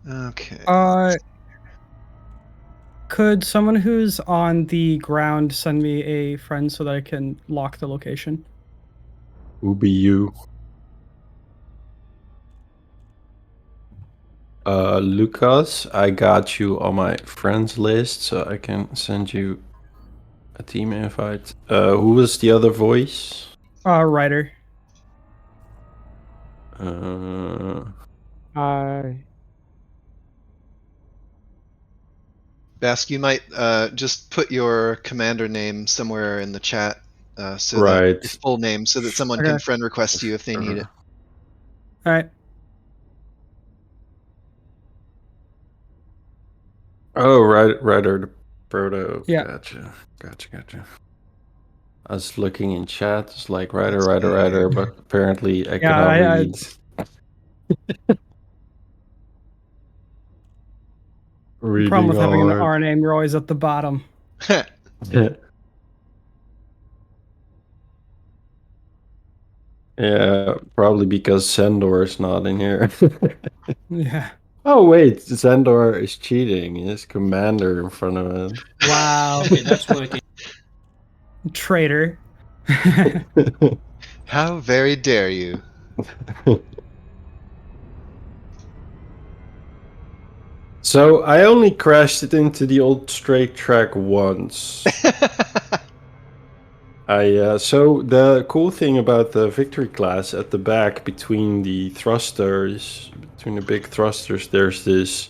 Okay. Could someone who's on the ground send me a friend so that I can lock the location? Who be you? Lucas, I got you on my friends list, so I can send you a team invite. Who was the other voice? Ryder. Hi. Bask, you might just put your commander name somewhere in the chat, so that Right. your full name, so that someone can friend request you if they need it. All right. Oh, Ryder the Proto. Yeah. Gotcha. I was looking in chat, it's like Ryder, but apparently I cannot read. The problem with having an R name, you're always at the bottom. Yeah, probably because Sandor is not in here. Yeah. Oh wait, Sandor is cheating. He has commander in front of him. Wow. Okay, that's working. Traitor. How very dare you? So I only crashed it into the old straight track once. So the cool thing about the victory class at the back between the thrusters, between the big thrusters, there's this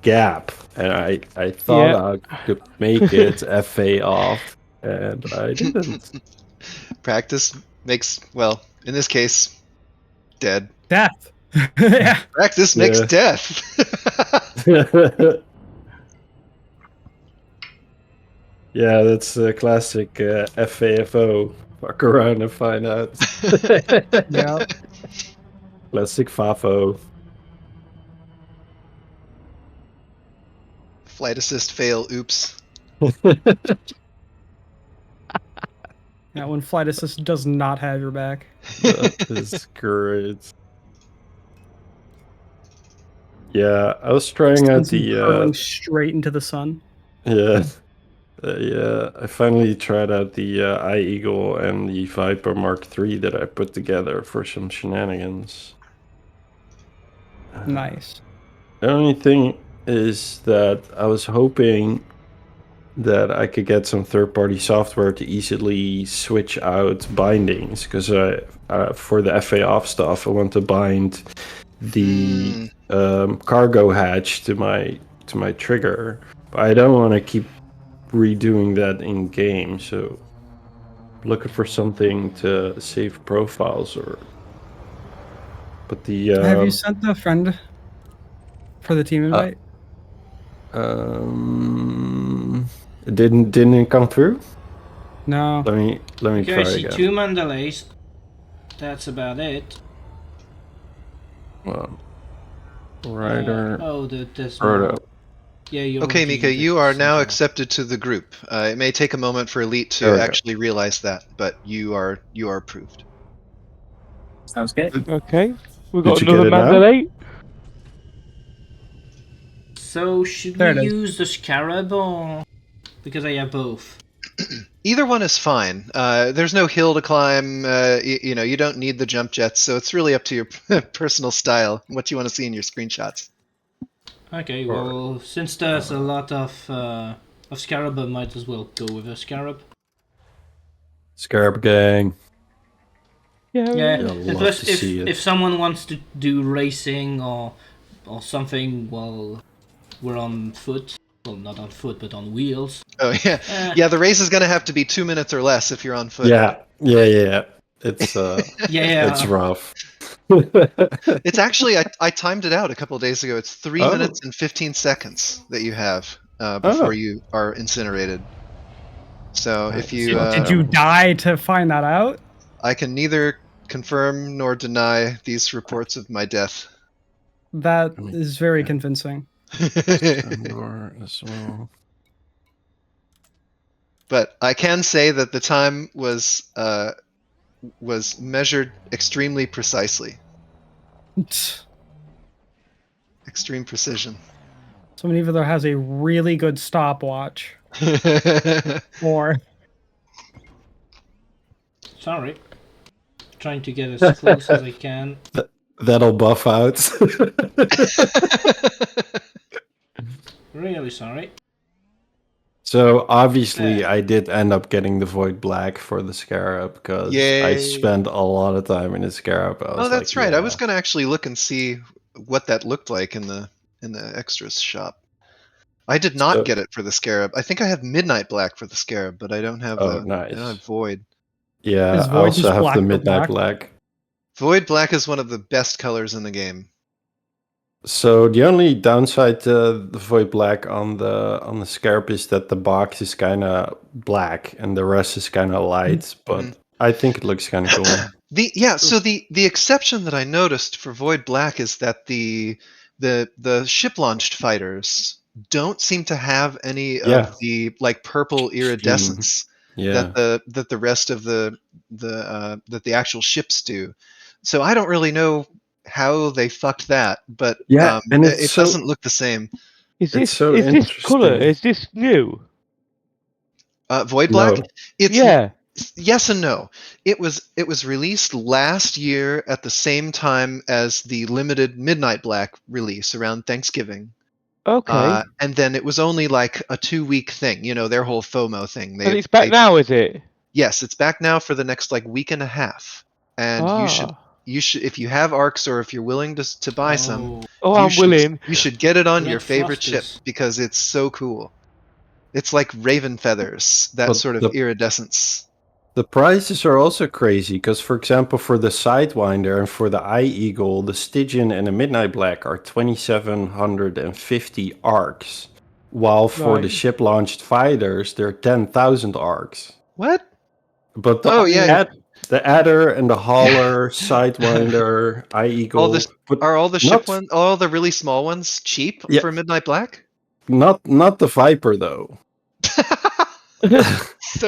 gap, and I thought I could make it FA off, and I didn't. Practice makes, well, in this case, death. Yeah. Practice makes death. Yeah, that's a classic FAFO. Fuck around and find out. Yeah. Classic FAFO. Flight assist fail, oops. Yeah, when flight assist does not have your back. That is great. Yeah, I was trying out the hurling straight into the sun. Yeah. I finally tried out the iEagle and the Viper Mark III that I put together for some shenanigans. Nice. The only thing is that I was hoping that I could get some third-party software to easily switch out bindings, because for the FA off stuff, I want to bind the cargo hatch to my trigger, but I don't want to keep redoing that in game, so looking for something to save profiles but the have you sent the friend for the team invite? it didn't come through. No. Let me Okay, try I see again. 2 Mandalays. That's about it. Well, Ryder. There's Proto. Yeah, you're Okay, Mika, you are now accepted to the group. It may take a moment for Elite to actually realize that, but you are approved. Sounds good. Okay, we've got Did you another get it now? Mandalay. So should There we it is. use the Scarab or because I have both? Either one is fine. There's no hill to climb. You know, you don't need the jump jets, so it's really up to your personal style, what you want to see in your screenshots. Okay, well, since there's a lot of Scarab, I might as well go with a Scarab. Scarab gang. Yeah, You'll plus love to see it. if someone wants to do racing or something while we're on foot, well, not on foot, but on wheels. Oh yeah, yeah. The race is gonna have to be 2 minutes or less if you're on foot. Yeah. It's it's rough. It's actually I timed it out a couple of days ago. It's 3 minutes and 15 seconds that you have before you are incinerated. So if you did you die to find that out? I can neither confirm nor deny these reports of my death. That is very convincing. As well. But I can say that the time was measured extremely precisely. Extreme precision. Someone either has a really good stopwatch or Sorry. Trying to get as close as I can. That'll buff out. Really sorry. So obviously, I did end up getting the Void Black for the Scarab because I Yay. spent a lot of time in the Scarab. I was that's like, right. yeah. I was gonna actually look and see what that looked like in the extras shop. I did not So- get it for the Scarab. I think I have Midnight Black for the Scarab, but I don't have Oh, I nice. don't have Void. Yeah, Is I Void also just have black the for Midnight black? Black. Void Black is one of the best colors in the game. So the only downside to the Void Black on the Scarab is that the box is kind of black and the rest is kind of light, but I think it looks kind of cool. So the exception that I noticed for Void Black is that the ship launched fighters don't seem to have any Yeah. of the like purple iridescence Yeah. that the rest of that the actual ships do. So I don't really know how they fucked that, but Yeah, and it's it so doesn't look the same. Is It's this so is this color? interesting. Is this new? Void Black, No. it's Yeah. yes and no. It was released last year at the same time as the limited Midnight Black release around Thanksgiving. Okay. And then it was only like a 2-week thing, their whole FOMO thing. And it's back now, is it? Yes, it's back now for the next like week and a half. And you should if you have arcs or if you're willing to buy some, Oh, you I'm willing. should get it on Red your favorite ship thrusters. because it's so cool. It's like raven feathers, that But sort of iridescence. The prices are also crazy because, for example, for the Sidewinder and for the Eye Eagle, the Stygian and the Midnight Black are 2,750 arcs, while for the Right. ship-launched fighters, they're 10,000 arcs. What? But yeah. the Adder and the Hauler, Sidewinder, Eye Eagle, Are all the not- ship ones, all the really small ones, cheap Yeah. for Midnight Black? not the Viper though. So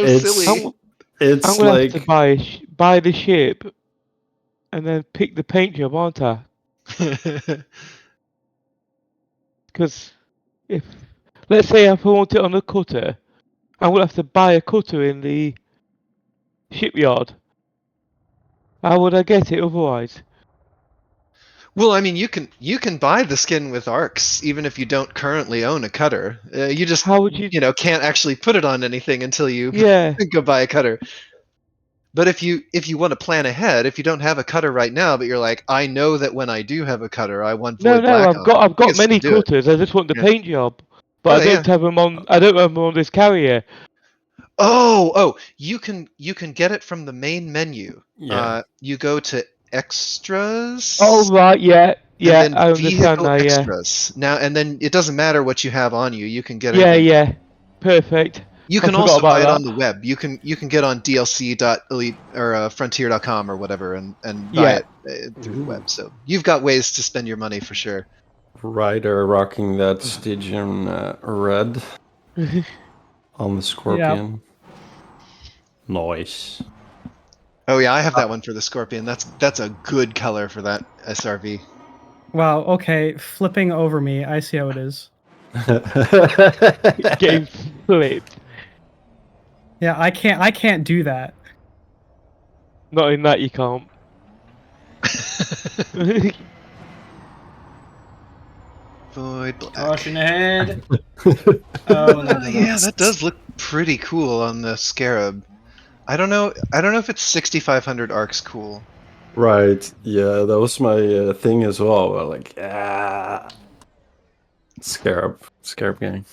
It's- silly. It's I'm gonna like have to buy the ship, and then pick the paint job, aren't I? Because if, let's say, if I want it on a cutter, I will have to buy a cutter in the shipyard. How would I get it otherwise? Well, I mean, you can buy the skin with arcs even if you don't currently own a cutter. You just How would you? can't actually put it on anything until you Yeah. go buy a cutter. But if you want to plan ahead, if you don't have a cutter right now, but you're like, I know that when I do have a cutter, I want No, Void Black on it, I've you got can still many do it. cutters. I just want the Yeah. paint job, but Oh, I don't have them on. I don't have them on this carrier. Oh, you can get it from the main menu. Yeah. You go to extras. Oh right, yeah, yeah. And then I understand vehicle now. Yeah, extras. Now and then it doesn't matter what you have on you. You can get yeah, anything. yeah. Perfect. You I can forgot also about buy it that. on the web. You can get on DLC.elite or frontier.com or whatever and buy Yeah. it through the web. So you've got ways to spend your money for sure. Rider rocking that Stygian red on the Scorpion. Nice. Oh yeah, I have that one for the Scorpion. That's a good color for that SRV. wow, okay, flipping over me. I see how it is. Getting flipped. Yeah, I can't do that. Not in that you can't. Void Black. Caution ahead. Oh, no, Yeah, that does look pretty cool on the Scarab. I don't know if it's 6,500 arcs cool. Right. Yeah, that was my thing as well. Well, like, Scarab gang.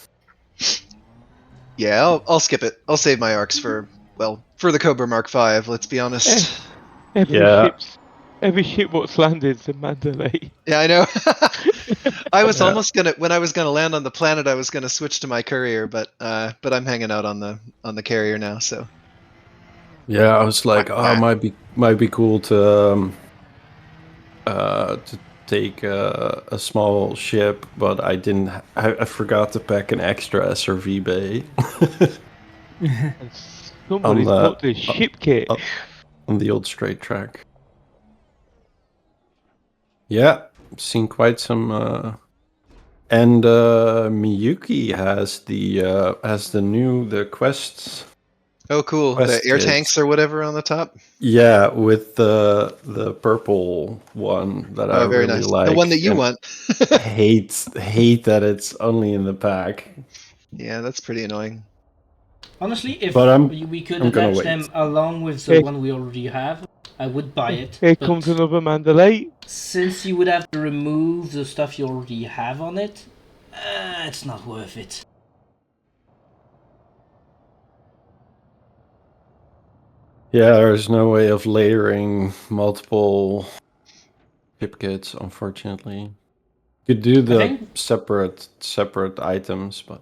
Yeah, I'll skip it. I'll save my arcs for the Cobra Mark V. Let's be honest. Every ship what's landed is a Mandalay. Yeah, I know. I was almost gonna when I was gonna land on the planet. I was gonna switch to my courier, but I'm hanging out on the carrier now. So Yeah, I was like, oh, it might be cool to take a small ship, but I didn't. I forgot to pack an extra SRV bay. And somebody's bought the ship kit. On the old straight track. Yeah, seen quite some And Miyuki has the quests. Oh, cool. The Quest air kits. tanks or whatever on the top. Yeah, with the purple one that I Oh, very really nice. like. The one that you and want. hate that it's only in the pack. Yeah, that's pretty annoying. Honestly, if But we could I'm gonna attach wait. them along with the one we already have, I would buy it. Here but comes another Mandalay. since you would have to remove the stuff you already have on it, it's not worth it. Yeah, there's no way of layering multiple ship kits, unfortunately. You could do the think- separate items, but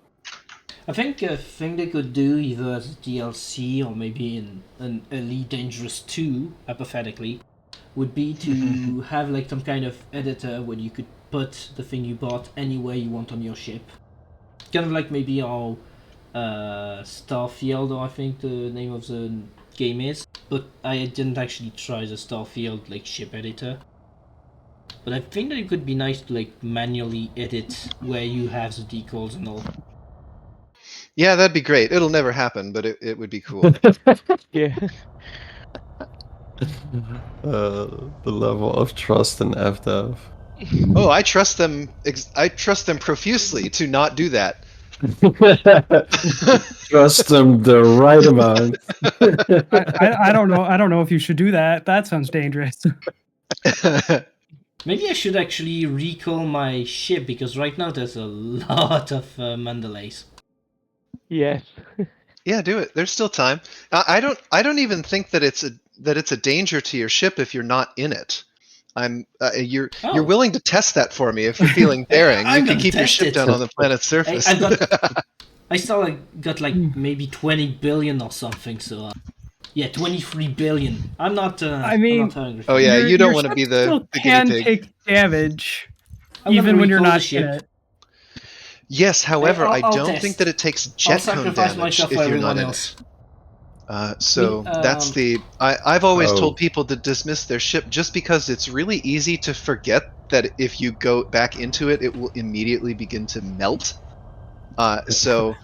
I think a thing they could do, either as a DLC or maybe in an Elite Dangerous 2, hypothetically, would be to have like some kind of editor where you could put the thing you bought anywhere you want on your ship. Kind of like maybe our Starfield, or I think the name of the game is. But I didn't actually try the Starfield like ship editor. But I think that it could be nice to like manually edit where you have the decals and all. Yeah, that'd be great. It'll never happen, but it would be cool. Yeah. the level of trust in FDev. Oh, I trust them. I trust them profusely to not do that. Trust them the right amount. I don't know. I don't know if you should do that. That sounds dangerous. Maybe I should actually recall my ship, because right now there's a lot of Mandalays. Yes. Yeah, do it. There's still time. I don't even think that it's a danger to your ship if you're not in it. You're willing to test that for me if you're feeling daring. I'm You can gonna keep your test ship it. down on the planet's surface. I still got like maybe 20 billion or something. So yeah, 23 billion. I'm not. I mean- I'm not hungry. Oh yeah, you don't Your want to ship be still the guinea can pig. take damage, I'm gonna even when you're recall the not ship. in it. Yes, however, I I'll don't test. think that it takes I'll jet cone sacrifice damage myself if for you're not everyone in else. it. So that's um, the. I've always Oh. told people to dismiss their ship just because it's really easy to forget that if you go back into it, it will immediately begin to melt. So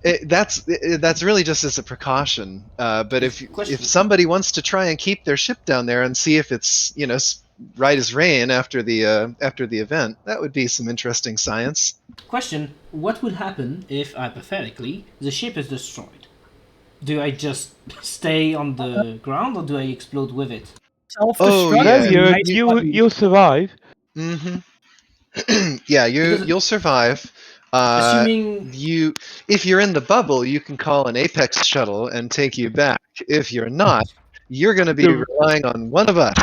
that's really just as a precaution. But if Question. somebody wants to try and keep their ship down there and see if it's right as rain after the event, that would be some interesting science. Question: what would happen if, hypothetically, the ship is destroyed? Do I just stay on the ground, or do I explode with it? Self-destruct. yeah. is a No, nice button. you'll survive. Mm-hmm. Yeah, Because- you'll survive. Assuming If you're in the bubble, you can call an Apex shuttle and take you back. If you're not, you're going to be The- relying on one of us.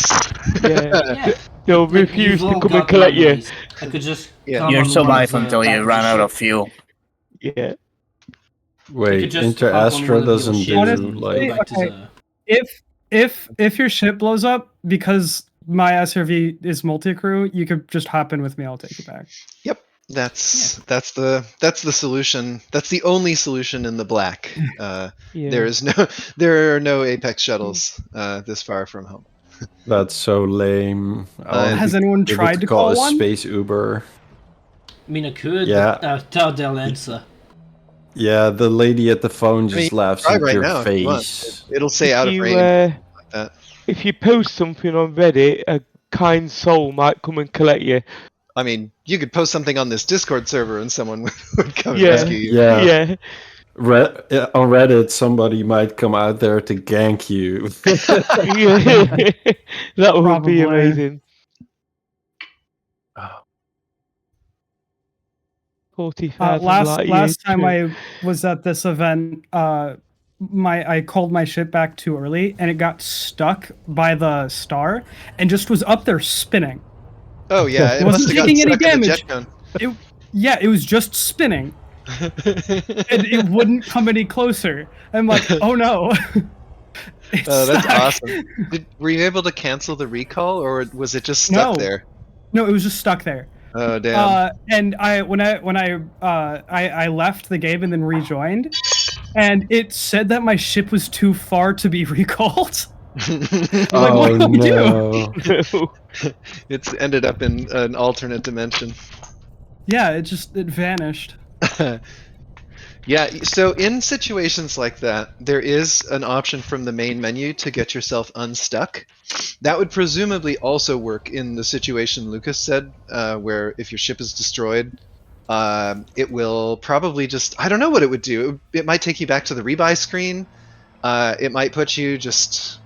Yeah. yeah, They'll like, refuse you've to all come and got collect you. Mandalays. I could just Yeah. come You on one survive of the until back you of the run out of ship. fuel. Yeah. Wait, just Inter hop on Astra one of your doesn't ships do Honestly, and like. go back to okay. the. If your ship blows up because my SRV is multi-crew, you could just hop in with me. I'll take you back. Yep, that's the solution. That's the only solution in the black. Yeah. There are no Apex shuttles this far from home. That's so lame. Has anyone Able tried to call call a one? space Uber? I mean, I could, Yeah. but I doubt they'll answer. Yeah, the lady at the phone just I mean, laughs try into right your now if you want. face. It'll say out of You, range like that. if you post something on Reddit, a kind soul might come and collect you. I mean, you could post something on this Discord server and someone would come and Yeah. rescue you. Yeah. Yeah. On Reddit, somebody might come out there to gank you. Yeah. That would Probably. be amazing. 40,000 light Last years. time I was at this event, I called my ship back too early, and it got stuck by the star, and just was up there spinning. Oh yeah, it Wasn't must have gotten taking any stuck in the damage. jet cone. It was just spinning, and it wouldn't come any closer. I'm like, oh no. It's Oh, that's stuck. awesome. Were you able to cancel the recall, or was it just stuck No. there? No, it was just stuck there. Oh damn. And when I left the game and then rejoined, and it said that my ship was too far to be recalled. Like, what Oh do we do? no! No. It's ended up in an alternate dimension. Yeah, it vanished. Yeah, so in situations like that, there is an option from the main menu to get yourself unstuck. That would presumably also work in the situation Lucas said, where if your ship is destroyed, it will probably just, I don't know what it would do. It might take you back to the rebuy screen. It might put you just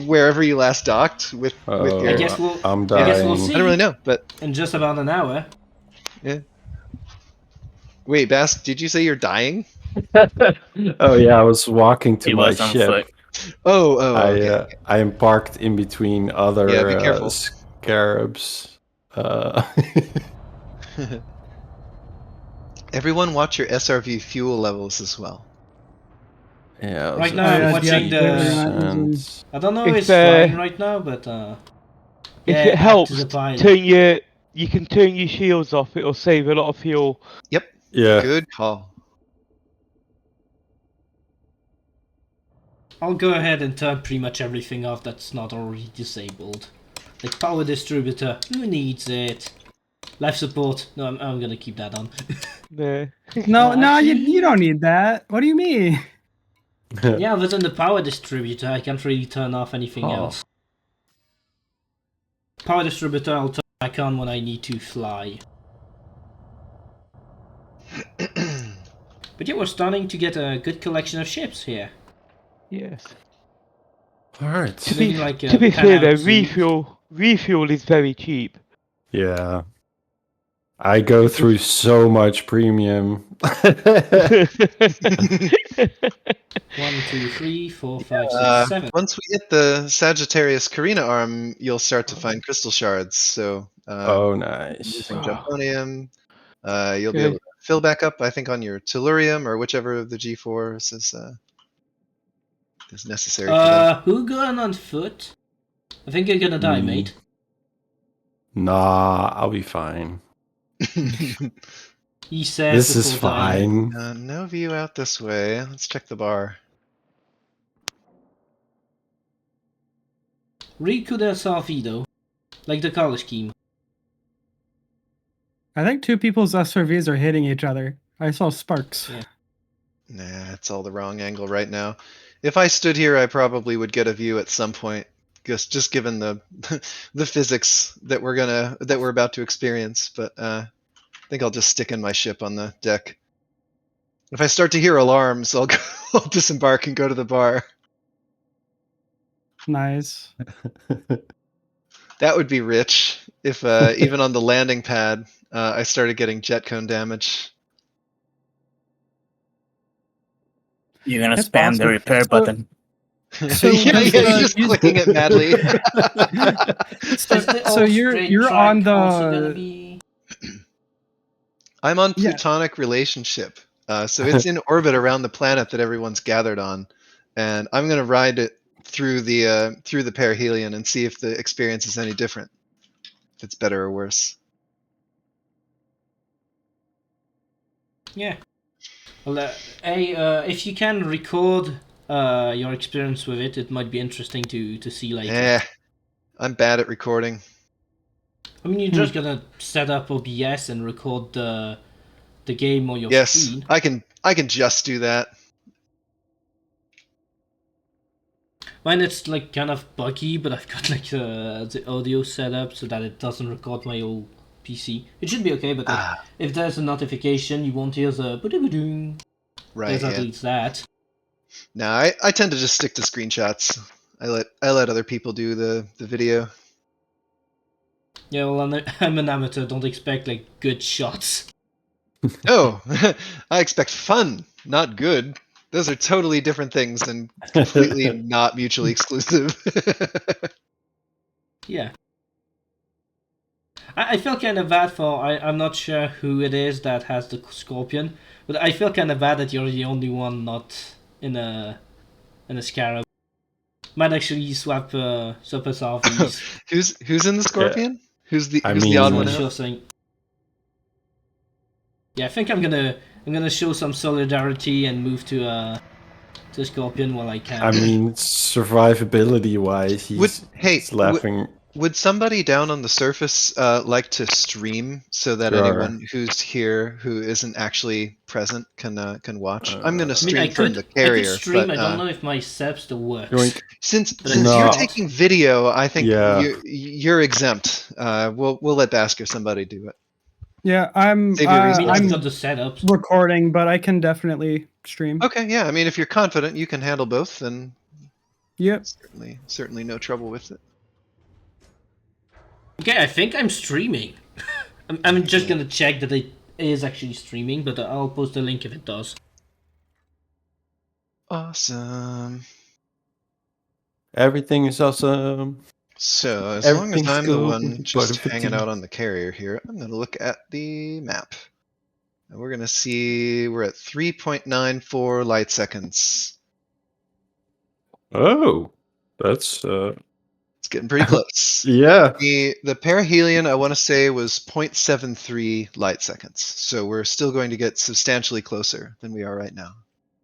wherever you last docked with I your. guess Oh, we'll. I'm I guess we'll dying. I don't really see know, but in just about an hour. yeah. Wait, Bask, did you say you're dying? Oh yeah, I was walking to He my was on ship. foot. Okay. I am parked in between Yeah, other be careful. scarabs. Everyone watch your SRV fuel levels as well. Yeah, it was Right at now I'm yeah, watching clearly you're the. not using. 50%. I don't know If it's flying right now, but if yeah, it add to helps, the pilot. you can turn your shields off. It'll save a lot of fuel. Yep. Yeah. Good call. I'll go ahead and turn pretty much everything off that's not already disabled. Like power distributor, who needs it? Life support, no, I'm gonna keep that on. No. No, Oh, no, you actually- don't need that. What do you mean? Yeah, but on the power distributor, I can't really turn off anything Oh. else. Power distributor, I'll turn back on when I need to fly. But yeah, we're starting to get a good collection of ships here. Yes. All right. To Maybe be like to be pan fair though, out zoos. refuel is very cheap. Yeah. I go through so much premium. 1, 2, 3, 4, 5, 6, 7. Once we hit the Sagittarius Carina arm, you'll start to find crystal shards. So Oh, nice. using Jumponium, you'll be Okay. able to fill back up, I think, on your Tellurium or whichever of the G4s is necessary for them. Who going on foot? I think you're gonna die, Me. mate. Nah, I'll be fine. He says This is before dying. fine. No view out this way. Let's check the bar. Read their Salvido. Like the color scheme. I think two people's SRVs are hitting each other. I saw sparks. Yeah. Nah, it's all the wrong angle right now. If I stood here, I probably would get a view at some point. Just given the the physics that we're about to experience, but I think I'll just stick in my ship on the deck. If I start to hear alarms, I'll I'll disembark and go to the bar. Nice. That would be rich if even on the landing pad I started getting jet cone damage. You're gonna That's spam the awesome. repair So- button. So yeah, does yeah, the you're just user- clicking it madly. so, Is the so old you're straight you're track on also gonna the be... I'm on Yeah. Plutonic relationship, so it's in orbit around the planet that everyone's gathered on, and I'm gonna ride it through the perihelion and see if the experience is any different, if it's better or worse. Yeah. Well, if you can record your experience with it, it might be interesting to see. Like, I'm bad at recording. I mean, you're just gonna set up OBS and record the game on your Yes, screen. I can just do that. Mine it's like kind of buggy, but I've got like the audio set up so that it doesn't record my old PC. It should be okay, but like, if there's a notification, you won't hear the ba-doo-ba-doo. Right. There's at Yeah. least that. No, I tend to just stick to screenshots. I let other people do the video. Yeah, well, I'm an amateur. Don't expect like good shots. Oh, I expect fun, not good. Those are totally different things and completely not mutually exclusive. Yeah. I feel kind of bad for... I'm not sure who it is that has the Scorpion, but I feel kind of bad that you're the only one not in a Scarab. Might actually swap us RVs. Who's in the Scorpion? Who's the I odd mean- one Sure out? thing. Yeah, I think I'm gonna show some solidarity and move to to Scorpion while I can. I mean, survivability-wise, he's laughing. Would somebody down on the surface like to stream so that Sure. anyone who's here who isn't actually present can watch? I'm gonna I mean, stream from the carrier, I could stream. but I don't know if my sep still works. Yoink. since But I you're can't. taking video, I think Yeah. you're exempt. We'll let Bask or somebody do it. Yeah, I'm Save your I mean, I've I'm got the setup. recording, but I can definitely stream. Okay, yeah. I mean, if you're confident you can handle both, then Yep. certainly no trouble with it. Okay, I think I'm streaming. I'm just gonna check that it is actually streaming, but I'll post a link if it does. Awesome. Everything is awesome. So as long as Everything's I'm the good one with the just butterfly hanging tea. out on the carrier here, I'm gonna look at the map. And we're gonna see we're at 3.94 light seconds. Oh, that's It's getting pretty close. yeah. The perihelion, I want to say, was 0.73 light seconds. So we're still going to get substantially closer than we are right now.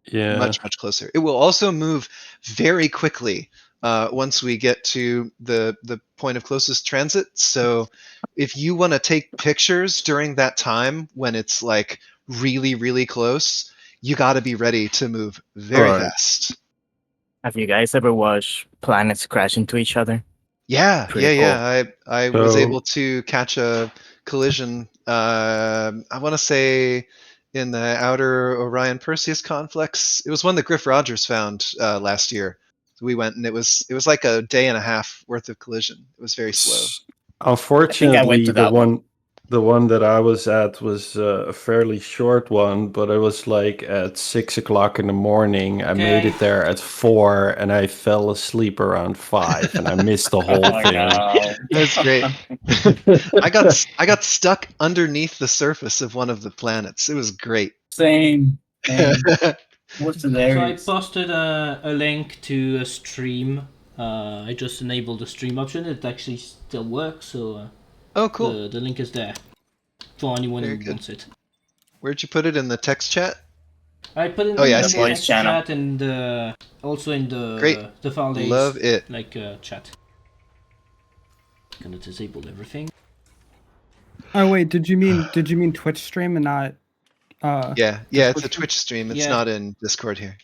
Yeah. Much closer. It will also move very quickly once we get to the point of closest transit. So if you want to take pictures during that time when it's like really close, you got to be ready to move very Right. fast. Have you guys ever watched planets crash into each other? Yeah, Pretty yeah. I was So- able to catch a collision. I want to say in the outer Orion Perseus complex. It was one that Griff Rogers found last year. So we went and it was like a day and a half worth of collision. It was very slow. Unfortunately, to the that one that I was at was a fairly short one, but it was like at 6 o'clock in the morning. I made Okay. it there at 4, and I fell asleep around 5, and I missed the whole Oh, thing. no. That's great. I got stuck underneath the surface of one of the planets. It was great. Same. What's So I hilarious? posted a link to a stream. I just enabled the stream option. It actually still works, so Oh, cool. the link is there for anyone Very who good. wants it. Where'd you put it in the text chat? I put it Oh, yeah, I in see the it. text Channel. chat and also in the Great. the Far Leys, Love it. chat. Gonna disable everything. Oh wait, did you mean Twitch stream and not Yeah, it's a Discord stream? Twitch stream. It's Yeah. not in Discord here.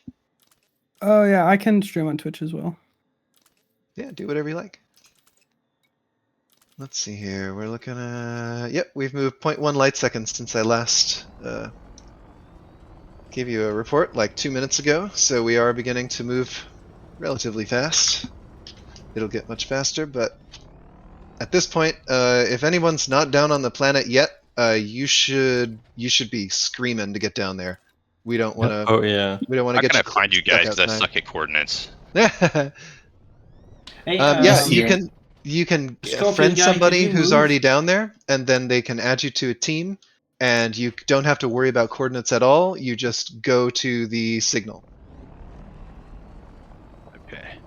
Oh yeah, I can stream on Twitch as well. Yeah, do whatever you like. Let's see here. We're looking at... Yep, we've moved 0.1 light seconds since I last gave you a report like 2 minutes ago. So we are beginning to move relatively fast. It'll get much faster, but at this point, if anyone's not down on the planet yet, you should be screaming to get down there. We don't want to. Oh yeah. We don't want How to get can I you find you stuck guys? Because I outside. suck at coordinates. Hey, Yeah, here. you can Scorpion friend guy, somebody can you who's move? already down there, and then they can add you to a team, and you don't have to worry about coordinates at all. You just go to the signal. Okay.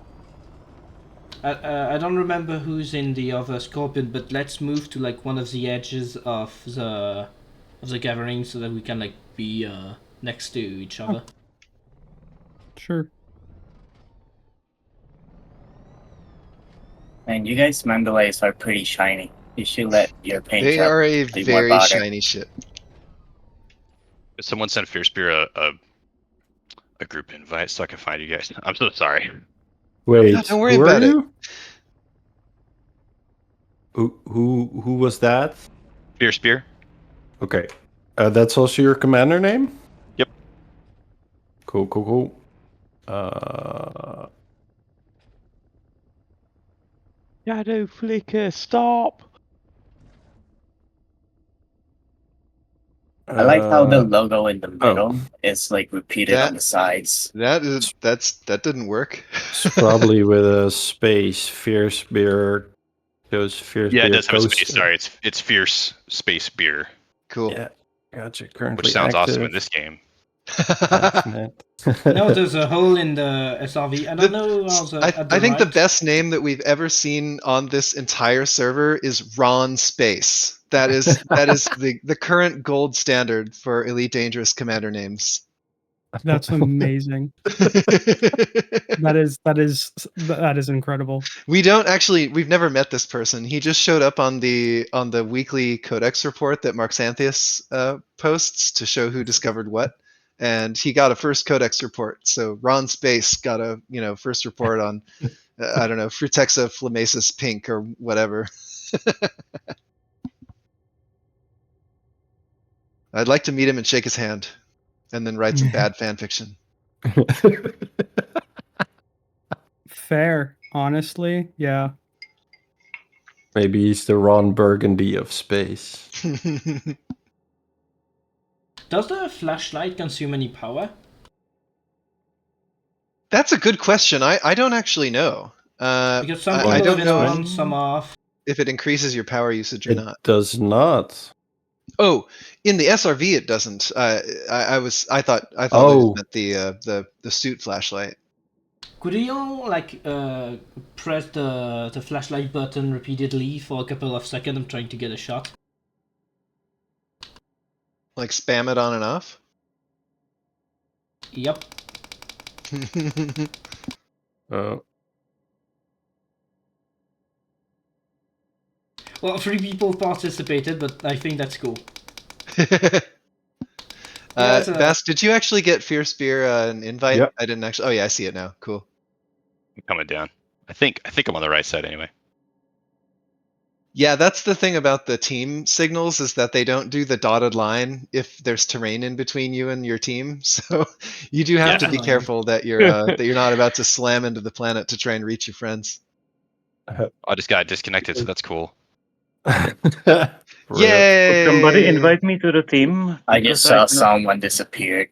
I don't remember who's in the other Scorpion, but let's move to like one of the edges of the gathering so that we can like be next to each other. Sure. And you guys Mandalays are pretty shiny. You should let your paint They job are a be more very about it. shiny ship. Did someone send Fierce Spear a group invite so I can find you guys? I'm so sorry. Wait, No, don't worry who about are it. you? Who was that? Fierce Spear? Okay, that's also your commander name. Yep. Cool. Shadow Flicker, stop! I like how the Uh, logo in the middle is like repeated That- on the sides. That didn't work. It's probably with a space. Fierce beer. Those fierce Yeah, beer it does have a coast- space. Sorry, it's Fierce Space Beer, Cool. Yeah, gotcha. Currently which sounds awesome in active. this game. Passionate. No, there's a hole in the SRV. I don't know how the, at the I think the right. best name that we've ever seen on this entire server is Ron Space. That is the current gold standard for Elite Dangerous commander names. That's amazing. That is incredible. We've never met this person. He just showed up on the weekly codex report that Mark Xanthius posts to show who discovered what, and he got a first codex report. So Ron Space got a first report on I don't know, Frutexa flammaceus pink or whatever. I'd like to meet him and shake his hand, and then write some bad fan fiction. Fair, honestly, yeah. Maybe he's the Ron Burgundy of space. Does the flashlight consume any power? That's a good question. I don't actually know. Because some I people don't have it know on, some off. if it increases your power usage or It not. does not. Oh, in the SRV it doesn't. I thought it Oh. meant the suit flashlight. Could you all press the flashlight button repeatedly for a couple of seconds? I'm trying to get a shot. Like spam it on and off? Yep. Oh. Well, 3 people participated, but I think that's cool. Bast, did you actually get Fear Spear an invite? Yep. I didn't actually. Oh yeah, I see it now. Cool. I'm coming down. I think I'm on the right side anyway. Yeah, that's the thing about the team signals is that they don't do the dotted line if there's terrain in between you and your team. So you do have to be Annoying. careful that you're not about to slam into the planet to try and reach your friends. I just got disconnected, so that's cool. Yay! Could somebody invite me to the team? I just Because saw cannot- someone disappear.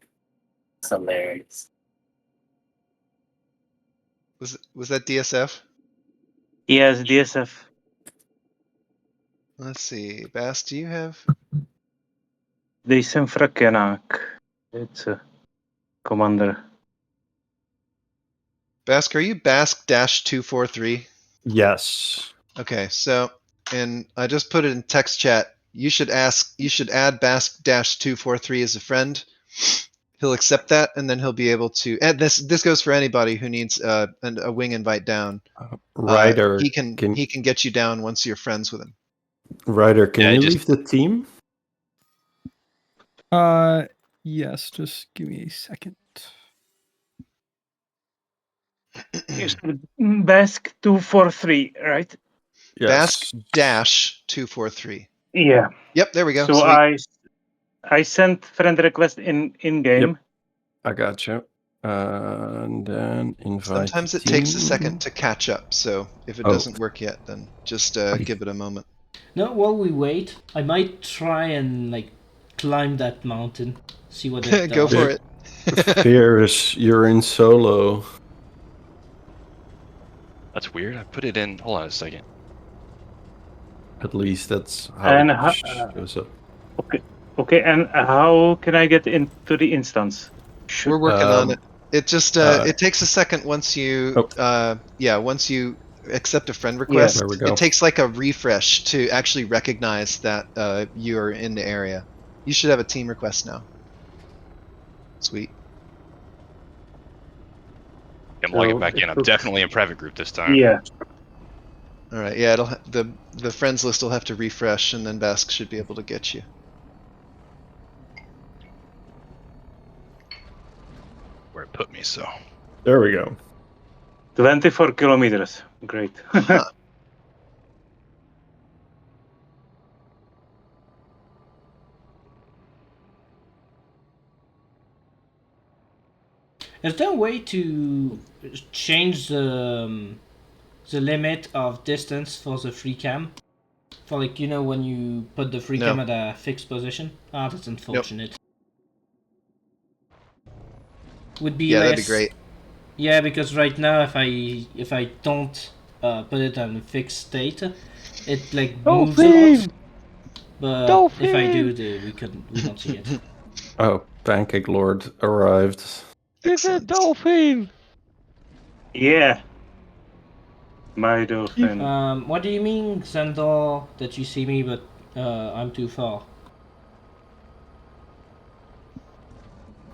It's hilarious. Was that DSF? Yes, DSF. Let's see. Bast, do you have? Deze Frakenak. It's a commander. Bask, are you Bask-243? Yes. Okay, so and I just put it in text chat. You should add Bask-243 as a friend. He'll accept that, and then he'll be able to. And this goes for anybody who needs a wing invite down. Ryder, he can get you down once you're friends with him. Ryder, can Yeah, you just- leave the team? Yes, just give me a second. You said Bask 243, right? Yes. Bask-243. Yeah. Yep, there we go. So Sweet. I sent friend request in game. Yep. I got you. And then invite. Sometimes it the takes a team. second to catch up, so if it Oh. doesn't work yet, then just give it a moment. No, while we wait, I might try and climb that mountain, see what it does. Go for it. Fierce, you're in solo. That's weird. I put it in. Hold on a second. At least that's how And it shows up. Okay, and how can I get into the instance? We're working on it. It just it takes a second once you Oh. once you accept a friend request. There we go. It takes like a refresh to actually recognize that you're in the area. You should have a team request now. Sweet. I'm logging So back in. it I'm took- definitely in private group this time. Yeah. All right. Yeah, the friends list will have to refresh, and then Bask should be able to get you. Where it put me, so. There we go. 24 kilometers. Great. Is there a way to change the limit of distance for the free cam? For when you put the free No. cam at a fixed position? Ah, that's unfortunate. Would be Yeah, less... that'd be great. Yeah, because right now if I don't put it on a fixed state, it moves a lot. But if I do, we don't see it. Oh, Pancake Lord arrived. It's a Excellent. dolphin! Yeah. My dolphin. What do you mean, Xandor, that you see me but I'm too far?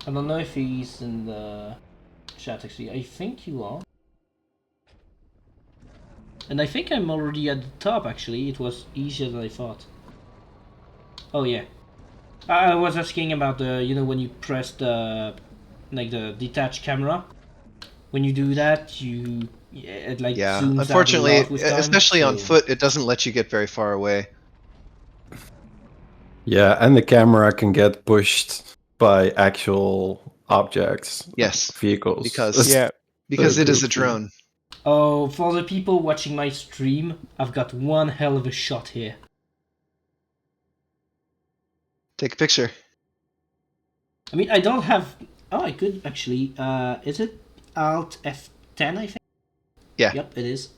I don't know if he's in the chat actually. I think you are. And I think I'm already at the top actually. It was easier than I thought. Oh yeah. I was asking about the, when you press the, like the detached camera. When you do that, it like Yeah, zooms unfortunately, out a lot with time. especially on so- foot, it doesn't let you get very far away. Yeah, and the camera can get pushed by actual objects, Yes, vehicles. because Yeah. because it is a goofy. drone. Oh, for the people watching my stream, I've got one hell of a shot here. Take a picture. I mean, I don't have. Oh, I could actually. Is it Alt F10? I think. Yeah. Yep, it is.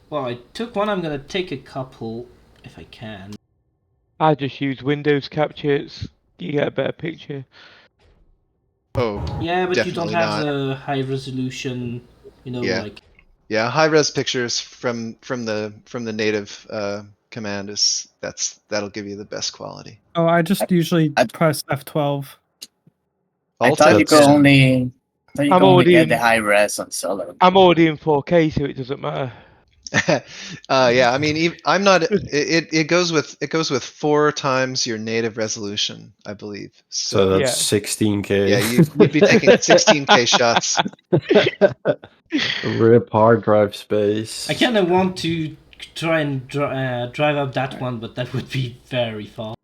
Well, I took one. I'm gonna take a couple if I can. I just use Windows capture. You get a better picture. Oh, Yeah, but you don't definitely have not. the high resolution. Yeah. Like. Yeah, high res pictures from the native command that'll give you the best quality. Oh, I just usually I- press F12. I Alt thought you could That's- only. I thought you I'm could only already get in- the high res on solo. I'm already in 4K, so it doesn't matter. Yeah, I mean, I'm not. It goes with 4 times your native resolution, I believe. So So that's Yeah. 16K. yeah, you'd be taking 16K shots. Rip hard drive space. I kind of want to try and drive up that one, but that would be very far.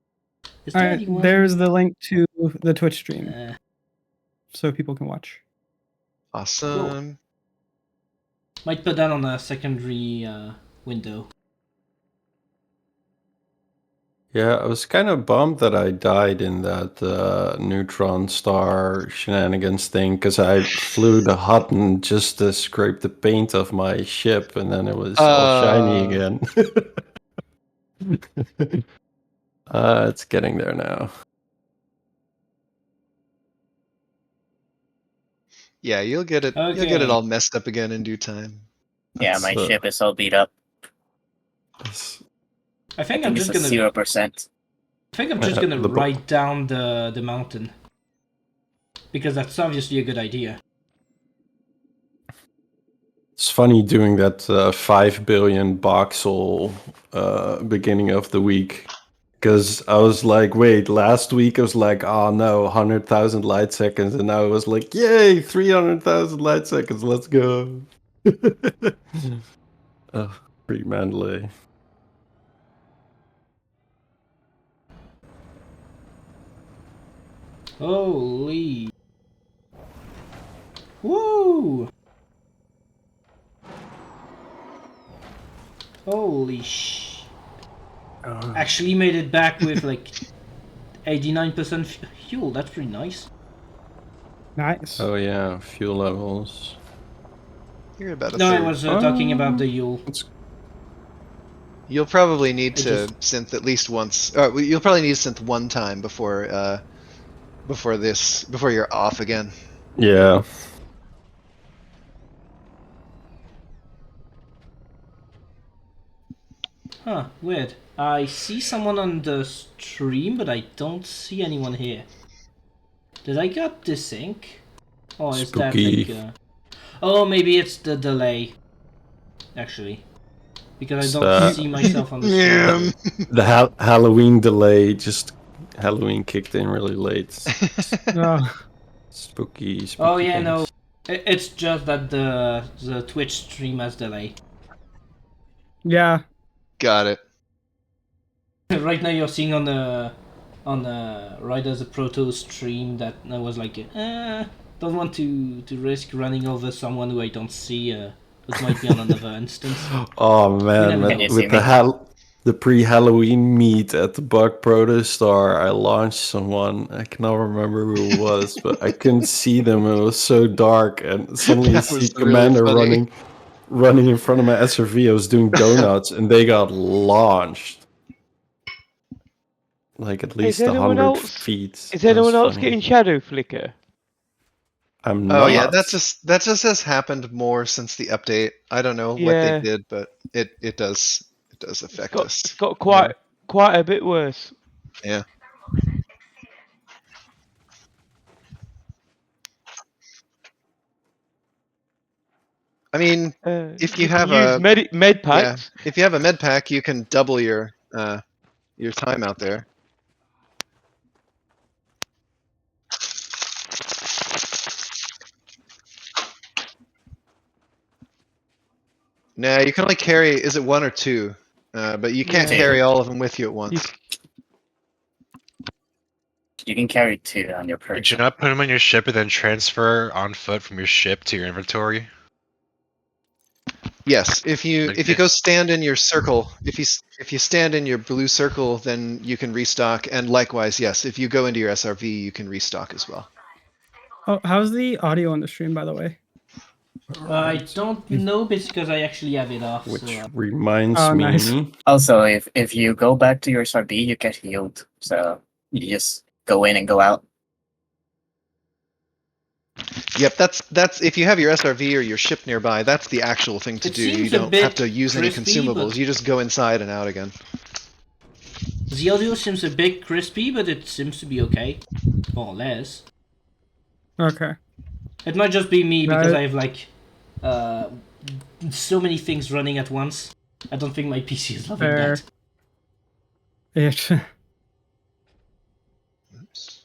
Is there Alright, anyone? there's the link to the Twitch stream, Uh, so people can watch. Awesome. might put that on a secondary window. Yeah, I was kind of bummed that I died in that neutron star shenanigans thing because I flew the Hutton just to scrape the paint off my ship, and then it was all shiny again. It's getting there now. Yeah, you'll get it. You'll get it Okay. all messed up again in due time. Yeah, That's, my ship is all beat up. that's- I think I I'm think it's just a gonna. 0%. I think I'm just gonna the bo- write down the mountain because that's obviously a good idea. It's funny doing that 5 billion voxel beginning of the week. Because I was like, wait, last week I was like, oh no, 100,000 light seconds. And now it was like, yay, 300,000 light seconds, let's go. Free Mandalay. Holy. Woo! Holy sh! Actually made it back with like 89% fuel. That's pretty nice. Nice. Oh yeah, fuel levels. You're about a No, I third. was talking about the fuel. You'll probably need I to just- synth at least once. You'll probably need to synth one time before you're off again. Yeah. Huh, weird. I see someone on the stream, but I don't see anyone here. Did I get desync? Or is Spooky. that like Oh, maybe it's the delay. Actually. Because I don't It's, see myself on the stream. The Halloween delay, just Halloween kicked in really late. Spooky. Oh yeah, things. no. It's just that the Twitch stream has delay. Yeah. Got it. Right now you're seeing on the right as a proto stream that I was like, don't want to risk running over someone who I don't see. It might be on another instance. Oh man, never man, know. with the pre-Halloween meet at the Bug Protostar, I launched someone. I cannot remember who it was, but I couldn't see them. It was so dark, and suddenly you That see was really Commander funny. running in front of my SRV. I was doing donuts, and they got launched. Like at least anyone 100 else- feet. Is That was anyone else funny. getting shadow flicker? I'm Oh not. yeah, that just has happened more since the update. I don't know what Yeah. they did, but it does affect us. It's got quite a bit worse. Yeah. I mean, if you have use a med packs. if you have a med pack, you can double your time out there. Nah, you can only carry. Is it 1 or 2? But you can't Yeah. carry all of them with you at once. You can carry 2 on your Would person. you not put them on your ship and then transfer on foot from your ship to your inventory? Yes, if you Okay. go stand in your circle, if you stand in your blue circle, then you can restock. And likewise, yes, if you go into your SRV, you can restock as well. Oh, how's the audio on the stream, by the way? I don't know because I actually have it off. Which So, reminds Oh, me, nice. Also, if you go back to your SRB, you get healed. So you just go in and go out. Yep, that's if you have your SRV or your ship nearby, that's the actual thing to It do. You seems a don't bit have to use any crispy, consumables. but- You just go inside and out again. the audio seems a bit crispy, but it seems to be okay, more or less. Okay. It might just be me because Right. I have like so many things running at once. I don't think my PC is loving Fair. that. Yeah. Oops.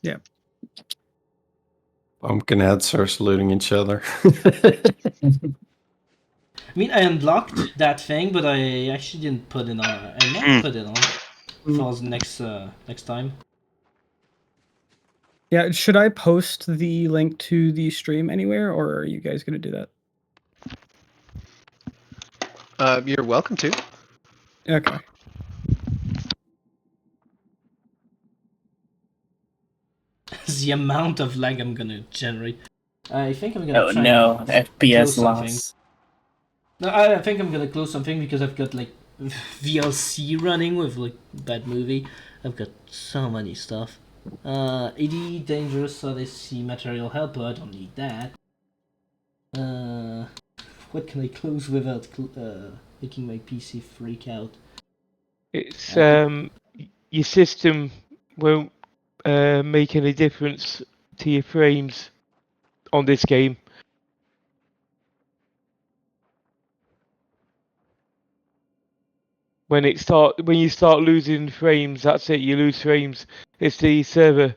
Yeah. Pumpkinhead starts saluting each other. I mean, I unlocked that thing, but I actually didn't put it on. I might put it on for the next time. Yeah. Should I post the link to the stream anywhere, or are you guys gonna do that? You're welcome to. Okay. The amount of lag I'm gonna generate. I think I'm gonna Oh try no, and FPS close something. loss. No, I think I'm gonna close something because I've got like VLC running with like bad movie. I've got so many stuff. 80 dangerous Odyssey material helper. I don't need that. What can I close without making my PC freak out? It's your system won't make any difference to your frames on this game. When you start losing frames, that's it. You lose frames. It's the server.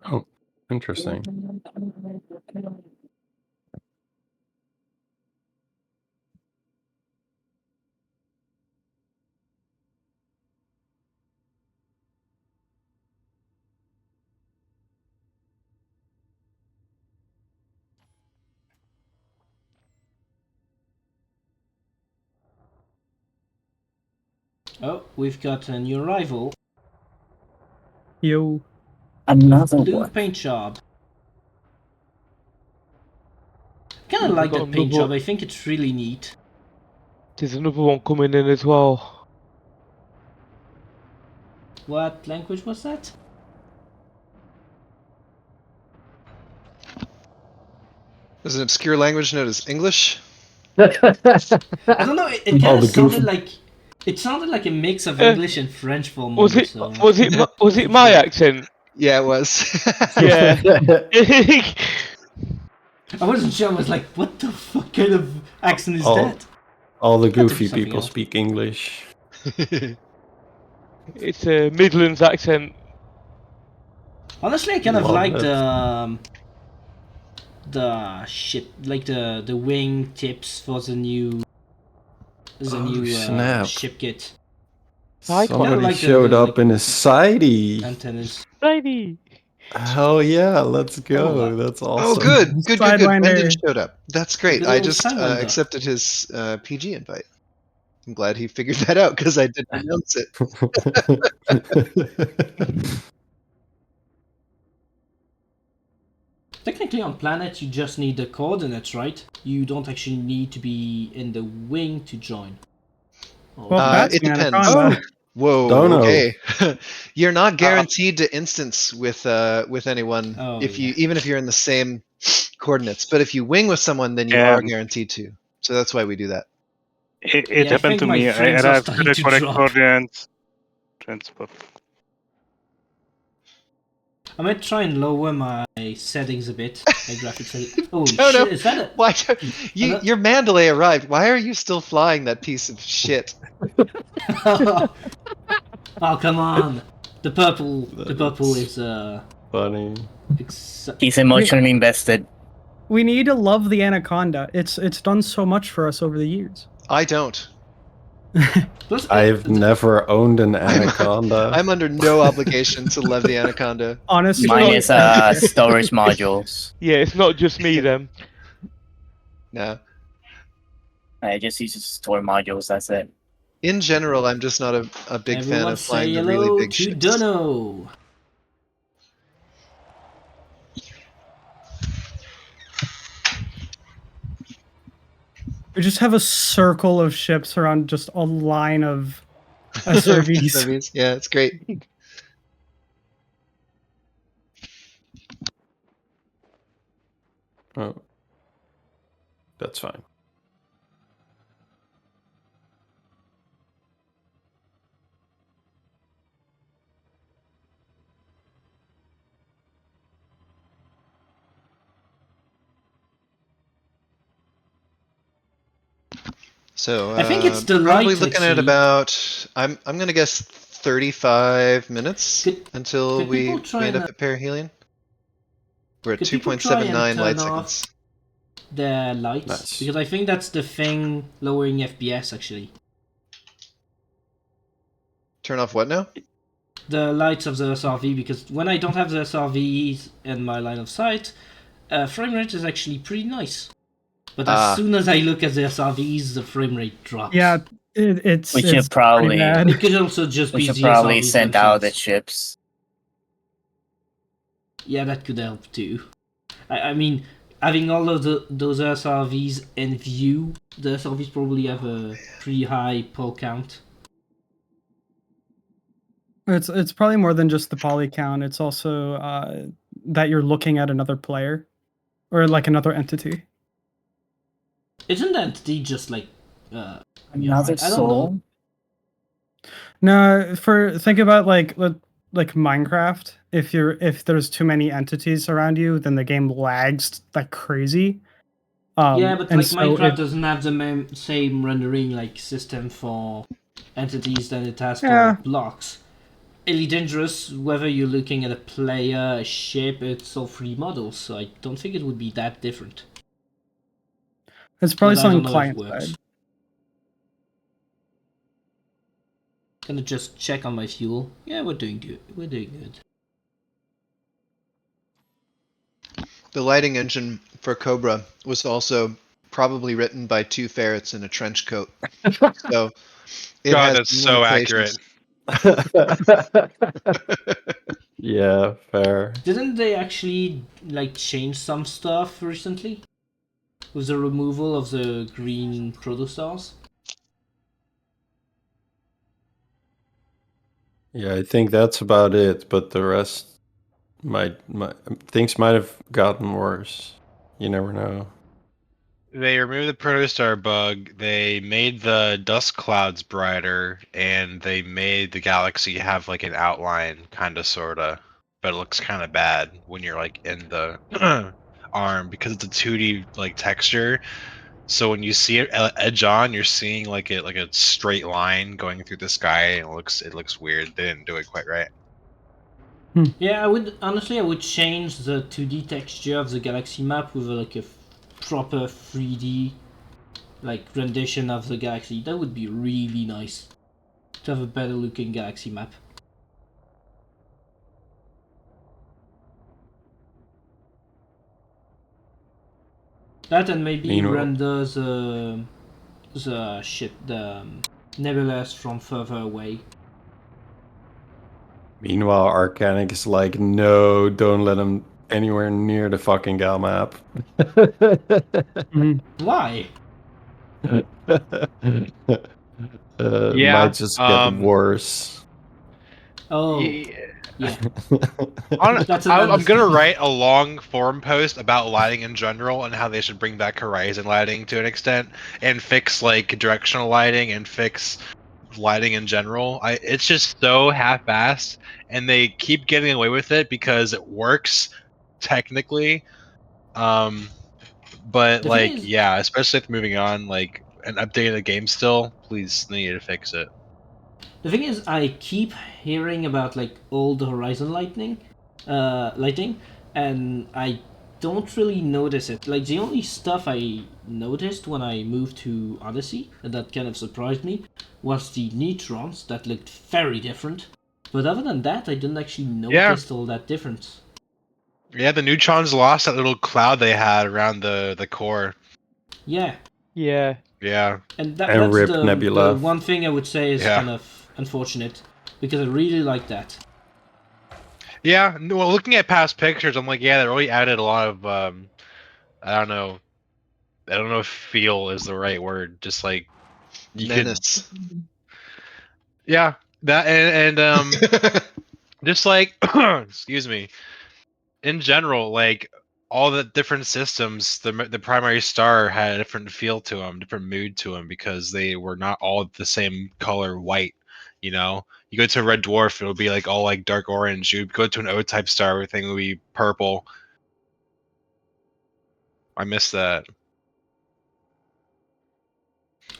Oh, interesting. Oh, we've got a new rival. Yo. Another Blue one. paint job. Kind of We've like got that paint another- job. I think it's really neat. There's another one coming in as well. What language was that? There's an obscure language known as English. I don't know. It kind All of the sounded goofy- like a mix of English and French for a moment. Was it So. was it my accent? Yeah, it was. Yeah. I wasn't sure. I was like, what the fuck kind of accent is Oh. that? All the That could be goofy something people else. speak English. It's a Midlands accent. Honestly, I kind of Love like it. the ship, like the wing tips for the new snap. ship kit I Somebody like the- showed the, up in his sidey. antennas. Righty. Hell yeah, let's go. Oh, That's Oh, awesome. good. Brendan Sidewinder. showed up. That's great. Good I old just Sidewinder. accepted his PG invite. I'm glad he figured that out because I didn't announce it. Technically, on planet, you just need the coordinates, right? You don't actually need to be in the wing to join. Oh, Well, that's It depends. Anaconda. Whoa. Dono. Okay. You're not guaranteed to instance with anyone Oh, if yeah. you even if you're in the same coordinates. But if you wing with someone, then you Yeah. are guaranteed to. So that's why we do that. It Yeah, I happened think to my me. I frames are arrived starting to the to correct drop. coordinates. Transport. I might try and lower my settings a bit. My graphics settings. Holy No, no. shit! Is that a? Why? Your Mandalay arrived. Why are you still flying that piece of shit? Oh, come on! The purple is Funny. He's emotionally invested. We need to love the Anaconda. It's done so much for us over the years. I don't. Plus, I've never owned an anaconda. I'm under no obligation to love the Anaconda. Honestly, Mine is storage modules. Yeah, it's not just me then. No. I just use store modules. That's it. In general, I'm just not a big fan everyone of say flying the hello really big to ships. Dono. we just have a circle of ships around just a line of SRVs. SRVs. Yeah, it's great. Oh. That's fine. So I think it's the probably light, looking at actually. about I'm gonna guess 35 minutes Could until we people try end and, up at perihelion. We're at could people try and 2.79 light turn off seconds. the lights? Nice. Because I think that's the thing lowering FPS actually. Turn off what now? The lights of the SRV, because when I don't have the SRVs in my line of sight, frame rate is actually pretty nice. But as soon as I look at the SRVs, the frame rate drops. Yeah, it's We it's should probably pretty bad. It could also just we be should the probably SRVs send out the themselves. ships. Yeah, that could help too. I mean, having all of those SRVs in view, the SRVs probably have a pretty high pull count. It's probably more than just the poly count. It's also that you're looking at another player or like another entity. Isn't the entity just like Another I don't soul. know. No, think about like Minecraft. If there's too many entities around you, then the game lags like crazy. Yeah, but and like so Minecraft it- doesn't have the same rendering like system for entities than it has for Yeah. blocks. Elite Dangerous, whether you're looking at a player, a ship, it's all 3 models, so I don't think it would be that different. It's probably But I don't something know if it client works. side. Gonna just check on my fuel. Yeah, we're doing good. We're doing good. The lighting engine for Cobra was also probably written by 2 ferrets in a trench coat. So it God, has that's some so accurate. Yeah, fair. Didn't they actually like change some stuff recently? With the removal of the green protostars? Yeah, I think that's about it, but the rest things might have gotten worse. You never know. They removed the protostar bug. They made the dust clouds brighter, and they made the galaxy have like an outline, kind of, sorta. But it looks kind of bad when you're like in the arm because it's a 2D like texture. So when you see it edge on, you're seeing like a straight line going through the sky, and it looks weird. They didn't do it quite right. Yeah, I would change the 2D texture of the galaxy map with like a proper 3D like rendition of the galaxy. That would be really nice to have a better looking galaxy map. That and maybe Meanwhile- render the ship, the nebulas from further away. Meanwhile, Arcanic is like, no, don't let him anywhere near the fucking gal map. Why? It Yeah, might just get worse. Oh, Ye- yeah. I'm That's gonna write a long forum post about lighting in general and how they should bring back horizon lighting to an extent and fix like directional lighting and fix lighting in general. It's just so half-assed, and they keep getting away with it because it works technically. But The thing like, is, yeah, especially if moving on, like, and updating the game still, please they need to fix it. I keep hearing about like old Horizon lighting, and I don't really notice it. Like the only stuff I noticed when I moved to Odyssey, and that kind of surprised me, was the neutrons that looked very different. But other than that, I didn't actually Yeah. notice all that difference. Yeah, the neutrons lost that little cloud they had around the core. Yeah, Yeah. Yeah. and And that's Rip the Nebula. one thing I would say is Yeah. kind of unfortunate, because I really like that. Yeah, no, well, looking at past pictures, I'm like, yeah, they really added a lot of I don't know, if feel is the right word. Just like you Menace. could, yeah, that and just like excuse me, in general, like all the different systems, the primary star had a different feel to them, different mood to them because they were not all the same color white. You know, you go to a red dwarf, it'll be like all like dark orange. You go to an O-type star, everything will be purple. I miss that.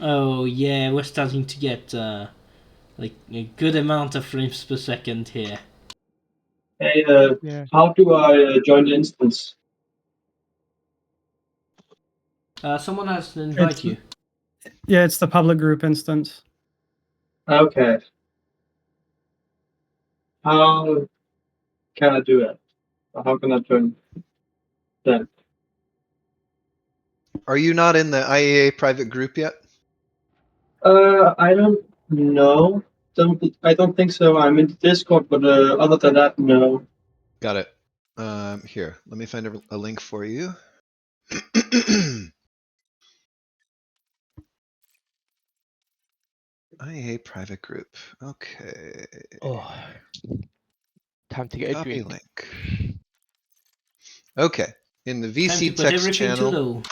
Oh yeah, we're starting to get like a good amount of frames per second here. Hey, Yeah. how do I join the instance? Someone has to invite you. Yeah, it's the public group instance. Okay. How can I do it? How can I join that? Are you not in the IAA private group yet? I don't know. I don't think so. I'm in Discord, but other than that, no. Got it. Here, let me find a link for you. IAA private group. Okay. Oh. Time to get a Copy drink. link. Okay. In the Time to VC put text everything channel, too low.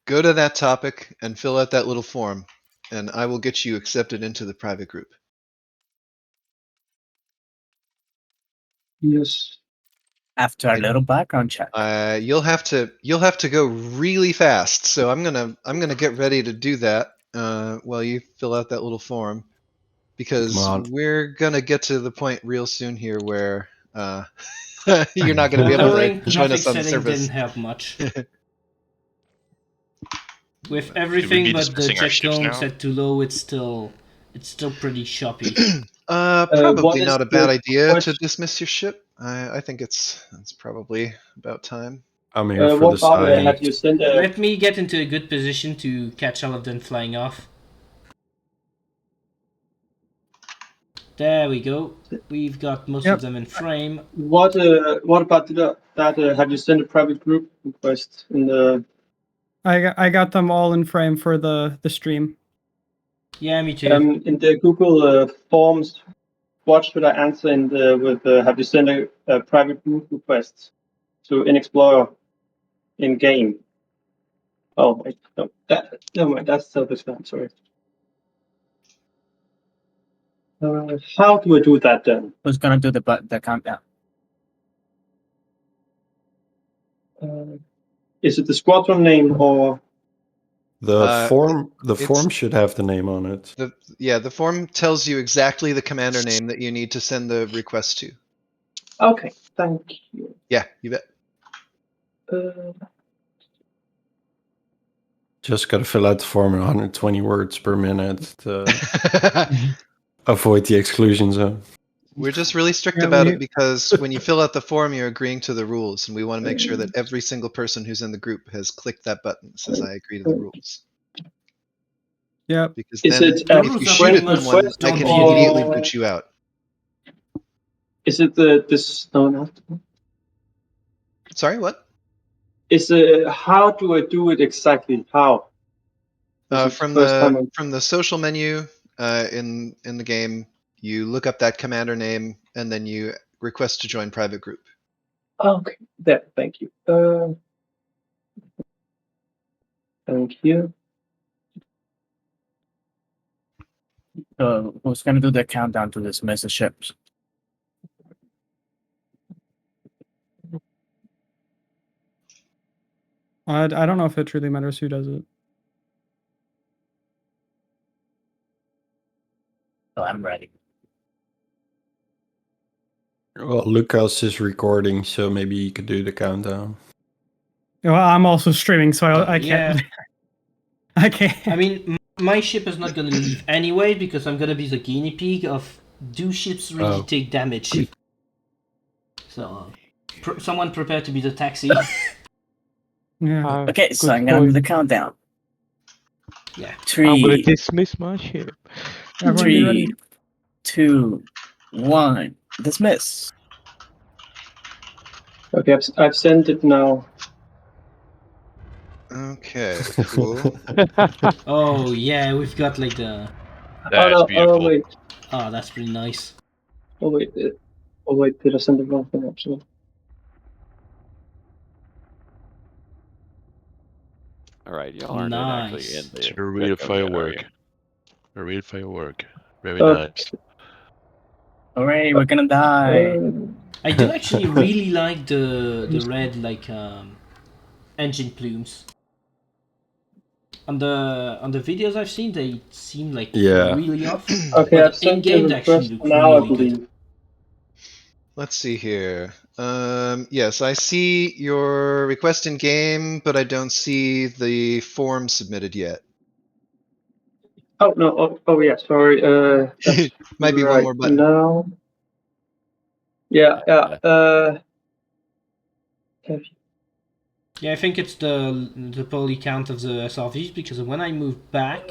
go to that topic and fill out that little form, and I will get you accepted into the private group. Yes. After a little background check. You'll have to go really fast. So I'm gonna get ready to do that while you fill out that little form, because Come on. we're gonna get to the point real soon here where you're not gonna be able to Lowering join graphic us on the setting surface. didn't help much. With Should we everything be but the dismissing our jet ships cone now? set too low, it's still pretty choppy. What Probably is not a the bad idea to question? dismiss your ship. I think it's probably about time. I'm here for What the about Okay. have science. you sent Let me get into a good position to catch all of them flying off. There we go. We've got most of them in frame. what about that? Have you sent a private group request in the? I got them all in frame for the stream. Yeah, me too. In the Google Forms, what should I answer in the with have you sent a private group request to in Explorer in game? Oh wait, no, never mind. That's self-explanatory. Sorry. How do I do that then? Who's gonna do the countdown? Is it the squadron name or? The form it's- should have the name on it. The form tells you exactly the commander name that you need to send the request to. Okay, thank you. Yeah, you bet. Just gotta fill out the form in 120 words per minute to avoid the exclusion zone. We're just really strict Yeah, about we- it because when you fill out the form, you're agreeing to the rules, and we want to make sure that every single person who's in the group has clicked that button that says "I agree to the rules." Yep. Because Is then, it The a if you rules are shoot pretty at much someone, I don't can be an immediately idiot. boot you out. Is it this? No, not. Sorry, what? Is how do I do it exactly? How? This is From first time the social menu in the game, you look up that commander name, and then you request to join private group. Okay, there. Thank you. Thank you. Who's gonna do the countdown to dismiss the ships? I don't know if it truly matters who does it. Oh, I'm ready. Well, Lucas is recording, so maybe you could do the countdown. Well, I'm also streaming, so I can't. Yeah. I can't. I mean, my ship is not gonna leave anyway because I'm gonna be the guinea pig of do ships really take damage? So, someone prepare to be the taxi. Yeah. Okay, so I'm gonna do the countdown. Yeah. I'm gonna 3, dismiss my ship. Everyone be ready. 3, 2, 1. Dismiss. Okay, I've sent it now. Okay, cool. Oh yeah, we've got like the. Oh no! Oh wait! Oh, that's pretty nice. Oh wait! Oh wait! Did I send the wrong thing? Actually. All right, y'all aren't actually in Nice. the A real red zone yet, are firework. you? A real firework. Very nice. Hooray, we're gonna die. I do actually really like the red like engine plumes. On the videos I've seen, they seem like Yeah. really off. Okay, but I've sent in-game the they actually request look now, I really good. believe. Let's see here. Yes, I see your request in game, but I don't see the form submitted yet. Oh no! Oh yeah, sorry. That's Might be one right more button. now. Yeah. Yeah, I think it's the poly count of the SRVs because when I move back,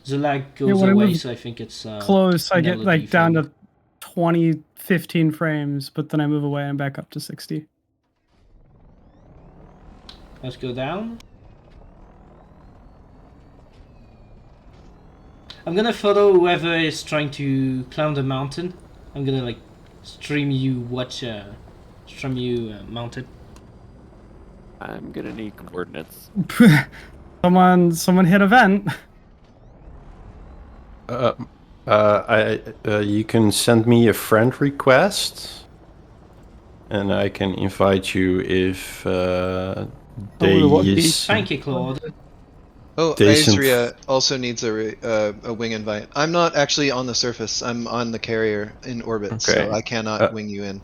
the lag goes when I away. move So I think it's close. I get like down ineligible. to 20, 15 frames, but then I move away and back up to 60. Let's go down. I'm gonna follow whoever is trying to climb the mountain. I'm gonna like stream you mounted. I'm gonna need coordinates. Someone hit event. You can send me a friend request, and I can invite you if Thank you, Claude. Oh, Decent. Aezria also needs a wing invite. I'm not actually on the surface. I'm on the carrier in orbit, so Okay. I cannot wing you in.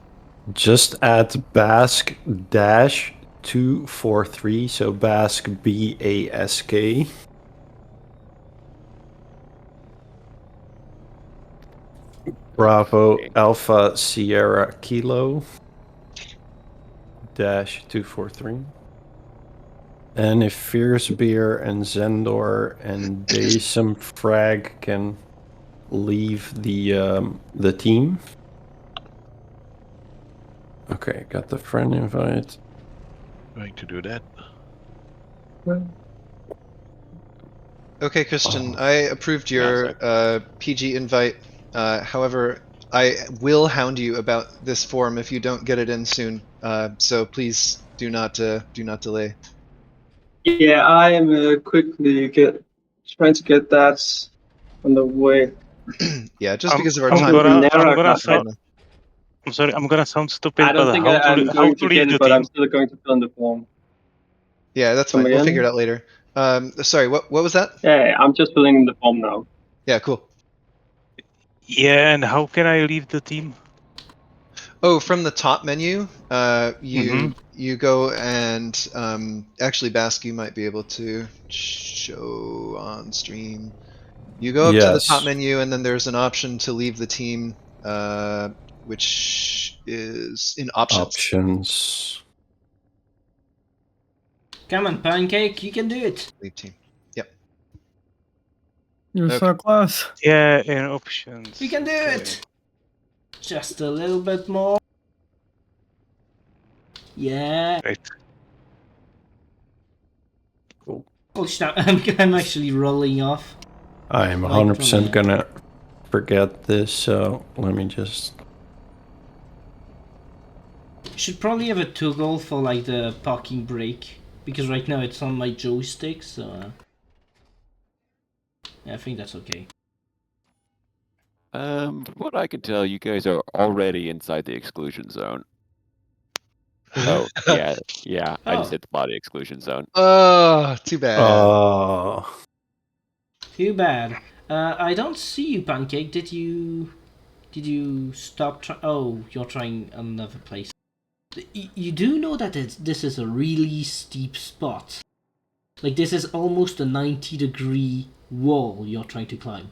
Just add Bask-243, so Bask BASK. Bravo Alpha Sierra Kilo -243. And if Fierce Beer and Zendor and Daysum Frag can leave the team. Okay, got the friend invite. Going to do that. Okay, Christian, I approved your PG invite. However, I will hound you about this form if you don't get it in soon. So please do not delay. Yeah, I am quickly trying to get that on the way. Yeah, just because of our I'm time. sorry, I'm gonna sound stupid, I don't but think how I'm to going to leave get the it, but I'm team? still going to fill in the form. Yeah, that's Come fine. We'll again? figure it out later. Sorry, what was that? Yeah, I'm just filling in the form now. Yeah, cool. Yeah, and how can I leave the team? Oh, from the top menu, you go and actually, Bask, you might be able to show on stream. You go up to the top Yes. menu, and then there's an option to leave the team, which is in options. Come on, Pancake, you can do it. Leave team. Yep. You're so close. Yeah, in options. You can do it. Just a little bit more. Yeah. Right. Oh snap! I'm actually rolling off. I'm 100% gonna forget this, so let me just... You should probably have a toggle for like the parking brake, because right now it's on my joystick, so yeah, I think that's okay. From what I can tell, you guys are already inside the exclusion zone. Oh, yeah. I just Oh. hit the body exclusion zone. Oh, too bad. Oh. Too bad. I don't see you, Pancake. Did you stop? Oh, you're trying another place. You do know that this is a really steep spot. Like this is almost a 90-degree wall you're trying to climb.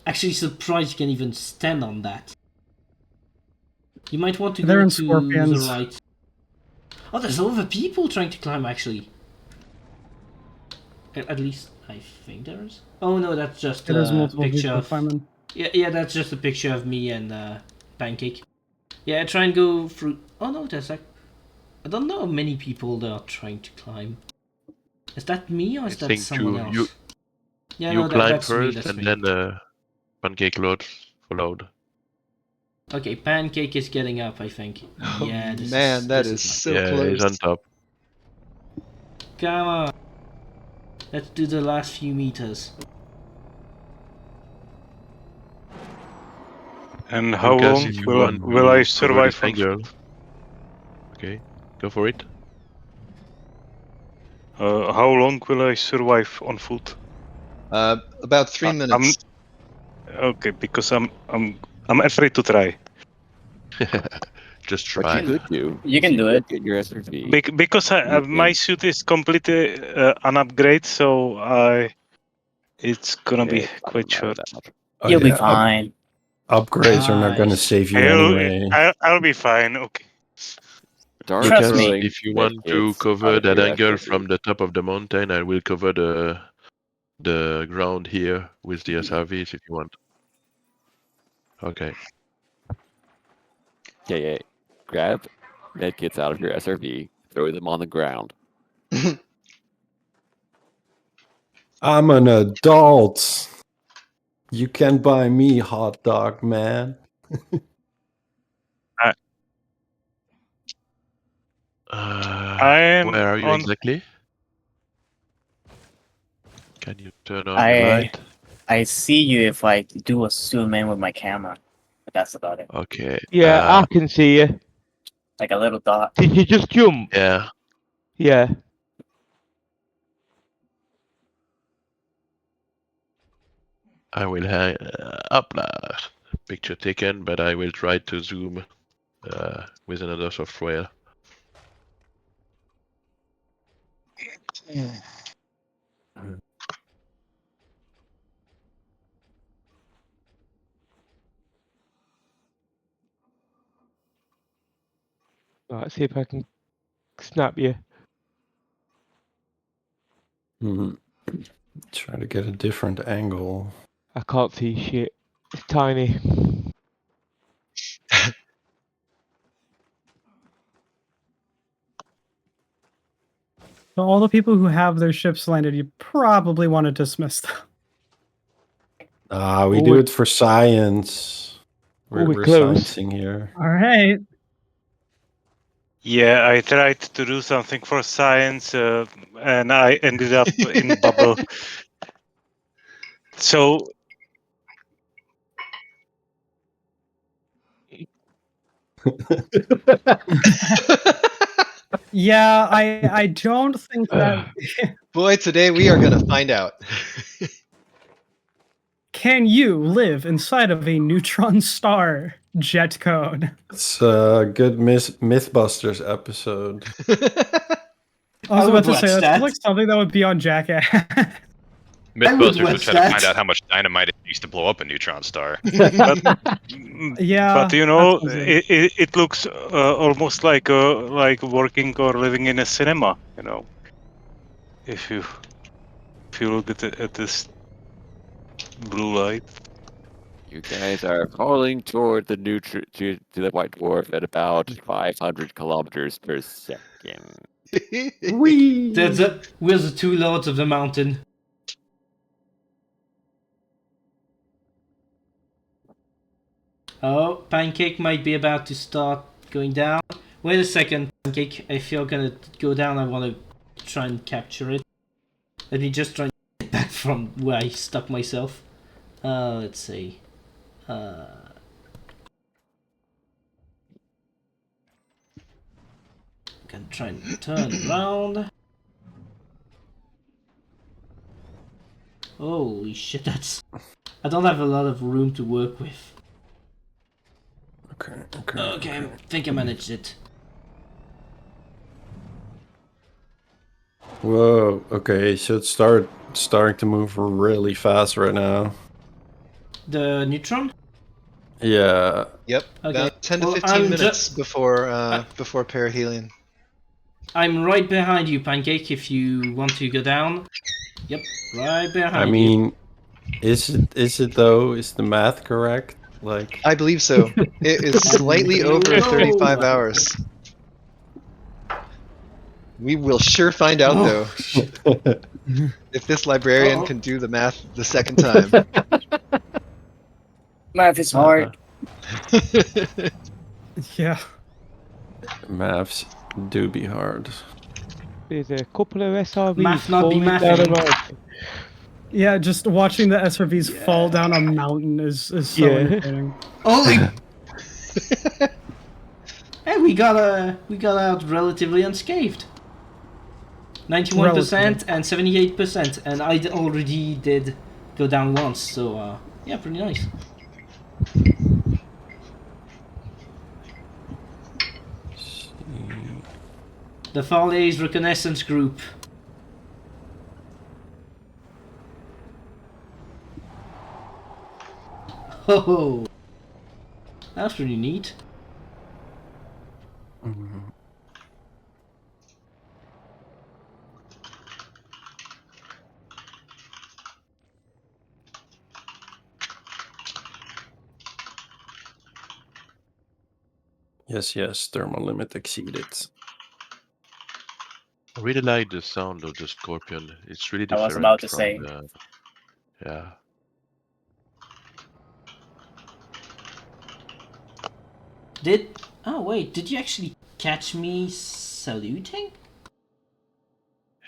Actually, surprised you can even stand on that. You might want to They're go in to scorpions. the right. Oh, there's other people trying to climb. Actually, at least I think there is. Oh no, that's just There's a multiple picture people of. climbing. Yeah, that's just a picture of me and Pancake. Yeah, try and go through. Oh no, there's like. I don't know how many people there are trying to climb. Is that me or is that someone else? Yeah, you no, climb that's me. first, That's and me. then pancake load followed. Okay, Pancake is getting up, I think. Yeah, this is. That this is nice. so Yeah, close. he's on top. Come on. Let's do the last few meters. And how Lucas, long if you want will I to cover survive this on angle. foot? Okay, go for it. How long will I survive on foot? About 3 minutes. Okay, because I'm afraid to try. Just What try. you could do. You can do it. Get your SRV. Because my suit is completely an upgrade, so it's gonna be quite short. You'll be fine. Upgrades are not going to Nice. save you anyway. I'll be fine. Okay. Start Trust Lucas, me. throwing if you want to medkits cover out of that your angle SRV. from the top of the mountain, I will cover the ground here with the SRVs if you want. Okay. Okay, grab medkits out of your SRV, throw them on the ground. I'm an adult. You can buy me hot dog, man. I'm Where are you on. exactly? Can you turn on your light? I see you if I do a zoom in with my camera. But that's about it. Okay. Yeah, I can see you. Like a little dot. Did you just jump? Yeah. Yeah. I will hang up picture taken, but I will try to zoom with another software. Right, see if I can snap you. Try to get a different angle. I can't see shit. It's tiny. So all the people who have their ships landed, you probably want to dismiss them. We do it for science. we're We're close. sciencing here. All right. Yeah, I tried to do something for science, and I ended up in bubble. So Yeah, I don't think that. Boy, today we are going to find out. Can you live inside of a neutron star jet code? It's a good Mythbusters episode. I was I about would to say watch that's that. like something that would be on Jackass. Mythbusters would watch try to that. find out how much dynamite it used to blow up a neutron star. Yeah, but you that know, sounds good. it looks almost like working or living in a cinema. You know, if you look at this blue light. You guys are falling toward the to the white dwarf at about 500 kilometers per second. Whee! We're the two lords of the mountain. Oh, Pancake might be about to start going down. Wait a second, Pancake. If you're gonna go down, I want to try and capture it. Let me just try and get back from where I stuck myself. Let's see. Can try and turn around. Holy shit, that's... I don't have a lot of room to work with. Okay, I think I managed it. Whoa. Okay, so it's starting to move really fast right now. The neutron? Yeah. Yep. Okay. About 10 to Well, 15 I'm minutes before perihelion. I'm right behind you, Pancake, if you want to go down. Yep, right behind you. I mean, is it though? Is the math correct? Like, I believe so. It is slightly over 35 hours. We will sure find out, though, if this librarian can do the math the second time. Math is hard. Yeah. Maths do be hard. There's a couple of SRVs Math not be falling down the mathing. road. Yeah, just watching the SRVs fall down a mountain is so entertaining. Holy! Hey, we got out relatively unscathed. 91% and 78%, and I already did go down once, so yeah, pretty nice. The Far Leys reconnaissance group. Oh, that's pretty neat. Yes, thermal limit exceeded. I really like the sound of the scorpion. It's really I different was about to from say. the... Yeah. Oh wait, did you actually catch me saluting?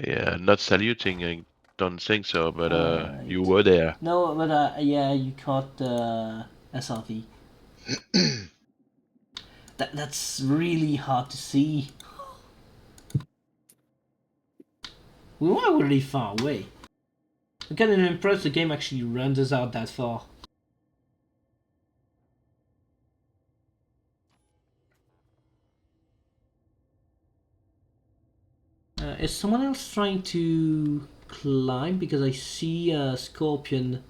Yeah, not saluting, I don't think so, but you were there. No, but yeah, you caught the SRV. That's really hard to see. We were really far away. I'm kind of impressed the game actually renders out that far. Is someone else trying to climb? Because I see a scorpion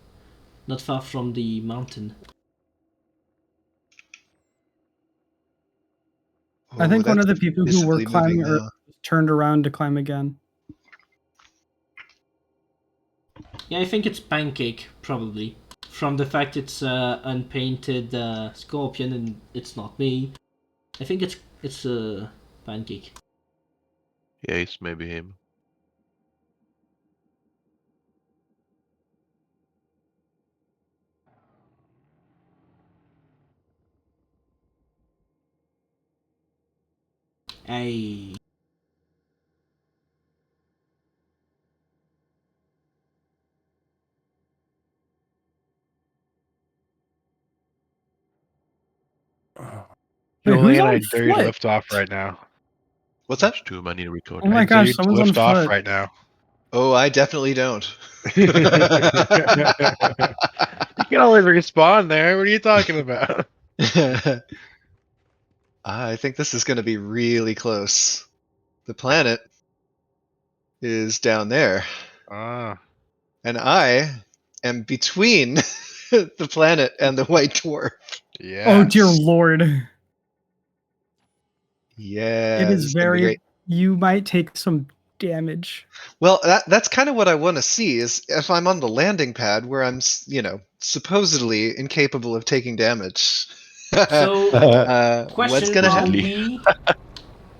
not far from the mountain. I think one of the that's people who were visibly climbing moving now. turned around to climb again. Yeah, I think it's Pancake, probably. From the fact it's unpainted scorpion and it's not me. I think it's Pancake. Yeah, it's maybe him. Hey. Wait, who's Julian, on I dare you to foot? lift off right now. What's that? There's too many Oh recordings. my I dare gosh, you to someone's on lift off foot. right now. Oh, I definitely don't. You can always respawn there. What are you talking about? I think this is going to be really close. The planet is down there, Ah, and I am between the planet and the white dwarf. yeah. Oh dear lord. Yeah, It this is is gonna be very... great. You might take some damage. Well, that's kind of what I want to see is if I'm on the landing pad where I'm, supposedly incapable of taking damage. So, what's question: gonna happen?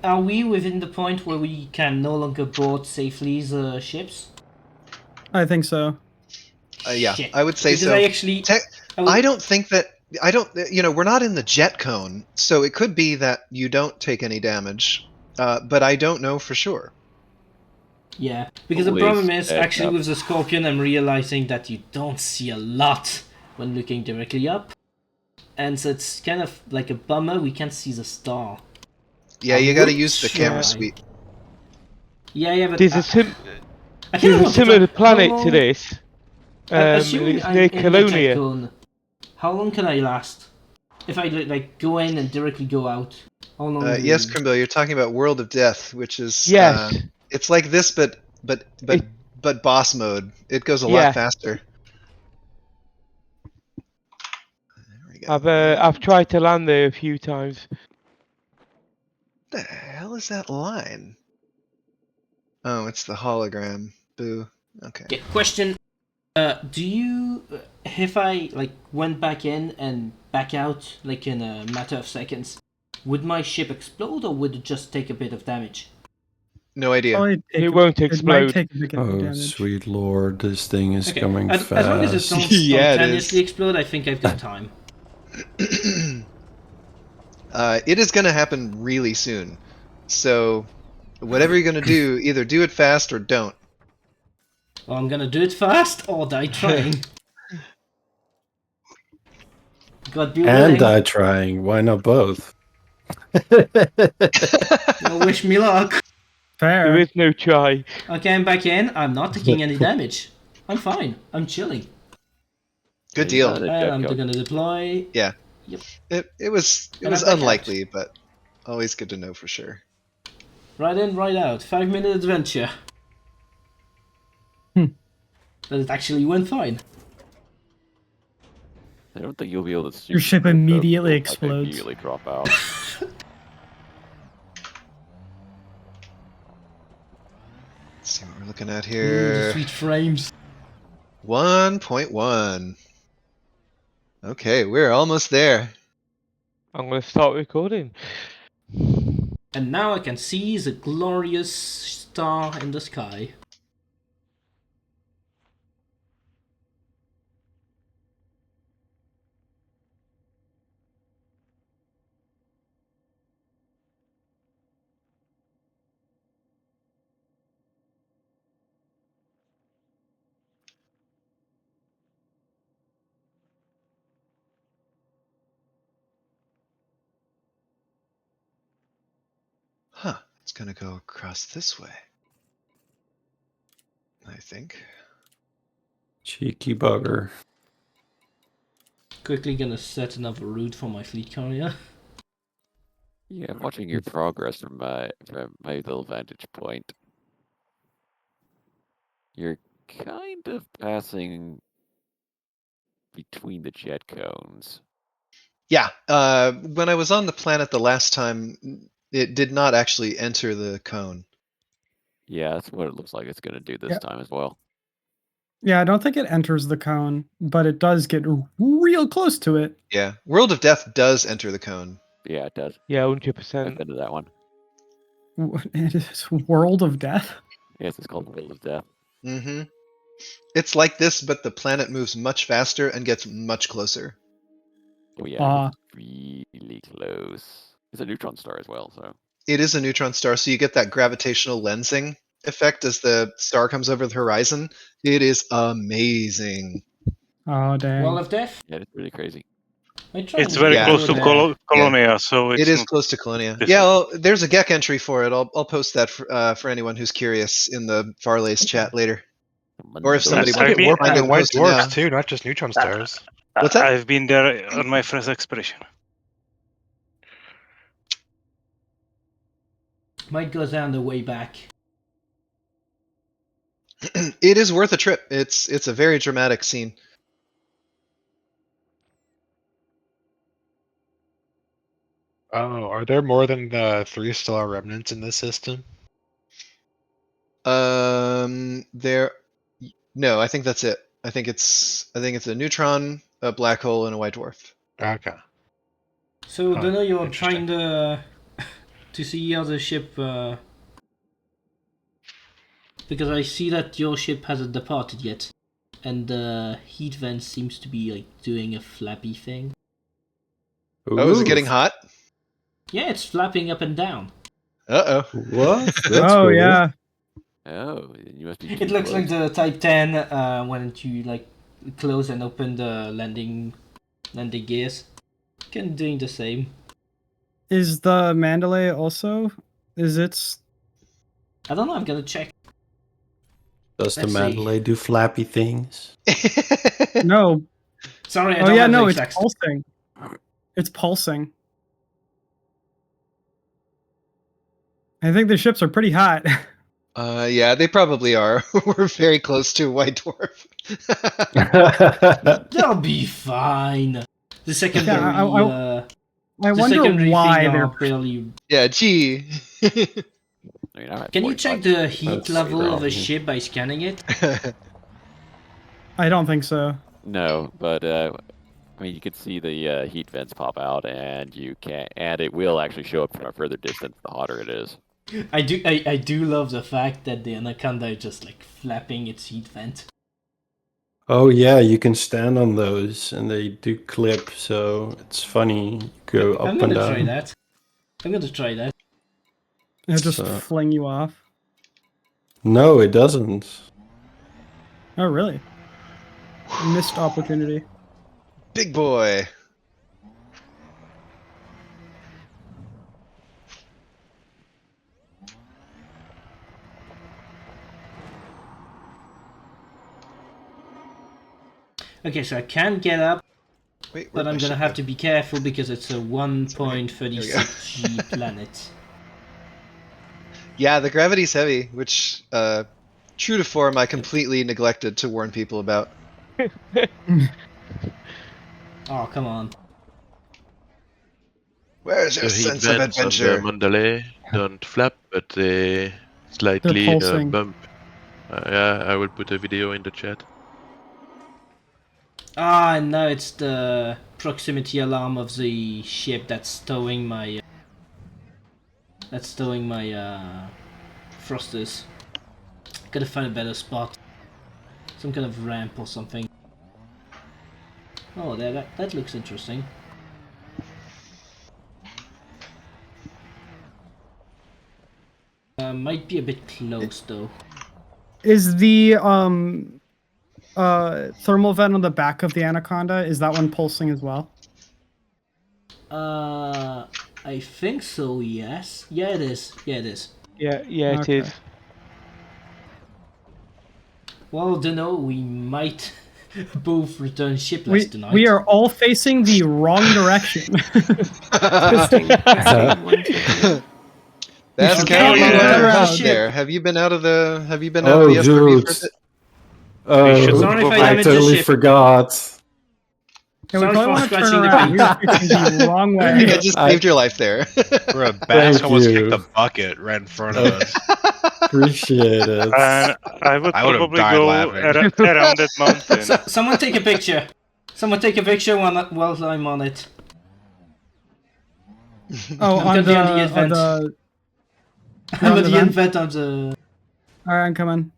Are we within the point where we can no longer board safely the ships? I think so. Yeah, Shit. I would say Because so. I actually, I don't think that I don't. We're not in the jet cone, so it could be that you don't take any damage. But I don't know for sure. Yeah, because the Always problem is heads actually up. with the Scorpion, I'm realizing that you don't see a lot when looking directly up, and so it's kind of like a bummer we can't see the star. Yeah, I you got to would use the camera try. suite. Yeah, but There's I a sim- kind there's of a want to similar try. planet How to long? this. And Assuming it's I'm near in the jet Colonia. cone, how long can I last? If I like go in and directly go out, how long? Yes, Crimbo, you're talking about World of Death, which is Yes. it's like this, but It, boss mode. It goes a lot yeah. faster. There we go. I've tried to land there a few times. What the hell is that line? Oh, it's the hologram. Boo. Okay. Yeah, question. Do you, if I like went back in and back out like in a matter of seconds, would my ship explode or would it just take a bit of damage? No idea. It won't It might explode. take a bit of Oh, damage. sweet lord, this thing is Okay, coming as fast. long as it don't Yeah, it spontaneously is. explode, I think I've got time. It is going to happen really soon. So, whatever you're going to do, either do it fast or don't. Well, I'm gonna do it fast or die trying. God be willing. And die trying. Why not both? Well, wish me luck. Fair. There is no try. Okay, I'm back in. I'm not taking any damage. I'm fine. I'm chilling. Good Yeah, you're deal. not in a And jet I'm cone. gonna deploy. Yeah. Yep. It was And I'm back out. unlikely, but always good to know for sure. Right in, right out. 5-minute adventure. But it actually went fine. I don't think you'll be able to shoot Your ship the bird, though, immediately because it'll, like, explodes. immediately drop out. Let's see what we're looking at Ooh, the here. sweet frames. 1.1. Okay, we're almost there. I'm gonna start recording. And now I can see the glorious star in the sky. Huh, it's gonna go across this way. I think. Cheeky bugger. Quickly gonna set another route for my fleet carrier. Yeah, I'm watching your progress from my little vantage point. You're kind of passing between the jet cones. Yeah, when I was on the planet the last time, it did not actually enter the cone. Yeah, that's what it looks like it's going to do this Yeah. time as well. Yeah, I don't think it enters the cone, but it does get real close to it. Yeah, World of Death does enter the cone. Yeah, it does. Yeah, I've 100%. been to that one. It is World of Death. Yes, it's called World of Death. Mm-hmm. It's like this, but the planet moves much faster and gets much closer. Oh yeah, it's really close. It's a neutron star as well, so. It is a neutron star, so you get that gravitational lensing effect as the star comes over the horizon. It is amazing. Oh dang. Wall of Death? Yeah, it's really crazy. I tried It's very Yeah. close to Colonia. Colonia, so it's It is not close to Colonia. different. Yeah, well, there's a GEC entry for it. I'll post that for anyone who's curious in the Far Leys chat later. Or if somebody Yes, wants I've to been- find it and white post it dwarfs now. too, not just neutron stars. What's that? I've been there on my friend's expedition. Might go down the way back. It is worth a trip. It's a very dramatic scene. Oh, are there more than the 3 stellar remnants in this system? There. No, I think that's it. I think it's a neutron, a black hole, and a white dwarf. Okay. So, Huh, don't know you're interesting. trying to see how the ship. Because I see that your ship hasn't departed yet, and the heat vent seems to be like doing a flappy thing. Oh, is it Ooh. getting hot? Yeah, it's flapping up and down. Uh-oh. What? That's oh cool. yeah. Oh, you must be. It too looks close. like the Type 10 when you like close and open the landing gears. Kind of doing the same. Is the Mandalay also? Is its? I don't know. I'm gonna check. Does the Let's see. Mandalay do flappy things? No. Sorry, I Oh don't yeah, have the no, it's exact. pulsing. It's pulsing. I think the ships are pretty hot. Yeah, they probably are. We're very close to a white dwarf. They'll be fine. The secondary, I the wonder secondary why thing they're. are barely. Yeah, gee. I mean, I'm at Can you 45. check the heat That's level of a probably- ship by scanning it? I don't think so. No, but I mean, you can see the heat vents pop out, and you can, and it will actually show up from a further distance the hotter it is. I do love the fact that the Anaconda is just like flapping its heat vent. Oh yeah, you can stand on those, and they do clip, so it's funny. You go I'm up and gonna down. try that. I'm gonna try that. It'll just So- fling you off. No, it doesn't. Oh really? Missed opportunity. Big boy. Okay, so I can get up, Wait, but I'm gonna have to be careful because it's a 1.36 G planet. Yeah, the gravity's heavy, which, true to form, I completely neglected to warn people about. Oh, come on. Where's your The heat sense of vents on the adventure? Mandalay don't flap, but they slightly pulsing. bump. Yeah, I will put a video in the chat. Ah, no, it's the proximity alarm of the ship that's towing my. Thrusters. Gotta find a better spot. Some kind of ramp or something. Oh, that looks interesting. Might be a bit close though. Is the thermal vent on the back of the Anaconda, is that one pulsing as well? I think so, yes. Yeah, it is. Yeah, it is. Yeah, it Okay. is. Well, dunno, we might both return shipless tonight. We are all facing the wrong direction. Testing. 1, 2, 3. That's should kind of probably a turn lot around. there. Have you been out of the Oh, SRB for a dude. bit? Sorry if I I damaged the totally ship. forgot. Yeah, we Sorry probably for want to turn scratching the around. paint. We are facing the wrong I way. just saved your life there. Bro, a bass Thank almost you. kicked the bucket right in front of us. Appreciate it. And I would I would've probably died go laughing. around that mountain. Someone take a picture. Someone take a picture while I'm on it. Oh, I'm on gonna the, be on the event. I'm on at the the vent? event of the. Alright, I'm coming.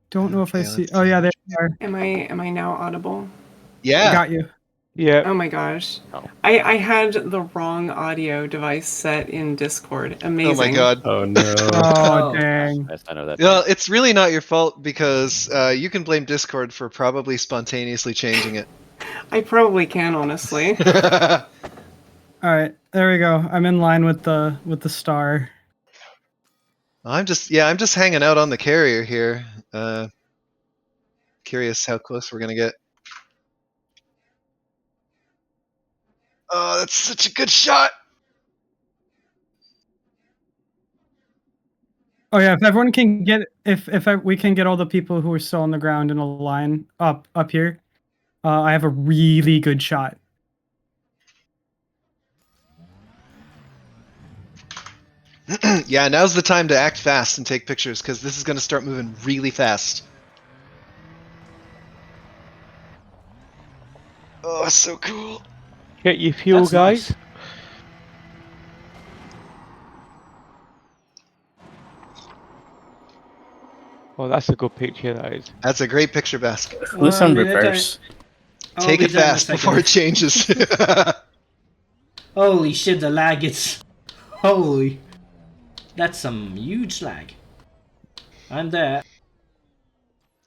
Don't know if I Okay, see. let's Oh yeah, there you are. Am I now audible? Yeah. Got you. Yeah. Oh my gosh. Oh. I had the wrong audio device set in Discord. Amazing. Oh my god. Oh no. Oh, Oh. dang. Yes, I know that. Well, it's really not your fault because you can blame Discord for probably spontaneously changing it. I probably can, honestly. Alright, there we go. I'm in line with the star. I'm just hanging out on the carrier here. Curious how close we're gonna get. Oh, that's such a good shot. Oh yeah, if everyone can get we can get all the people who are still on the ground in a line up here, I have a really good shot. Yeah, now's the time to act fast and take pictures because this is gonna start moving really fast. Oh, so cool. Get your fuel, That's guys. nice. Oh, that's a good picture, that is. That's a great picture, Bask. Who's on Well, reverse? I'll Take be it there in a fast before it second. changes. Holy shit, the lag is... Holy... That's some huge lag. I'm there.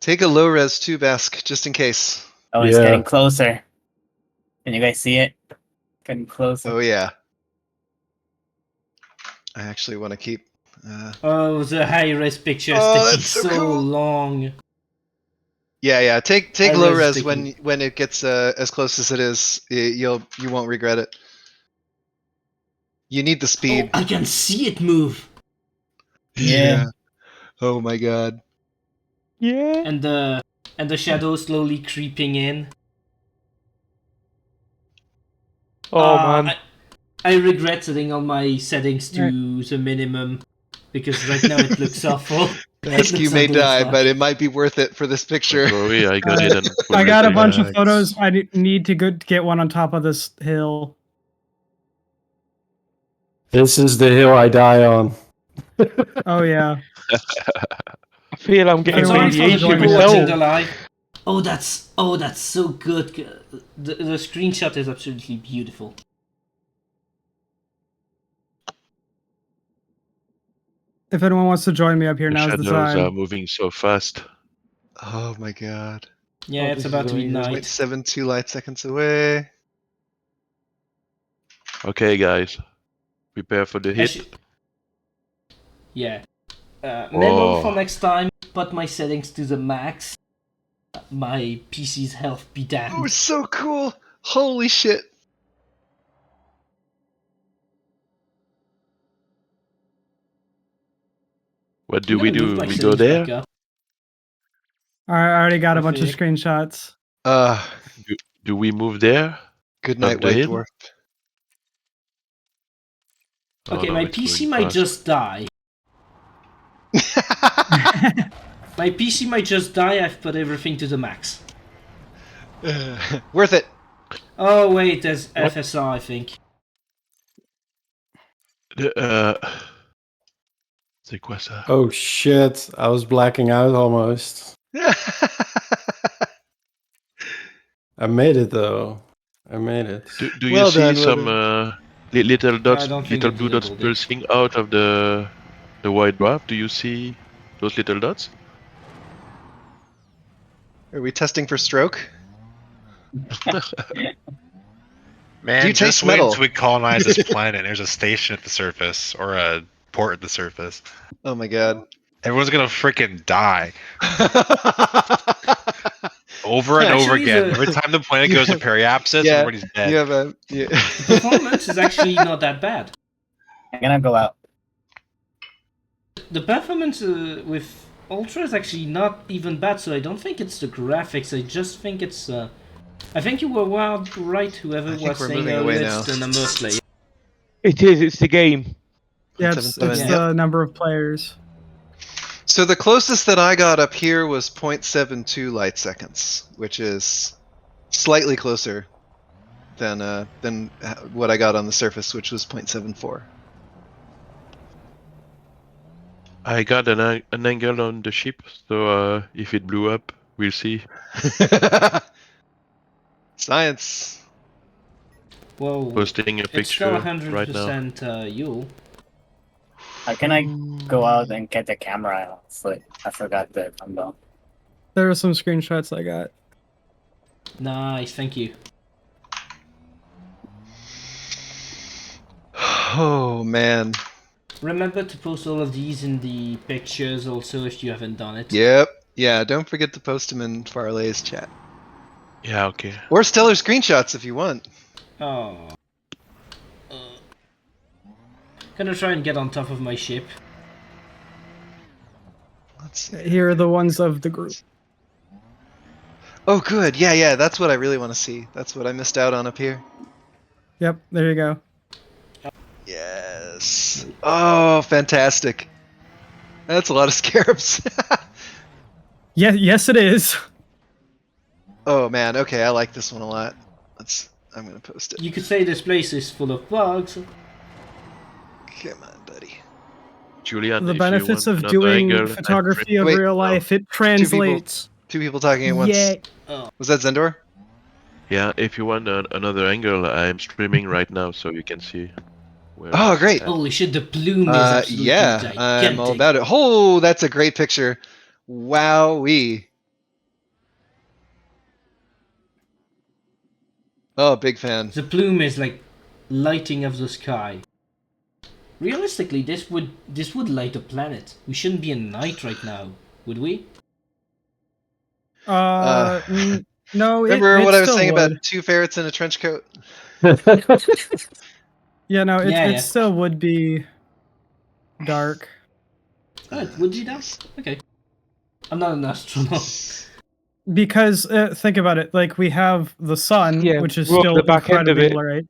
Take a low res too, Bask, just in case. Oh, it's Yeah. getting closer. Can you guys see it? Getting closer. Oh yeah. I actually want to keep. Oh, the high-res picture is Oh, taking that's so so cool. long. Yeah. Take I low was res thinking- when it gets as close as it is. You won't regret it. You need the Oh, speed. I can see it move. Yeah. Oh my god. Yeah. And the shadow slowly creeping in. Oh man. I regret setting all my settings to the minimum because right now it looks awful. Bask, you may die, but it might be worth it for this picture. Don't worry, I got it. And I got a bunch of Relax. photos. I need to go get one on top of this hill. This is the hill I die on. Oh yeah. I feel I'm getting Sorry for the radiation people watching the myself. live. Oh, that's so good. The screenshot is absolutely beautiful. If anyone wants to join me up here, the now's the shadows are time. moving so fast. Oh my god. Yeah, Oh, it's this is about to be amazing. night. 0.72 light seconds away. Okay, guys, prepare for the hit. Yeah. Memo Oh. for next time. Put my settings to the max. My PC's health be Oh, damned. it's so cool. Holy shit. What do I'm we gonna move do? my We go settings there? back up. I already got a bunch of Perfect. screenshots. Do we move there? Good night, Up the White hill? Dwarf. Oh, Okay, no, my it's PC going might fast. just die. My PC might just die. I've put everything to the max. Worth it. Oh wait, there's What? FSR, I think. C'est quoi ça? Oh shit, I was blacking out almost. I made it though. I made it. Do you Well see done, well some done. little dots, I don't think little I blue dots disabled it. pulsing out of the white dwarf? Do you see those little dots? Are we testing for stroke? Man, Do you just taste wait metal? until we colonize this planet and there's a station at the surface or a port at the surface. Oh my god. Everyone's gonna freaking die over and over Actually, again. the- Every time the planet You goes to have- periapsis, yeah, everybody's dead. you have a. Yeah. Performance is actually not that bad. I'm gonna go out. The performance with Ultra is actually not even bad, so I don't think it's the graphics. I just think it's. I think you were right, whoever I think was we're saying moving earlier, away it's now. the number of players. It is. It's the game. Yeah, it's 0.77, the number of players. So the closest that I got up here was 0.72 light seconds, which is slightly closer than what I got on the surface, which was 0.74. I got an angle on the ship, so if it blew up, we'll see. Science. Whoa, Posting a it's still picture right now. 100% you. How can I go out and get the camera on foot? I forgot the combo. There are some screenshots I got. Nice, thank you. Oh man. Remember to post all of these in the pictures also if you haven't done it. Yep. Yeah. Don't forget to post them in Far Leys chat Yeah, okay. or stellar screenshots if you want. Oh. Gonna try and get on top of my ship. Let's see. Here are the ones of the group. Oh, good. Yeah. That's what I really want to see. That's what I missed out on up here. Yep, there you go. Yes. Oh, fantastic. That's a lot of scarabs. Yeah, yes it is. Oh man. Okay, I like this one a lot. I'm gonna post it. You could say this place is full of bugs. Come on, buddy. Julian, The if benefits you of want another doing angle, photography of Wait, real life, it translates. Two people talking at once. Yay. Oh. Was that Zendor? Yeah, if you want another angle, I'm streaming right now, so you can see where Oh, it's great. at. Holy shit, the plume is absolutely Yeah, I'm all gigantic. about it. Oh, that's a great picture. Wowee. Oh, big fan. The plume is like lighting up the sky. Realistically, this would light a planet. We shouldn't be in night right now, would we? No, Remember it what I was still saying would. about 2 ferrets in a trench coat? Yeah, no, Yeah, it yeah. still would be dark. Oh, it would be that? Okay. I'm not an astronaut. Because think about it, like we have the sun, Yeah, which is we're on still the back end of incredibly it. blurry.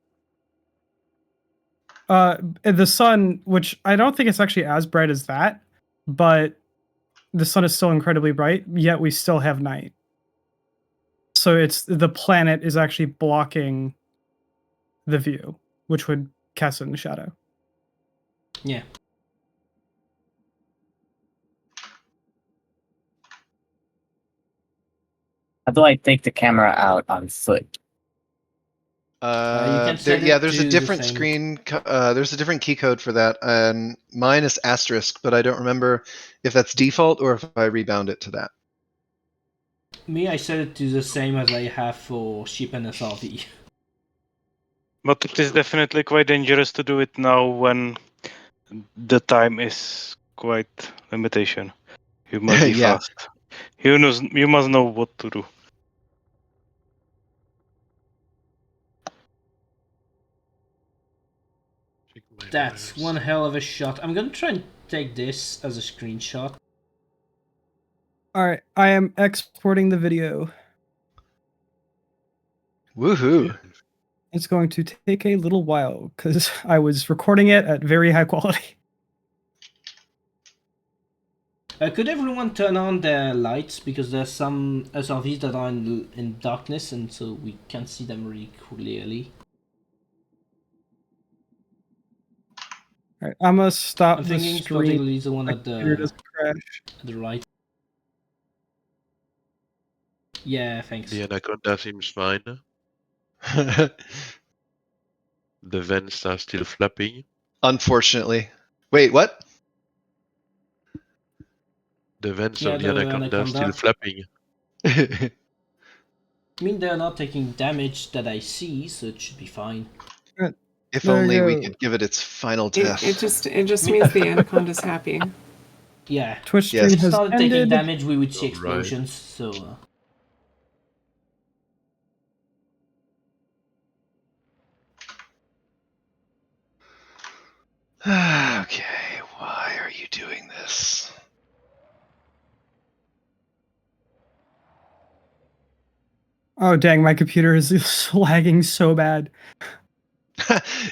The sun, which I don't think it's actually as bright as that, but the sun is still incredibly bright, yet we still have night. So it's the planet is actually blocking the view, which would cast it in the shadow. Yeah. How do I take the camera out on foot? You can set Yeah, it there's a to the different same. screen. There's a different key code for that, and mine is asterisk, but I don't remember if that's default or if I rebound it to that. Me, I set it to the same as I have for ship and SRV. But it is definitely quite dangerous to do it now when the time is quite limitation. You must be Yeah. fast. You must know what to do. That's one hell of a shot. I'm gonna try and take this as a screenshot. All right, I am exporting the video. Woohoo. It's going to take a little while because I was recording it at very high quality. Could everyone turn on their lights, because there's some SRVs that are in darkness, and so we can't see them really clearly. All right, I'm gonna stop I'm the thinking it's stream. particularly the one My at computer the doesn't crash. right. Yeah, thanks. The anaconda seems fine. The vents are still flapping. Unfortunately. Wait, what? The vents Yeah, of the the anaconda are still anaconda. flapping. I mean, they're not taking damage that I see, so it should be fine. If There you only we go. could give it its final It test. just means the anaconda's happy. Yeah. Twitch Yes. stream If it has started taking ended. damage, we would see Alright. explosions, so... Okay, why are you doing this? Oh dang, my computer is lagging so bad.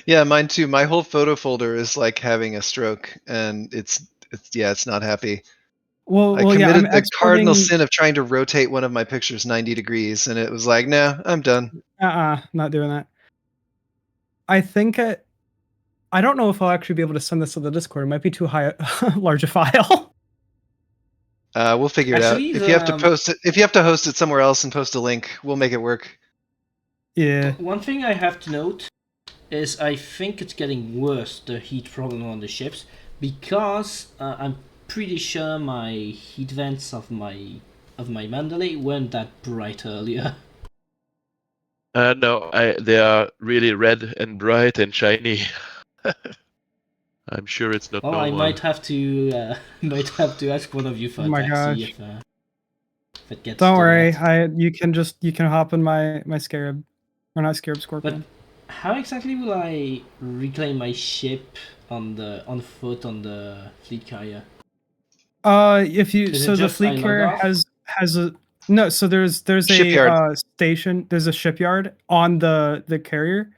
Yeah, mine too. My whole photo folder is like having a stroke, and it's not happy. Well, I yeah, I'm committed the cardinal exporting. sin of trying to rotate one of my pictures 90 degrees, and it was like, nah, I'm done. Not doing that. I think I don't know if I'll actually be able to send this to the Discord. It might be too large a file. We'll figure it out. Actually, If you have to post it, if you have to host it somewhere else and post a link, we'll make it work. Yeah. One thing I have to note is I think it's getting worse, the heat problem on the ships, because I'm pretty sure my heat vents of my Mandalay weren't that bright earlier. No, they are really red and bright and shiny. I'm sure it's not Well, normal. I might have to ask one of you for Oh a my taxi gosh. if it gets. Don't to worry. that. You can hop in my scarab, or not scarab, scorpion. But how exactly will I reclaim my ship on foot on the fleet carrier? If you Is it so the just I fleet log carrier off? has a no. So there's Shipyard. a station. There's a shipyard on the carrier,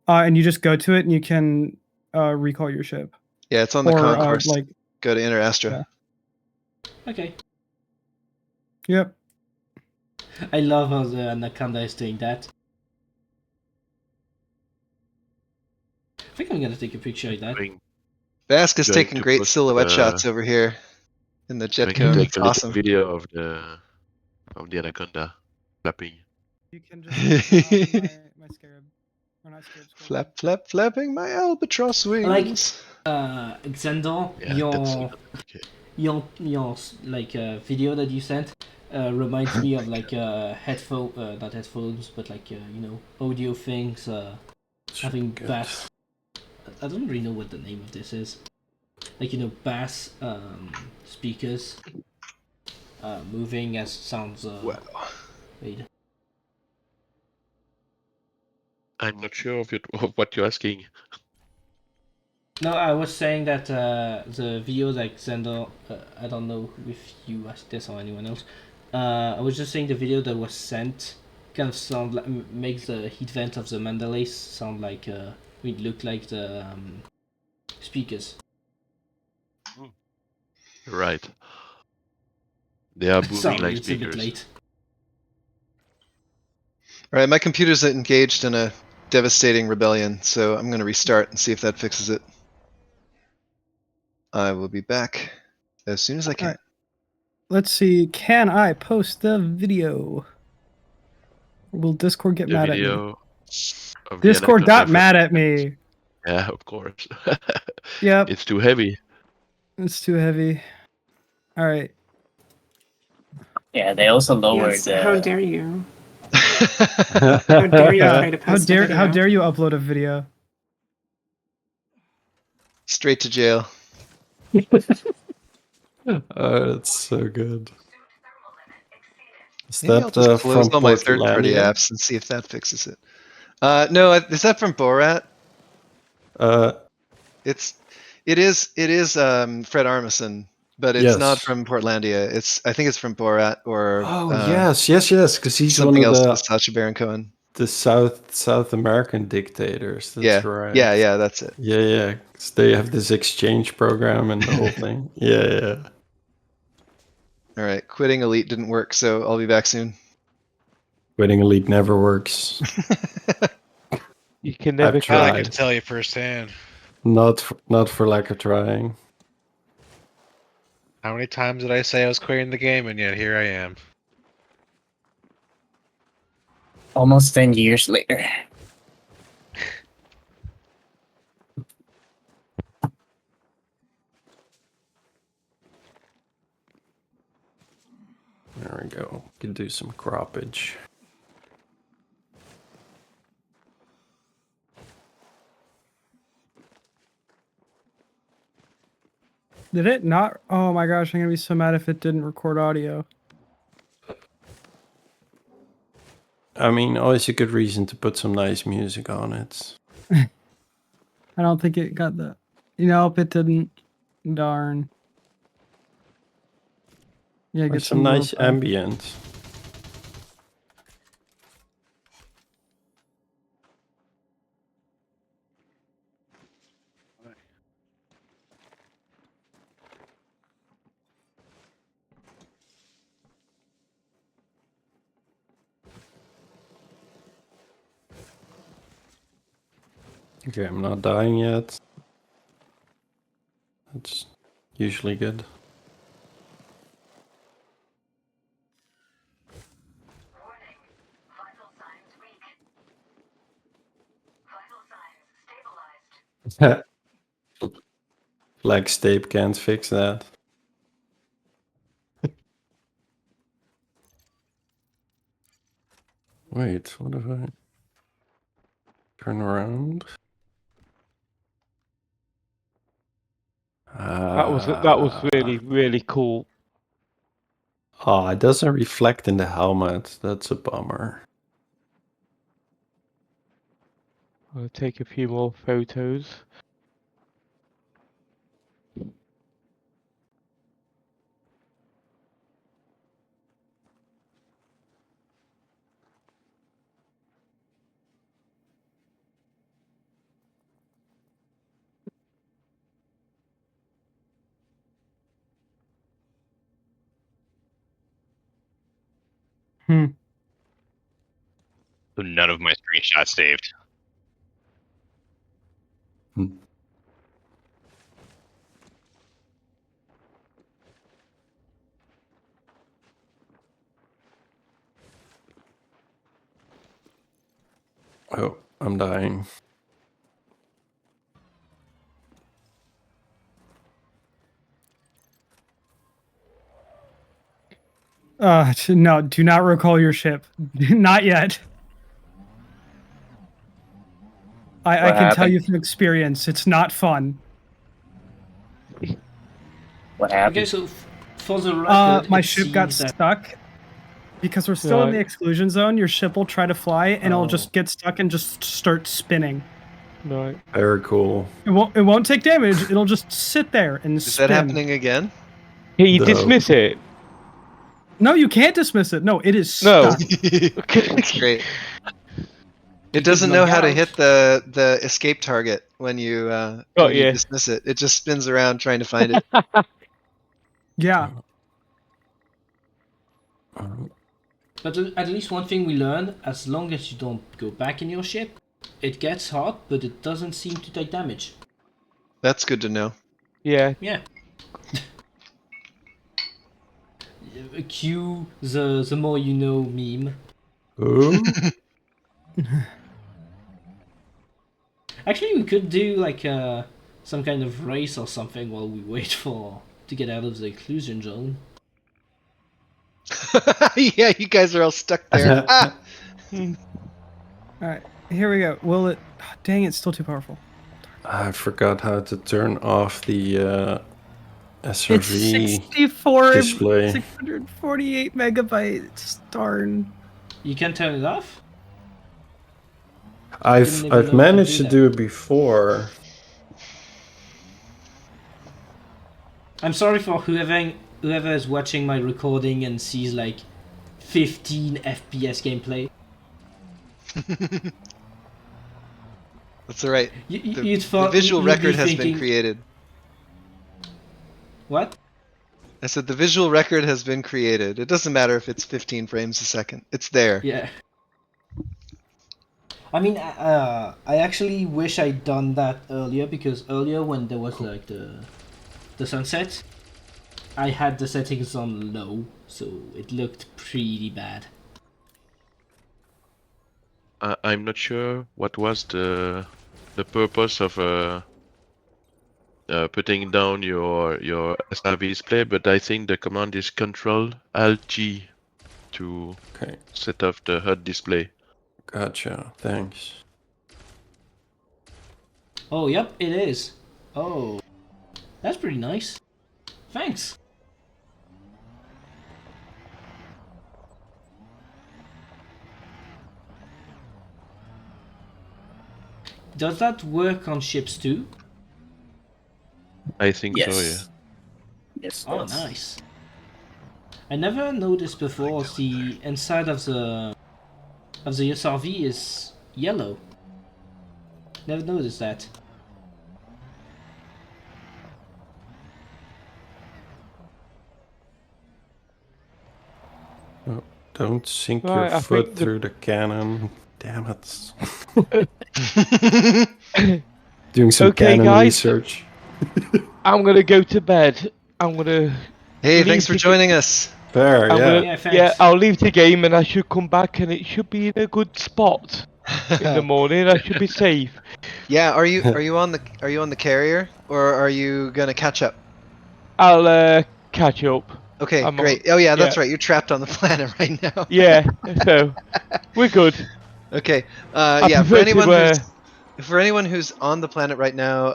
and you just go to it and you can recall your ship. Yeah, it's on the Or concourse. like Go to Inter Astra. Yeah. Okay. Yep. I love how the anaconda is doing that. I think I'm gonna take a picture of that. Bask is Going taking to great post, silhouette shots over here in the jet Going to cone. take It's a little awesome. video of the anaconda flapping. You can just turn off my scarab. Or not scarab, scorpion. Flapping my albatross wings. Xandor, Yeah, that's okay. your like video that you sent reminds me of like headphone, not headphones, but like audio things. Having Good. bass. I don't really know what the name of this is. Like bass speakers moving as sounds. Wow. Made. I'm not sure of what you're asking. No, I was saying that the video like Xandor, I don't know if you asked this or anyone else. I was just saying the video that was sent kind of sound like makes the heat vent of the Mandalays sound like it look like the speakers. Right. They are booming Sorry, like it's a bit speakers. late. All right, my computer's engaged in a devastating rebellion, so I'm going to restart and see if that fixes it. I will be back as soon as I can. Alright. Let's see. Can I post the video? Or will Discord get The mad at me? video of the Discord anecdote got of- mad at me. Yeah, of course. Yep. It's too heavy. It's too heavy. All right. Yeah, they also lowered Yes, how the. dare you? How dare you try to How post a video? dare you upload a video? Straight to jail. Oh, that's so good. Is Maybe that I'll just close from all my third-party Portlandia? apps and see if that fixes it. No, is that from Borat? It is Fred Armisen, but it's not Yes. from Portlandia. I think it's from Borat or yes, because he's something one of else with Sacha Baron Cohen. the South American dictators. That's Yeah, right. yeah, that's it. Yeah. 'Cause they have this exchange program and the whole thing. Yeah. All right, quitting Elite didn't work, so I'll be back soon. Quitting Elite never works. You can never I've I tried. can tell you firsthand. Not for lack of trying. How many times did I say I was quitting the game, and yet here I am. Almost 10 years later. There we go. Can do some croppage. Did it not? Oh my gosh, I'm gonna be so mad if it didn't record audio. I mean, always a good reason to put some nice music on it. I don't think it got the. Nope, it didn't. Darn. Yeah, Or get some nice lo-fi. ambient. Okay, I'm not dying yet. That's usually good. Flex tape can't fix that. Wait, what if I turn around? That was really cool. Oh, it doesn't reflect in the helmet. That's a bummer. I'll take a few more photos. So none of my screenshots saved. Oh, I'm dying. No, do not recall your ship. Not yet. I can tell you from experience, it's not fun. What happened? Okay, so for the record, My it ship got seems that stuck. Because we're still in the exclusion zone, your ship will try to fly and it'll just get stuck and just start spinning. Right. Very cool. It won't take damage, it'll just sit there and Is spin. that happening again? Can you No. dismiss it? No, you can't dismiss it. No, it is No. stuck. That's great. It could doesn't know log how to out. hit the escape target when you yeah. dismiss it. It just spins around trying to find it. Yeah. But at least one thing we learned, as long as you don't go back in your ship, it gets hot, but it doesn't seem to take damage. That's good to know. Yeah. Yeah. Cue the more you know meme. Ooh. Actually, we could do like some kind of race or something while we wait to get out of the exclusion zone. Yeah, you guys are all stuck there. Ah! Alright, here we go. Will it... Oh, dang, it's still too powerful. I forgot how to turn off the It's SRV 64 display. 648 megabytes. Darn. You can turn it off? I've Didn't even know you could managed to that. do it before. I'm sorry for whoever is watching my recording and sees like 15 FPS gameplay. That's all right. The visual you'd be record has been thinking- created. What? I said the visual record has been created. It doesn't matter if it's 15 frames a second. It's there. Yeah. I mean, I actually wish I'd done that earlier, because earlier when there was like the sunset, I had the settings on low, so it looked pretty bad. I'm not sure what was the purpose of putting down your SRV display, but I think the command is Control Alt G to set off the HUD display. Gotcha. Thanks. Oh, yep, it is. Oh, that's pretty nice. Thanks. Does that work on ships too? I think so, yeah. Yes. Oh, nice. I never noticed before the inside of the SRV is yellow. Never noticed that. Oh, don't sink Right, your I foot think through the cannon. Damn it. Doing some Okay, cannon guys. research. I'm gonna go to bed. I'm gonna. Hey, leave thanks for the joining us. Fair, I'm yeah. gonna, Yeah, thanks. I'll leave the game and I should come back and it should be in a good spot in the morning. I should be safe. Yeah, are you on the carrier, or are you gonna catch up? I'll catch up. Okay, I'm great. on- Oh yeah, that's right. You're trapped on the planet right now. Yeah, so we're good. Okay. I Yeah. prefer to. For anyone who's on the planet right now,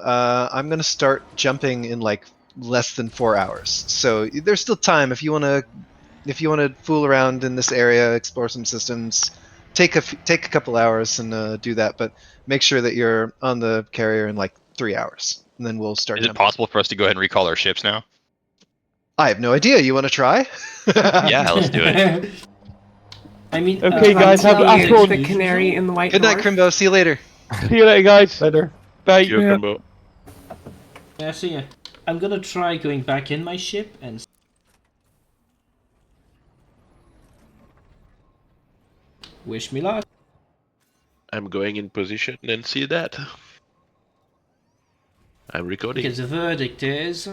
I'm gonna start jumping in like less than 4 hours. So there's still time if you wanna fool around in this area, explore some systems. Take a couple hours and do that, but make sure that you're on the carrier in like 3 hours, and then we'll start. Is it possible for us to go ahead and recall our ships now? I have no idea. You want to try? Yeah, let's do it. I mean, Okay, guys, have the fun. canary in the white Good night, dwarf. Crimbo. See you later. See you later, guys. Later. Bye. See you, Crimbo. Yeah, see ya. I'm gonna try going back in my ship and. Wish me luck. I'm going in position and see that. I'm recording. Because the verdict is.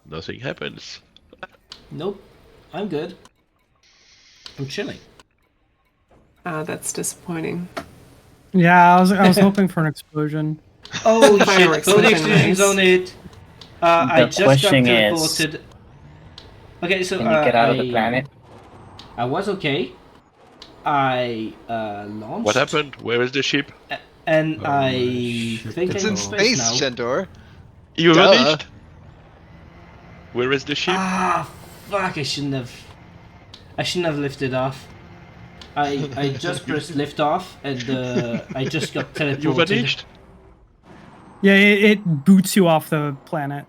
nothing happens. Nope. I'm good. I'm chilling. That's disappointing. Yeah, I was hoping for an explosion. Oh shit! Fireworks Building would've been exclusions nice. on it. I The just got question is, teleported. Okay, so can you get out of the planet? I was okay. I launched. What happened? Where is the ship? And Oh, I shit. think It's I'm in in space space, now. Shendor. You Duh. vanished? Where is the ship? Ah, fuck! I shouldn't have lifted off. I just pressed lift off and I just got teleported. You vanished? Yeah, it boots you off the planet.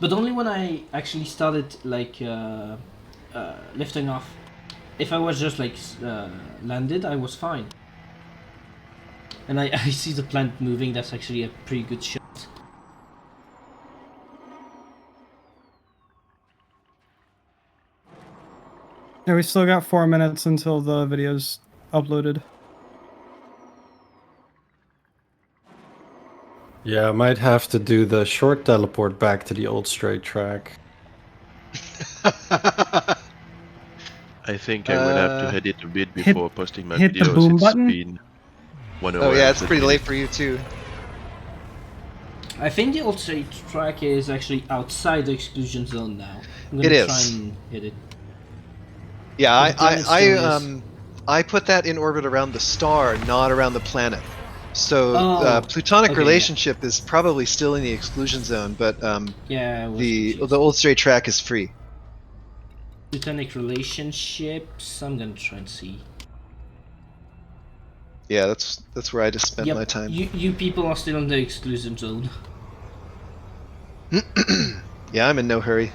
But only when I actually started like lifting off. If I was just like landed, I was fine. And I see the planet moving. That's actually a pretty good shot. Yeah, we still got 4 minutes until the video's uploaded. Yeah, I might have to do the short teleport back to the old straight track. I think I will have to edit a bit hit- before posting my hit the videos. boom It's button? been 1 hour. Oh yeah, and it's 30 pretty late minutes. for you too. I think the old straight track is actually outside the exclusion zone now. I'm gonna It try is. and hit it. Yeah, The planet still is. I put that in orbit around the star, not around the planet. So Oh, plutonic okay, yeah. relationship is probably still in the exclusion zone, but Yeah, I was the confused. old straight track is free. Plutonic relationships. I'm gonna try and see. Yeah, that's where I just spent Yep, my time. you people are still in the exclusion zone. Yeah, I'm in no hurry.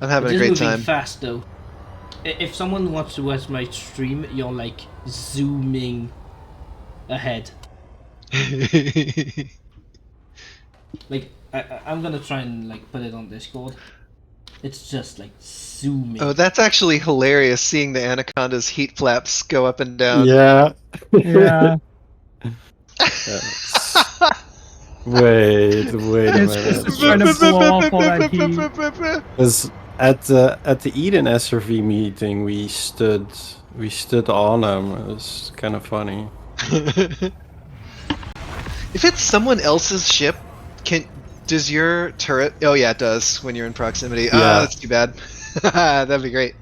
I'm having It a is great moving time. fast though. If someone wants to watch my stream, you're like zooming ahead. Like I'm gonna try and like put it on Discord. It's just like zooming. Oh, that's actually hilarious seeing the anaconda's heat flaps go up and down. Yeah. Yeah. Wait a It's minute. trying to blow off all that heat. Because at the Eden SRV meeting, we stood on them. It was kind of funny. If it's someone else's ship, does your turret? Oh yeah, it does when you're in proximity. Ah, Yeah. that's too bad. That'd be great.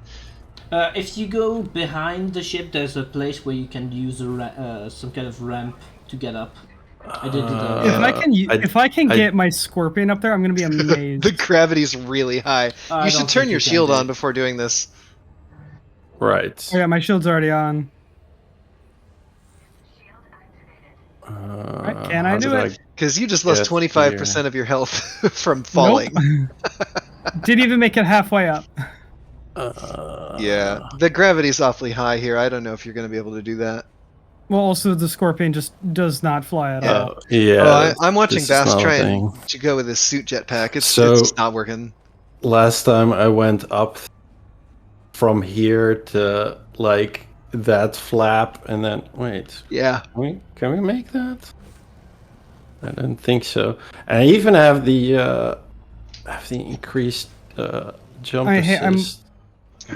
If you go behind the ship, there's a place where you can use some kind of ramp to get up. I did it. If I can get my scorpion up there, I'm gonna be amazed. The gravity's really high. I You don't should turn think your you can shield do on it. before doing this. Right. Oh yeah, my shield's already on. Can I do it? Because you just lost get 25% of your health from falling. Didn't even make it halfway up. Yeah, the gravity's awfully high here. I don't know if you're going to be able to do that. Well, also the scorpion just does not fly at all. Yeah. Oh, I'm watching this is Bass not a try thing. to go with his suit jetpack. It's So- not working. Last time I went up from here to like that flap, and then wait. Yeah. Can we make that? I don't think so. And I even have the increased jump assist.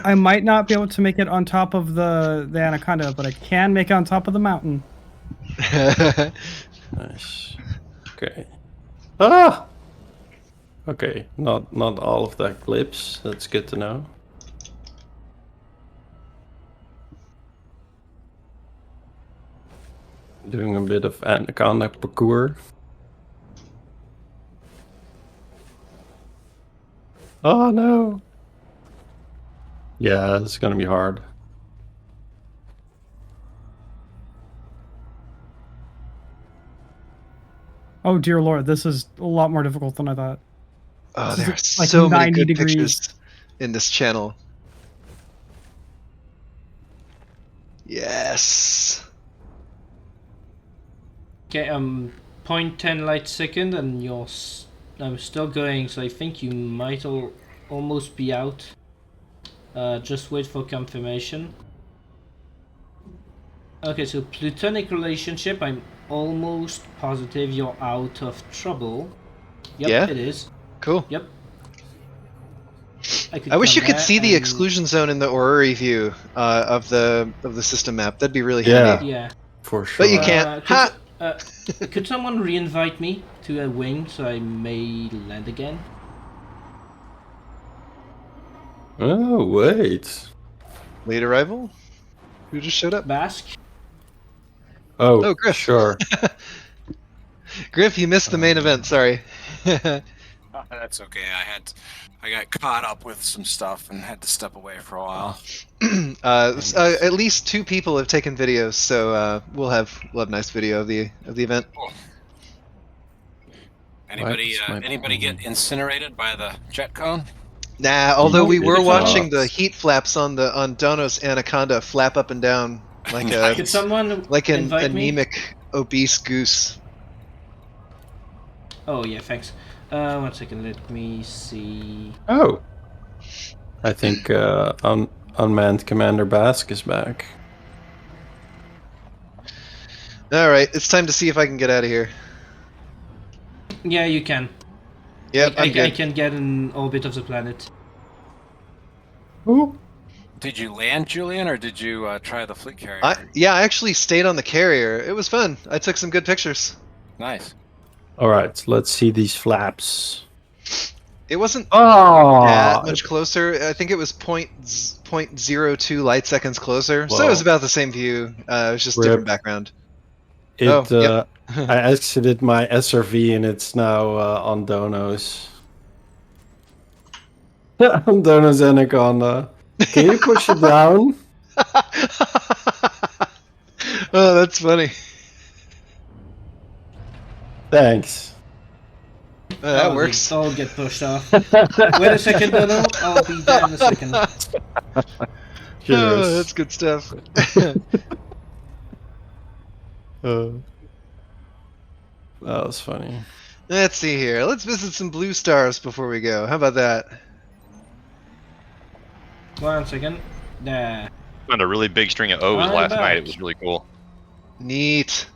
I might not be able to make it on top of the anaconda, but I can make it on top of the mountain. Nice. Okay. Ah. Okay. Not all of that clips. That's good to know. Doing a bit of anaconda parkour. Oh no. Yeah, it's gonna be hard. Oh dear lord, this is a lot more difficult than I thought. Oh, This is there are like so many 90 good degrees. pictures in this channel. Yes. Okay, 0.10 light second, and I'm still going. So I think you might almost be out. Just wait for confirmation. Okay, so plutonic relationship. I'm almost positive you're out of trouble. Yep, Yeah? it is. Cool. Yep. I wish you come could there see the and- exclusion zone in the Orrery view of the system map. That'd be really Yeah. handy. Yeah. For sure. But you can't. Could, Ha! could someone re-invite me to a wing so I may land again? Oh, wait. Late arrival? Who just showed up? Basque? Oh, Griff. sure. Griff, you missed the main event. Sorry. That's okay. I got caught up with some stuff and had to step away for a while. At least 2 people have taken videos, so we'll have nice video of the event. Cool. Anybody get incinerated by the jet cone? Nah, although we were Nope. watching the heat flaps on Dono's Anaconda flap up and down like a Could someone like an invite me? anemic obese goose. Oh yeah, thanks. 1 second, let me see. Oh. I think Unmanned Commander Basque is back. Alright, it's time to see if I can get out of here. Yeah, you can. Yep, I I'm good. can get an orbit of the planet. Ooh. Did you land, Julian, or did you try the fleet carrier? Yeah, I actually stayed on the carrier. It was fun. I took some good pictures. Nice. Alright, let's see these flaps. It wasn't Oh, that much closer. I think it was 0.02 light seconds closer. So it was about the same view. It was just different background. I exited my SRV and it's now on Dono's. On Dono's Anaconda. Can you push it down? Oh, that's funny. Thanks. That works. I'll get pushed off. Wait a second, Dono. I'll be there in a second. Oh, that's good stuff. That was funny. Let's see here. Let's visit some blue stars before we go. How about that? 1 second. Nah. Found a really big string of O's I'm last back. night. It was really cool. Neat.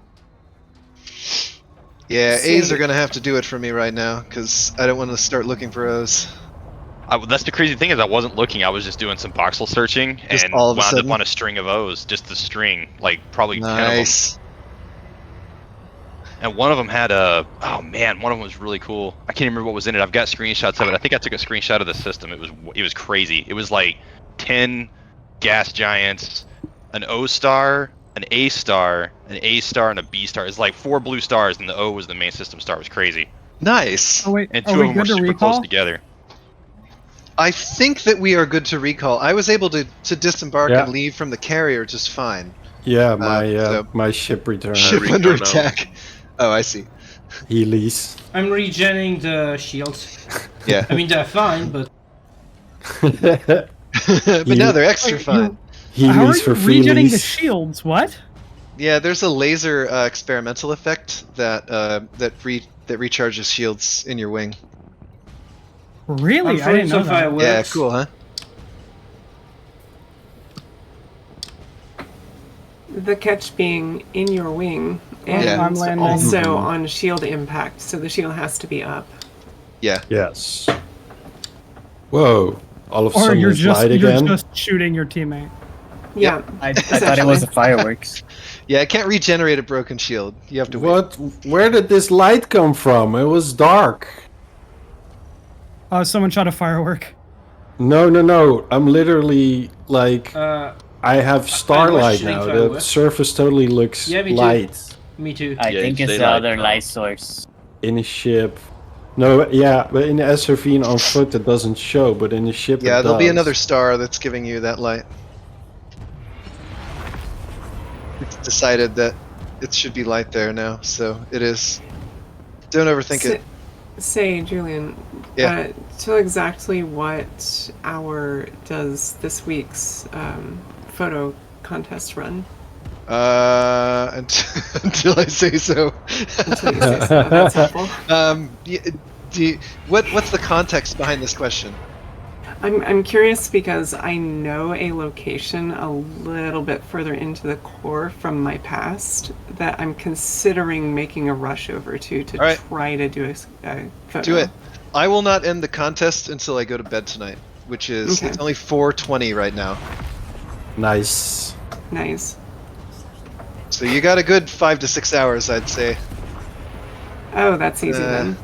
Yeah, A's are gonna have to do it for me right now because I don't want to start looking for O's. That's the crazy thing is I wasn't looking. I was just doing some voxel searching Just and all of a wound sudden? up on a string of O's. Just the string, like probably 10 of Nice. them. And one of them had a, oh man, one of them was really cool. I can't remember what was in it. I've got screenshots of it. I think I took a screenshot of the system. It was crazy. It was like 10 gas giants, an O star, an A star, an A star, and a B star. It's like 4 blue stars, and the O was the main system star. It was crazy. Nice. Oh wait, And are 2 we of them were good to super recall? close together. I think that we are good to recall. I was able to disembark Yeah. and leave from the carrier just fine. Yeah, my so- my ship returned. Ship under attack. Oh, I see. Heelys. I'm regenning the shields. Yeah. I mean, they're fine, but But now they're extra fine. How are Heelys you for regenning the freelies. shields? What? Yeah, there's a laser experimental effect that recharges shields in your wing. Really? I'm I didn't know some that. fireworks. Yeah, cool, huh? The catch being in your wing and Yeah. I'm landing. also on shield impact, so the shield has to be up. Yeah. Yes. Whoa. All of a Or sudden you're it's just light again. shooting your teammate. Yeah. I thought it was the fireworks. Yeah, I can't regenerate a broken shield. You have to wait. What? Where did this light come from? It was dark. Someone shot a firework. No. I'm literally like I have starlight shooting now. The fireworks. surface totally looks Yeah, me too. light me too. I Yeah, think it's it's the daylight other now. light source. in a ship. No, yeah, but in the SRV and on foot it doesn't show, but in the ship Yeah, it there'll be does. another star that's giving you that light. It's decided that it should be light there now, so it is. Don't overthink it. Say, Julian, Yeah. tell exactly what hour does this week's photo contest run? Until I say so. Until you say so, that's helpful. What's the context behind this question? I'm curious because I know a location a little bit further into the core from my past that I'm considering making a rush over to All right. try to do a photo. Do it. I will not end the contest until I go to bed tonight. which is Okay. it's only 4:20 right now. Nice. Nice. So you got a good 5 to 6 hours, I'd say. Oh, that's easy then.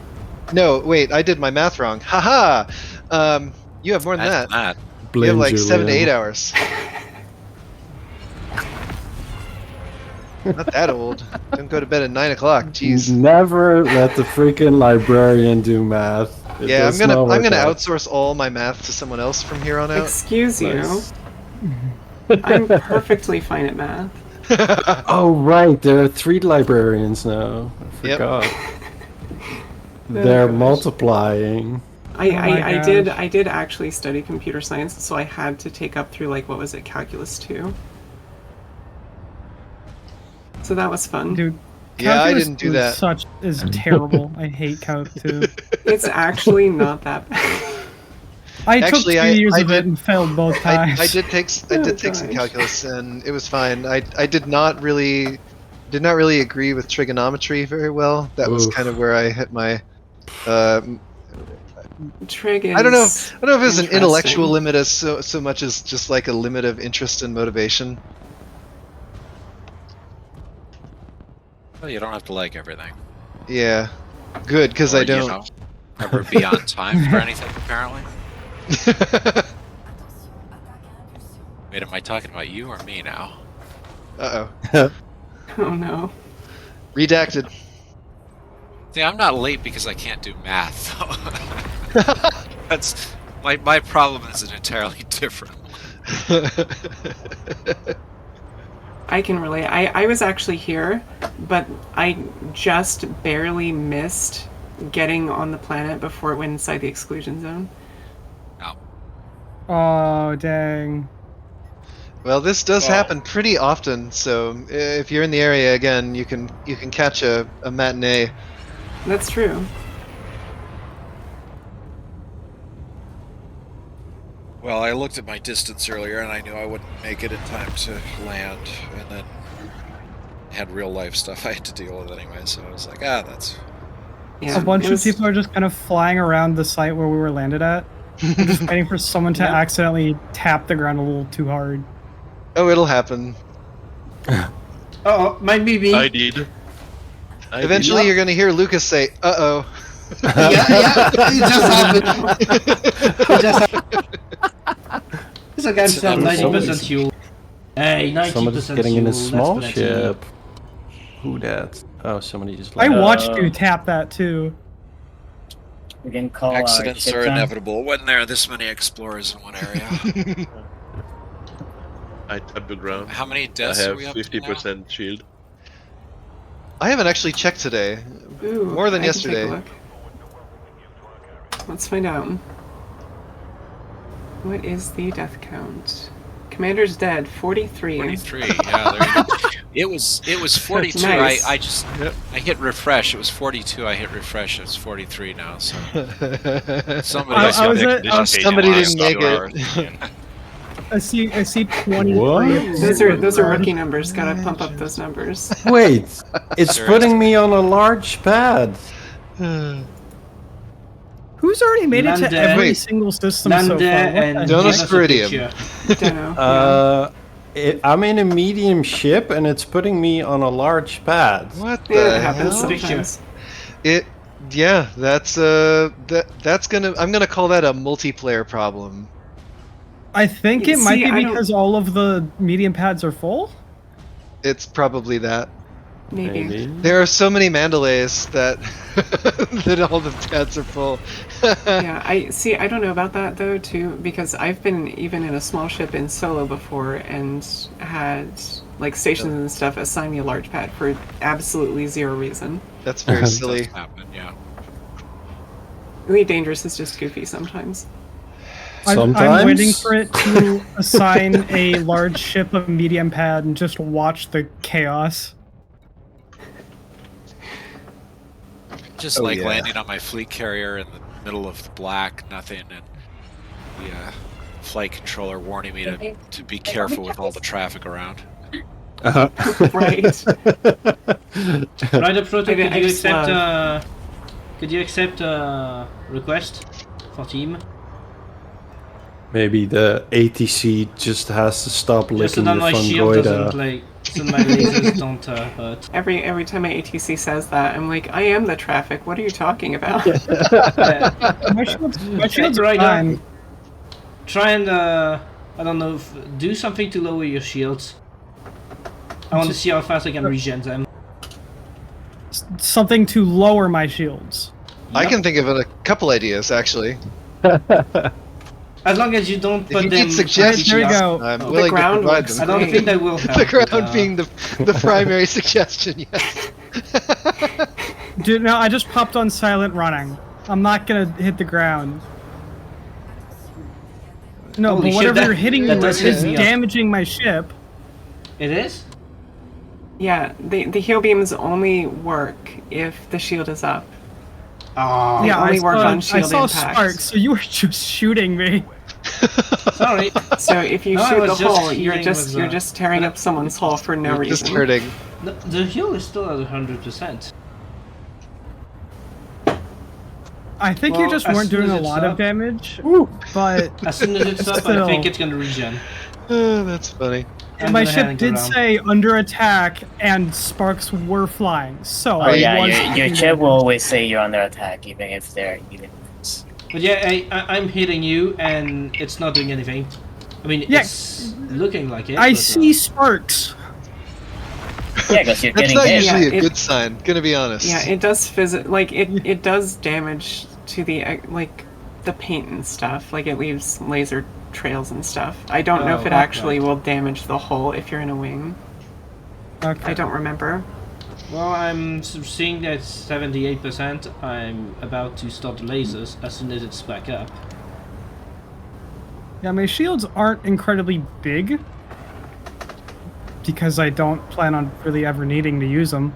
No, wait, I did my math wrong. Haha. You have more than Imagine that. that. You have Blame like 7 to 8 Julian. hours. Not that old. Don't go to bed at 9 o'clock. Jeez. Never let the freaking librarian do math. It Yeah, does not I'm work gonna out. outsource all my math to someone else from here on out. Excuse you. Nice. I'm perfectly fine at math. Oh right, there are 3 librarians now. I Yep. forgot. They're gosh. multiplying. I did actually study computer science, so I had to take up through like what was it, calculus 2. So that was fun. Dude, Yeah, I calculus didn't do 2 that. is terrible. I hate Calc 2. It's actually not that bad. I took Actually, 2 I years of did- it and failed both times. I did take some gosh. calculus and it was fine. I did not really agree with trigonometry very well. That was Oof. kind of where I hit my Trig is I don't know if it was an intellectual interesting. limit as so much as just like a limit of interest and motivation. Well, you don't have to like everything. Yeah. Good, because Or, I don't. You know, never be on time for anything, apparently. Wait, am I talking about you or me now? Uh-oh. Oh no. Redacted. See, I'm not late because I can't do math, though. That's my problem is an entirely different one. I can relate. I was actually here, but I just barely missed getting on the planet before it went inside the exclusion zone. Oh, dang. Well, this does Well- happen pretty often, so if you're in the area again, you can catch a matinee. That's true. Well, I looked at my distance earlier and I knew I wouldn't make it in time to land, and then had real life stuff I had to deal with anyway, so I was like, that's... Yeah, A bunch it of was- people are just kind of flying around the site where we were landed at. I'm just waiting for someone to Yep. accidentally tap the ground a little too hard. Oh, it'll happen. Oh, might be me. I did. Eventually, you're gonna hear Lucas say, "Uh-oh." Yeah, it just happened. It just happened. This guy himself, 90% fuel. Hey, 90% Somebody's getting in a fuel, small that's plenty. ship. Who that? Oh, somebody just I left. watched you tap that too. We can call Accidents ship are down. inevitable when there are this many explorers in one area. I tapped the ground. How many I deaths are have we up to now? 50% shield. I haven't actually checked today. Ooh, More than I can take a yesterday. look. Let's find out. What is the death count? Commander's dead, 43. 43, yeah. There you go. It was 42. Nice. I just I hit refresh. It was 42. I hit refresh. It's 43 now. So somebody I else was got at- that I was- condition somebody last didn't make hour. it. I see 23. What? Those are rookie numbers. Gotta pump up those numbers. Wait, it's There putting me on a large pad. Who's already made it to Lande. every Wait. single system Lande so far? What and the Donus heck? Spiridium. Dunno. I'm in a medium ship and it's putting me on a large pad. What Yeah, the it happens hell? sometimes. Yeah, that's gonna. I'm gonna call that a multiplayer problem. I think it See, might be I don't- because all of the medium pads are full. It's probably that. Maybe. There are so many Mandalays that that all the pads are full. Yeah, I don't know about that though too, because I've been even in a small ship in solo before and had like stations and stuff assign me a large pad for absolutely zero reason. That's very silly. Does happen, yeah. Elite Dangerous is just goofy sometimes. I'm waiting for it to assign a large ship a medium pad and just watch the chaos. Just Oh, like yeah. landing on my fleet carrier in the middle of the black, nothing, and the flight controller warning me to be careful with all the traffic around. Right. Right up front, I could you just accept request for team? Maybe the ATC just has to stop Just so licking that your my shield doesn't fungoida. play, so my lasers don't hurt. Every time my ATC says that, I'm like, I am the traffic. What are you talking about? My shields are Right fine. now, try and I don't know, do something to lower your shields. I want to see how fast I can regen them. Something to lower my shields. I can think of a couple ideas actually. As long as you don't If put you them. need suggestions, There you go. I'm The willing to ground provide looks them. I don't think that will help. The ground but, being the primary suggestion, yes. Dude, no, I just popped on silent running. I'm not gonna hit the ground. No, Holy but shit, whatever that- you're hitting that me does with hit is me up. damaging my ship. It is? Yeah, the heal beams only work if the shield is up. Oh, They Yeah, only I work saw, on shield I saw impact. sparks, so you were just shooting me. sorry. So if you No, I shoot the was just hole, you're healing just with, you're just tearing up someone's hull for no You're reason. just hurting. The heal is still at 100%. I think Well, you just as weren't soon doing as a it's lot up- of damage, but As soon as it's up, I Still. think it's gonna regen. That's funny. I'm my gonna ship hang did around. say under attack and sparks were flying, so Oh I yeah, was your taking chip will damage. always say you're under attack, even if they're even. But yeah, I'm hitting you and it's not doing anything. I mean, Yeah. it's looking like it. I but, see sparks. Yeah, because you're That's getting not hit. usually Yeah, a good sign, gonna be honest. Yeah, it does it does damage to the like the paint and stuff. Like it leaves laser trails and stuff. I don't know if it Oh, actually okay. will damage the hull if you're in a wing. Okay. I don't remember. Well, I'm seeing that 78%. I'm about to start the lasers as soon as it's back up. Yeah, my shields aren't incredibly big because I don't plan on really ever needing to use them.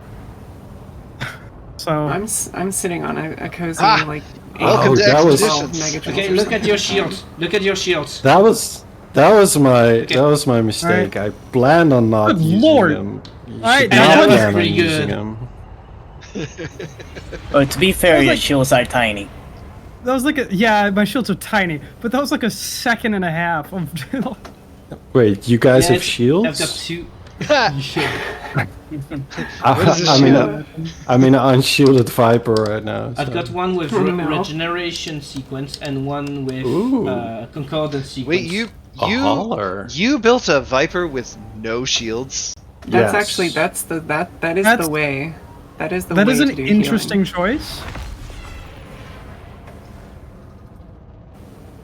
So I'm sitting on a cozy Ah! like Welcome to that was- Expeditions. megajoules Okay, or look at your something. shields. Look at your shields. That was my mistake. I planned on not Good using lord. them. You Alright, should that not was plan on pretty using good. them. Oh, to be fair, was your like- shields are tiny. that was like my shields are tiny, but that was like a second and a half of Wait, you guys Yeah, have shields? I've got two. I'm in an unshielded Viper right now. I've so- got one with Oh, no. regeneration sequence and one with Ooh. concordance sequence. Wait, A holler. you built a Viper with no shields? That's Yes. actually that is That's- the way. That is the That way is to an do interesting healing. choice.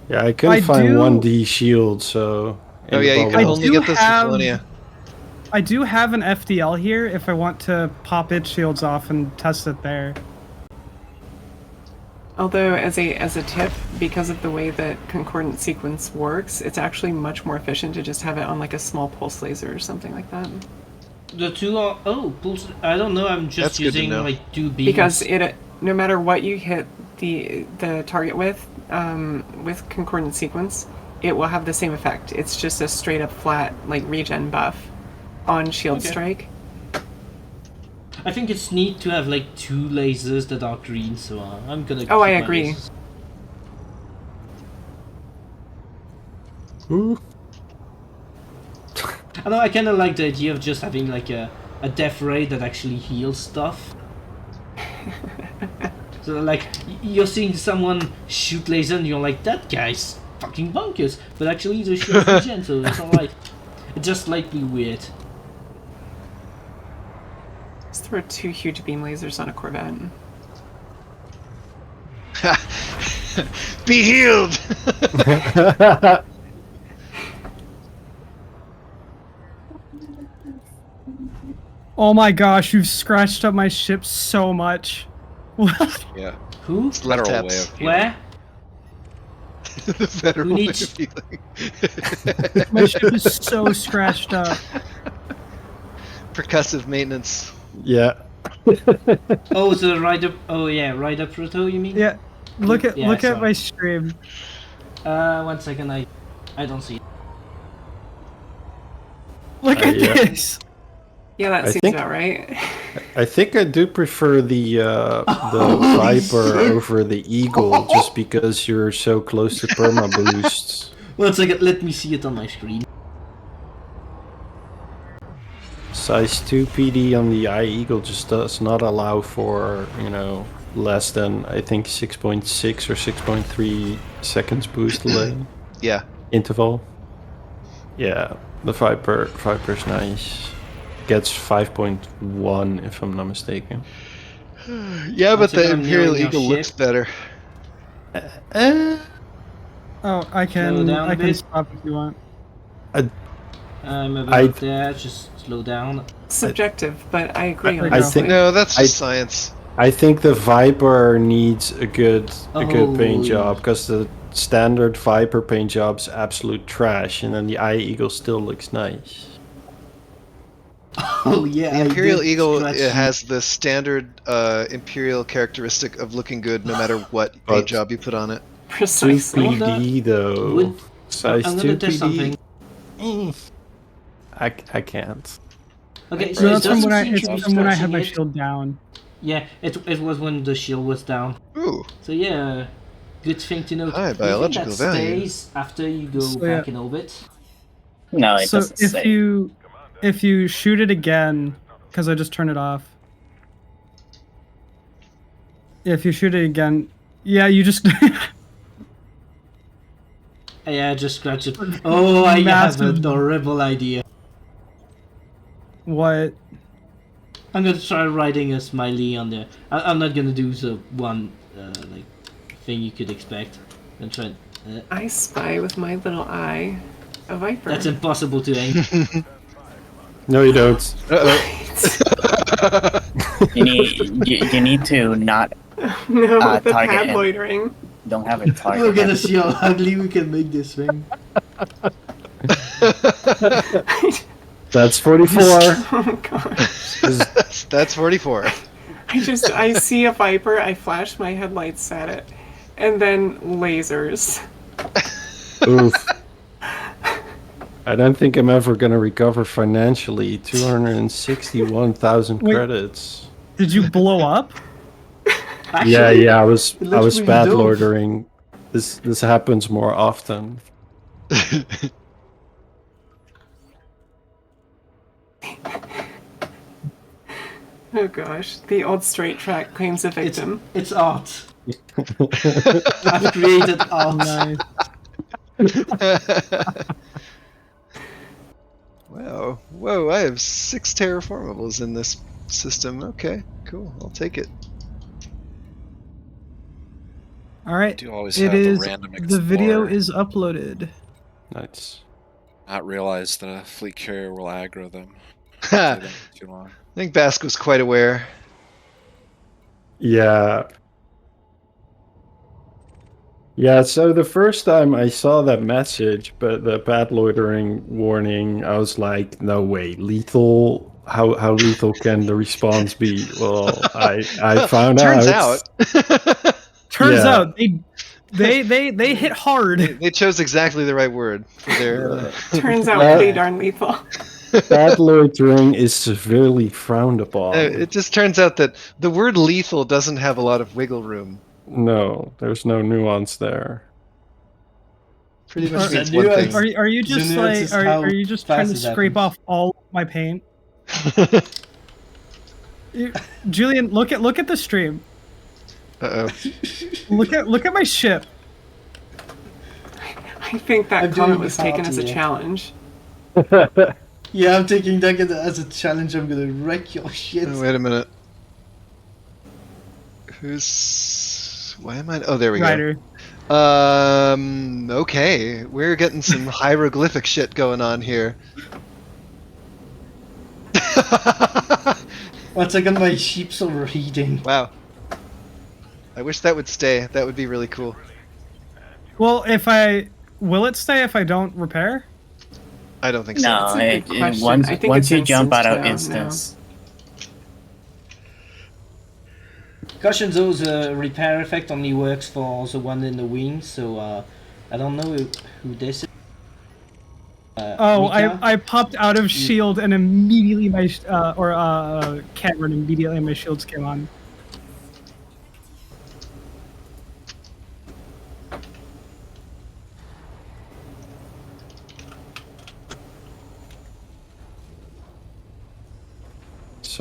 Yeah, I couldn't I find do- 1D shield, so. Oh yeah, you can I only do get this in have- Colonia. I do have an FDL here if I want to pop its shields off and test it there. Although as a tip, because of the way that concordant sequence works, it's actually much more efficient to just have it on like a small pulse laser or something like that. The two are pulse. I don't know. I'm just That's good to using know. like two beams. Because it no matter what you hit the target with concordant sequence, it will have the same effect. It's just a straight up flat like regen buff on shield Okay. strike. I think it's neat to have like two lasers that are green. So I'm gonna. Oh, I keep my agree. lasers. Ooh. I know. I kind of like the idea of just having like a death ray that actually heals stuff. So like you're seeing someone shoot laser and you're like, that guy's fucking bonkers, but actually the shield regen, so it's not like it's just slightly weird. Let's throw two huge beam lasers on a Corvette. Be healed! Oh my gosh, you've scratched up my ship so much. Yeah. Who? It's left Literal way taps. of Where? The federal Who way needs- of healing. My ship is so scratched up. Percussive maintenance. Yeah. Oh, the rider. Oh yeah, rider proto. You mean? Yeah, look at Yeah, look at sorry. my stream. 1 second. I don't see it. Look at yeah. this. Yeah, that I seems think- about right. I think I do prefer the Viper over the Eagle, just because you're so close to perma boosts. One second, let me see it on my screen. Size 2 PD on the Eye Eagle just does not allow for, less than, I think, 6.6 or 6.3 seconds boost delay. Yeah. Interval. Yeah, the Viper's nice. Gets 5.1 if I'm not mistaken. Yeah, but the I'm Imperial nearing your Eagle looks ship. better. Oh, I Slow down a can bit. stop if you want. I'm about there, just slow down. Subjective, but I agree on I this. think- No, that's just science. I think the Viper needs a good paint Oh. job, because the standard Viper paint job's absolute trash, and then the Eye Eagle still looks nice. Oh yeah, The Imperial I did Eagle scratch it you. has the standard Imperial characteristic of looking good no matter what paint But- job you put on it. 2 Precisely. PD though. Would- Size I'm 2 gonna test PD. something. I can't. Okay, No, so it That's from doesn't when I seem it's to be from when I had scratching my it. shield down. Yeah, it was when the shield was down. Ooh. So yeah, good thing to note. High Do you think biological that value. stays after you go So, back yeah. in orbit? No, it So doesn't if say. you shoot it again, because I just turned it off. If you shoot it again, yeah, you just Yeah, just scratch it. Oh, I have Massive- an horrible idea. what? I'm gonna try writing a smiley on there. I'm not gonna do the one like thing you could expect. I'm trying. I spy with my little eye a viper. That's impossible to aim. No, you don't. You need to not No, the target pad him. loitering. Don't have it target. We're gonna him. see how ugly we can make this thing. That's 44. Oh god. That's 44. I see a viper, I flash my headlights at it, and then lasers. Oof. I don't think I'm ever gonna recover financially. 261,000 Wait. credits. Did you blow up? Actually, I was it looks really bad dope. loitering. This happens more often. Oh gosh, the old straight track claims a victim. It's art. I've created art. Nice. Wow. Whoa, I have 6 terraformables in this system. Okay, cool. I'll take it. All right. Do always It have is. the random The video explorer. is uploaded. Nice. Not realize that a fleet carrier will aggro them. Ha! Stay there too long. I think Bask was quite aware. Yeah. Yeah, so the first time I saw that message, but the bad loitering warning, I was like, no way, lethal? How lethal can the response be? Well, I found Turns out. Turns Yeah. out they hit hard. They chose exactly the right word for their. Turns out Well- pretty darn lethal. Bad loitering is severely frowned upon. It just turns out that the word lethal doesn't have a lot of wiggle room. No, there's no nuance there. Pretty much Are- means are- one thing. Are you just The nuance is like how are you just trying to fast it scrape happens. off all my paint? Julian, look at the stream. Uh-oh. Look at my ship. I think that I'm comment doing was the taken party, as a yeah. challenge. Yeah, I'm taking that as a challenge. I'm gonna wreck your shit. Oh, wait a minute. Who's... Why am I... Oh, there we Ryder. go. Okay. We're getting some hieroglyphic shit going on here. One second, my sheep's overheating. Wow. I wish that would stay. That would be really cool. Well, will it stay if I don't repair? I don't think so. No, That's a good question. once I think once it's you jump out of instanced now. instance, Caution though, the repair effect only works for the one in the wing, so I don't know who this is. Oh, Mika? I popped out of shield and immediately my camera and immediately my shields came on.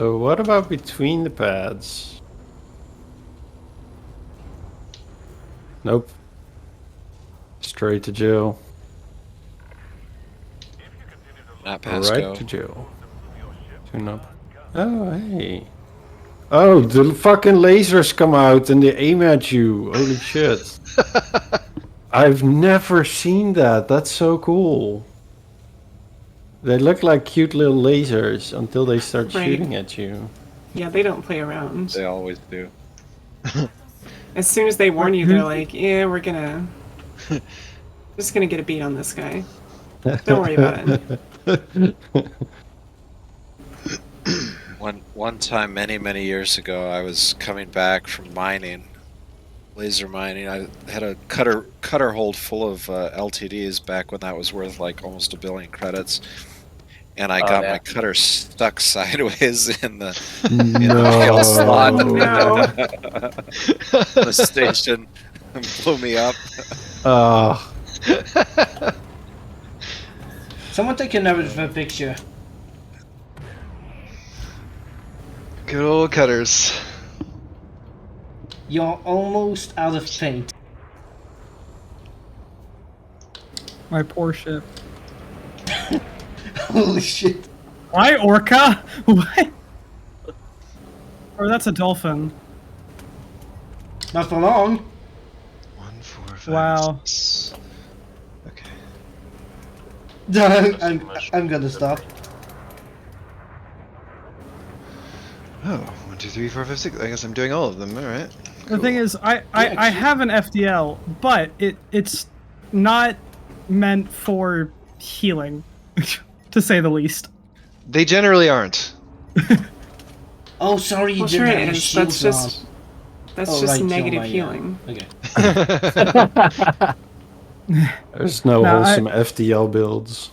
So what about between the pads? Nope. Straight to jail. Not pass Right go. to jail. Tune up. Oh, hey. Oh, the fucking lasers come out and they aim at you. Holy shit. I've never seen that. That's so cool. They look like cute little lasers until they start Right. shooting at you. Yeah, they don't play around. They always do. As soon as they warn you, they're like, "Yeah, we're gonna just gonna get a beat on this guy. Don't worry about it." One time, many years ago, I was coming back from mining, laser mining. I had a cutter hold full of LTDs back when that was worth like almost $1 billion credits, and I got my cutter stuck sideways in the fuel slot. No. The station blew me up. Someone take another picture. Good old cutters. You're almost out of paint. My poor ship. Holy shit. Why orca? What? Or that's a dolphin. Not for long. 1, 4, 5, Wow. 6. I'm gonna stop. Oh, 1, 2, 3, 4, 5, 6. I guess I'm doing all of them. All right. The thing is, I have an FDL, but it's not meant for healing, to say the least. They generally aren't. Oh, sorry, you Well, didn't sure have it your is. shields That's on. just Right, negative you're my, healing. Okay. There's no No, wholesome FDL builds.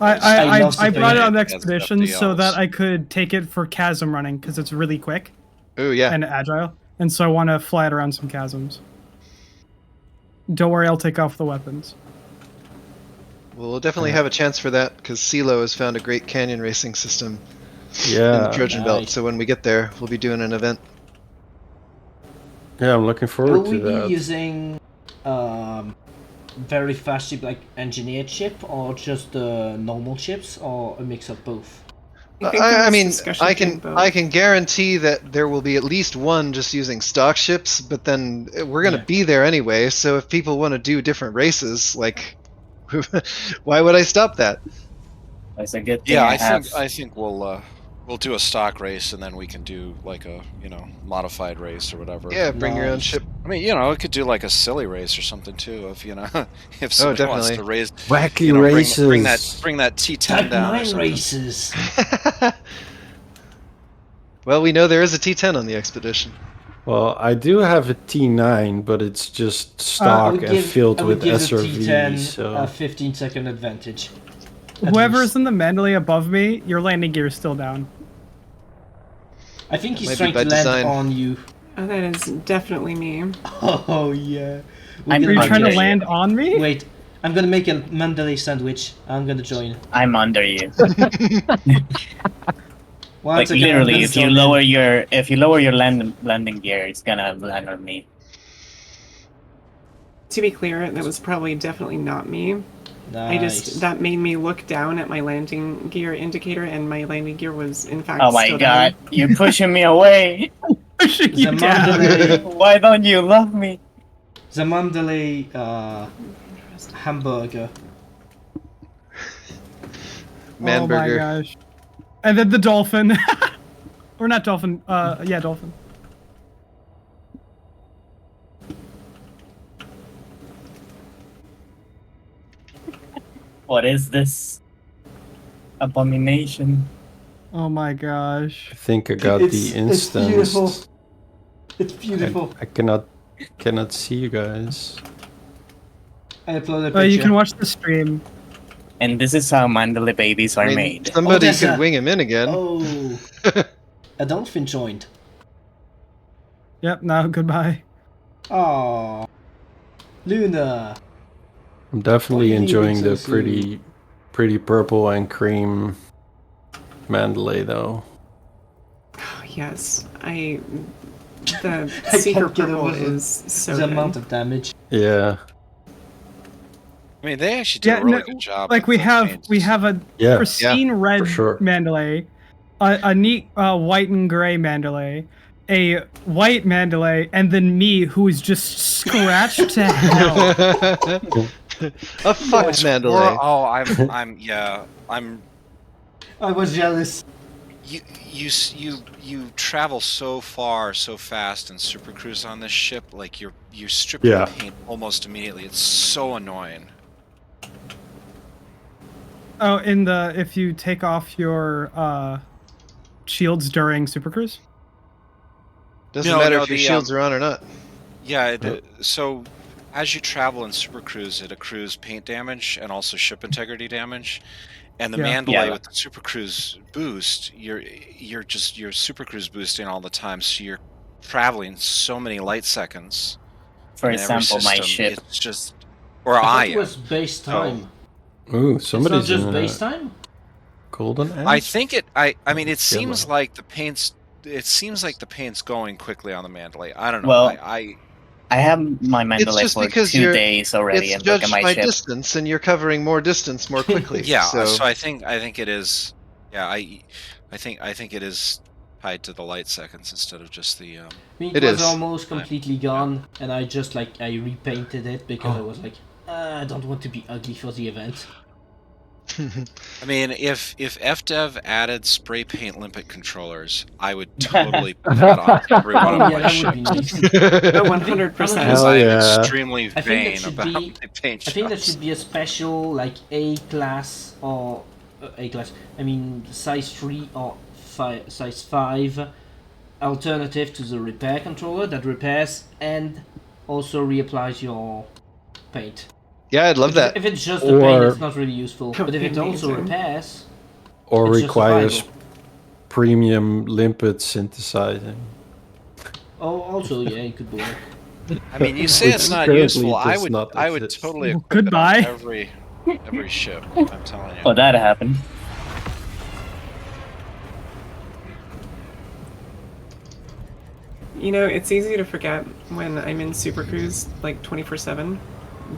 I brought it on the As expedition so that FDLs. I could take it for chasm running because it's really quick Oh yeah. and agile, and so I want to fly it around some chasms. Don't worry, I'll take off the weapons. Well, we'll definitely have a chance for that because CeeLo has found a great canyon racing system in Yeah. the Trojan Belt. Nice. So when we get there, we'll be doing an event. Yeah, I'm looking Will forward we to be that. using very fast ship, like engineered ship, or just the normal ships, or a mix of both? I mean, I can guarantee that there will be at least one just using stock ships, but then we're gonna be there anyway. So if people want to do different races, like, why would I stop that? That's a good thing. Yeah, have. I think we'll do a stock race and then we can do like a modified race or whatever. Yeah, bring your own ship. I mean, it could do like a silly race or something too. If somebody wants definitely. to raise Wacky races. bring that T10 Type down. Or 9 something. races. Well, we know there is a T10 on the expedition. Well, I do have a T9, but it's just stock and filled with SRV. T10 So a 15-second advantage. Whoever's in the Mandalay above me, your landing gear is still down. I think he's Might be trying by to land design. on you. Oh, that is definitely me. Oh yeah. I'm Are you trying to under land you. on me? Wait, I'm gonna make a Mandalay sandwich. I'm gonna join. I'm under you. One Like second, I'm literally, gonna if you join lower in. your landing gear, it's gonna land on me. To be clear, that was probably definitely not me. Nice. That made me look down at my landing gear indicator, and my landing gear was in fact. Oh my still god, down. you're pushing me away. Pushing you The down. Mandalay, Why don't you love me? the Mandalay hamburger. Oh my Manburger. gosh. And then the dolphin. Or not dolphin, yeah, dolphin. What is this abomination? Oh my gosh. I think I got the instance. It's beautiful. It's beautiful. I cannot see you guys. I uploaded a picture. You can watch the stream. And this is how Mandalay babies are I mean, made. somebody there's could a- wing him in again. Oh, a dolphin joined. Yep, now goodbye. Aww. Luna. I'm definitely Why are you enjoying leaving the so soon? pretty purple and cream Mandalay though. Yes, the I seeker can't get purple over is so the good. amount of damage. Yeah. I mean, they actually did a really good job. Like with we the have paints. a Yeah. pristine red for sure. Mandalay, a neat white and gray Mandalay, a white Mandalay, and then me who is just scratched to hell. A fucked Mandalay. I'm. I was jealous. You travel so far, so fast in Super Cruise on this ship. Like you're stripping Yeah. paint almost immediately. It's so annoying. Oh, if you take off your shields during Super Cruise? Doesn't matter if your shields are on or not. Yeah. So as you travel in Super Cruise, it accrues paint damage and also ship integrity damage. And the Mandalay with the Super Cruise boost, you're Super Cruise boosting all the time, so you're traveling so many light seconds. For in every example, my system, ship. It's just, or I thought I it was base time. Ooh, It's somebody's not just in base a time? golden ass? I think it. I mean, it Yellow. seems like the paint's. It seems like the paint's going quickly on the Mandalay. I don't know. Well, I have my It's Mandalay just for because 2 days already, it's and look at judged my by ship. distance, and you're covering more distance more quickly. yeah. So, So I think it is. Yeah. I think it is tied to the light seconds instead of just the. I mean, It it was is. almost completely gone, and I just I repainted it because I was like, I don't want to be ugly for the event. I mean, if FDev added spray paint limpet controllers, I would totally put that on every one of yeah, my that would be ships. nice. 100%. Because I am extremely I think vain that should about be. my paint I think that jobs. should be a special A class or A class. I mean, size 3 or size 5 alternative to the repair controller that repairs and also reapplies your paint. yeah, I'd love that. If it's just the paint, Or- it's not really useful. But if it also Amazing. repairs, Or it's requires justifiable. premium limpet synthesizing. Oh, also, yeah, it could work. I mean, you say it's Which not currently useful. I does would not exist. totally equip Goodbye. it on every ship. I'm telling you. Oh, that happened. You know, it's easy to forget when I'm in Super Cruise 24/7,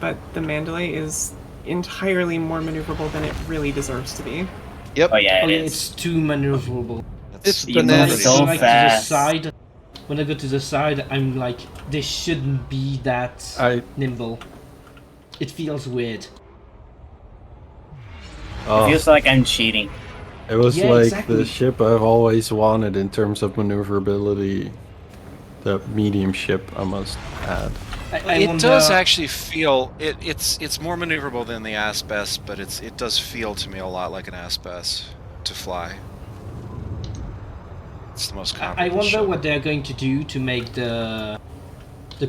but the Mandalay is entirely more maneuverable than it really deserves to be. Yep. Oh yeah, Oh, it yeah, is. it's too maneuverable. It's You move bananas. so To the fast. side, when I go to the side, I'm like, this shouldn't be that nimble. It feels weird. It Oh, feels like I'm cheating. it was Yeah, like exactly. the ship I've always wanted in terms of maneuverability. The medium ship, I must add. It does actually feel it's more maneuverable than the Asbest, but it does feel to me a lot like an Asbest to fly. It's the most I comparable wonder ship. what they're going to do to make the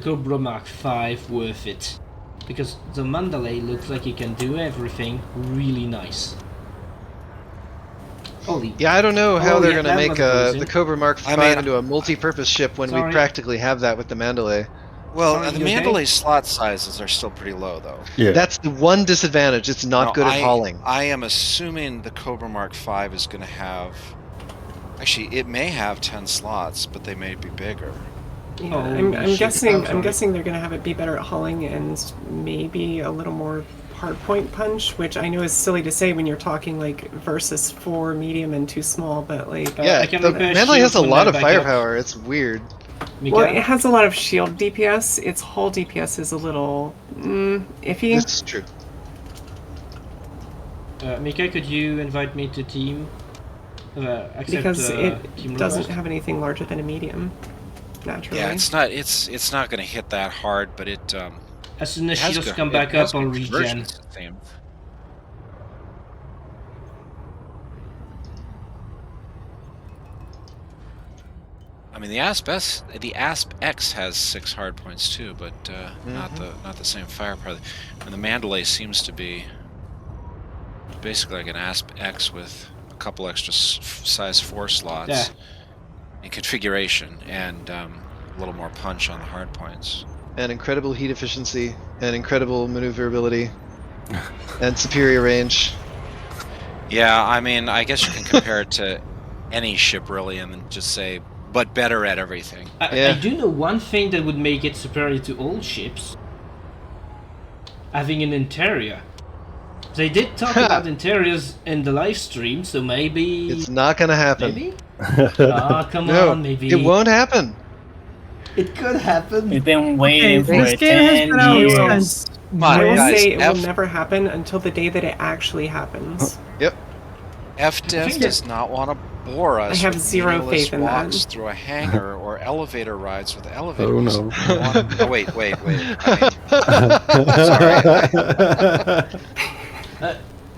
Cobra Mark V worth it. Because the Mandalay looks like it can do everything really nice. Holy. Yeah, I don't know how Oh, they're yeah, gonna that make was amazing. the Cobra Mark V I mean, into a multi-purpose ship when we Sorry. practically have that with the Mandalay. Well, Sorry, the you okay? Mandalay slot sizes are still pretty low, though. Yeah. That's the one disadvantage. It's not Now, good at hauling. I am assuming the Cobra Mark V is going to have. Actually, it may have 10 slots, but they may be bigger. Yeah, Oh, I'm shit. guessing. I'm I'm guessing they're gonna have it be better at hauling and maybe a little more hardpoint punch, which I know is silly to say when you're talking versus 4 medium and 2 small, but Yeah, I can the repair Mandalay has shields a when lot they're of back firepower. It's weird. well, it has a lot of shield DPS. Its hull DPS is a little iffy. This is true. Mika, could you invite me to team? Accept, Because it team doesn't request? have anything larger than a medium, naturally. Yeah, it's not. It's not going to hit that hard, but it. As soon as it has shields good- come it back has up on good regen. conversions, it seems. I mean, the Asp X has 6 hard points too, but not the same firepower. And the Mandalay seems to be basically like an Asp X with a couple extra size 4 slots in configuration and a little more punch on the hard points. And incredible heat efficiency, and incredible maneuverability, and superior range. Yeah, I mean, I guess you can compare it to any ship really, and then just say but better at everything. I do know one thing that would make it superior to old ships. Having an interior. They did talk about interiors in the live stream, so maybe... It's not gonna happen. Maybe? Oh, come on, maybe. It won't happen. It could happen. We've been waiting for this game has 10 been out years. since... I will guys, say it will never happen until the day that it actually happens. Yep. FDev does not want to bore us. I have with zero meaningless faith in walks that. through a hangar or elevator rides with elevators. Oh no. Oh, wait. I mean,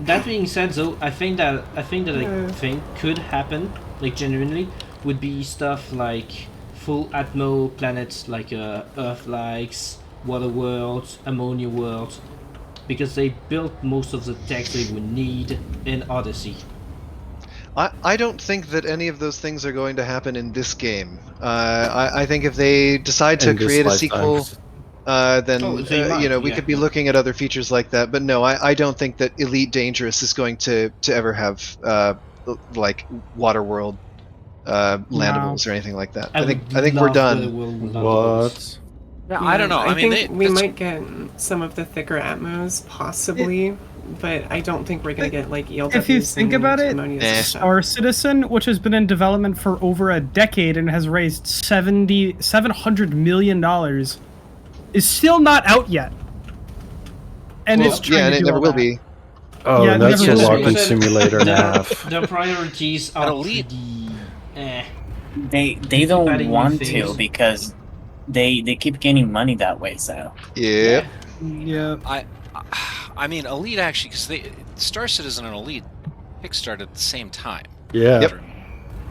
That being said, though, I think that thing could happen, like genuinely, would be stuff like full atmo planets like Earth likes, water worlds, ammonia worlds, because they built most of the tech they would need in Odyssey. I don't think that any of those things are going to happen in this game. I think if they decide to In this create a lifetime. sequel, then they might, we yeah. could be looking at other features like that. But no, I don't think that Elite Dangerous is going to ever have like Waterworld landables or anything like that. I think we're done. What? Yeah, I don't know. I mean, think we might get some of the thicker atmos, possibly, but I don't think we're gonna get like ELWs. If you think about it, Star Citizen, which has been in development for over a decade and has raised $700 million, is still not out yet. And it's trying and to it do never all will that. be. Oh, Yeah, that's a never will walking be. simulator and a half. Their priorities are Elite. They Adding don't new want to things. because they keep gaining money that way. So Yep. Yeah. I mean, Elite actually, because Star Citizen and Elite kickstarted at the same time. Yeah. Yep.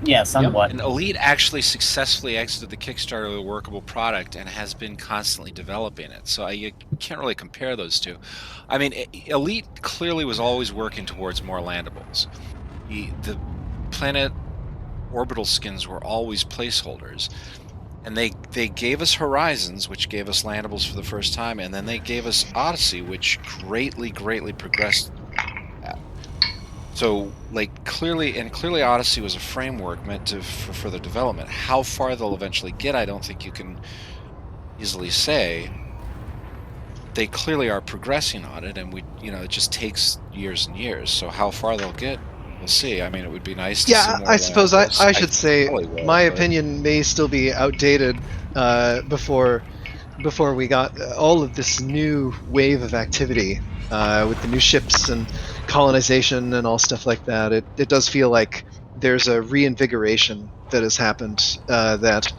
yeah, somewhat. And Elite actually successfully exited the Kickstarter with a workable product and has been constantly developing it. So you can't really compare those two. I mean, Elite clearly was always working towards more landables. The planet orbital skins were always placeholders. And they gave us Horizons, which gave us landables for the first time, and then they gave us Odyssey, which greatly progressed that. So, like, clearly Odyssey was a framework meant for further development. How far they'll eventually get, I don't think you can easily say. They clearly are progressing on it, and it just takes years and years. So how far they'll get, we'll see. I mean, it would be nice to see Yeah, more I suppose landables. I should say probably will, my but- opinion may still be outdated before we got all of this new wave of activity with the new ships and colonization and all stuff like that. It does feel like there's a reinvigoration that has happened that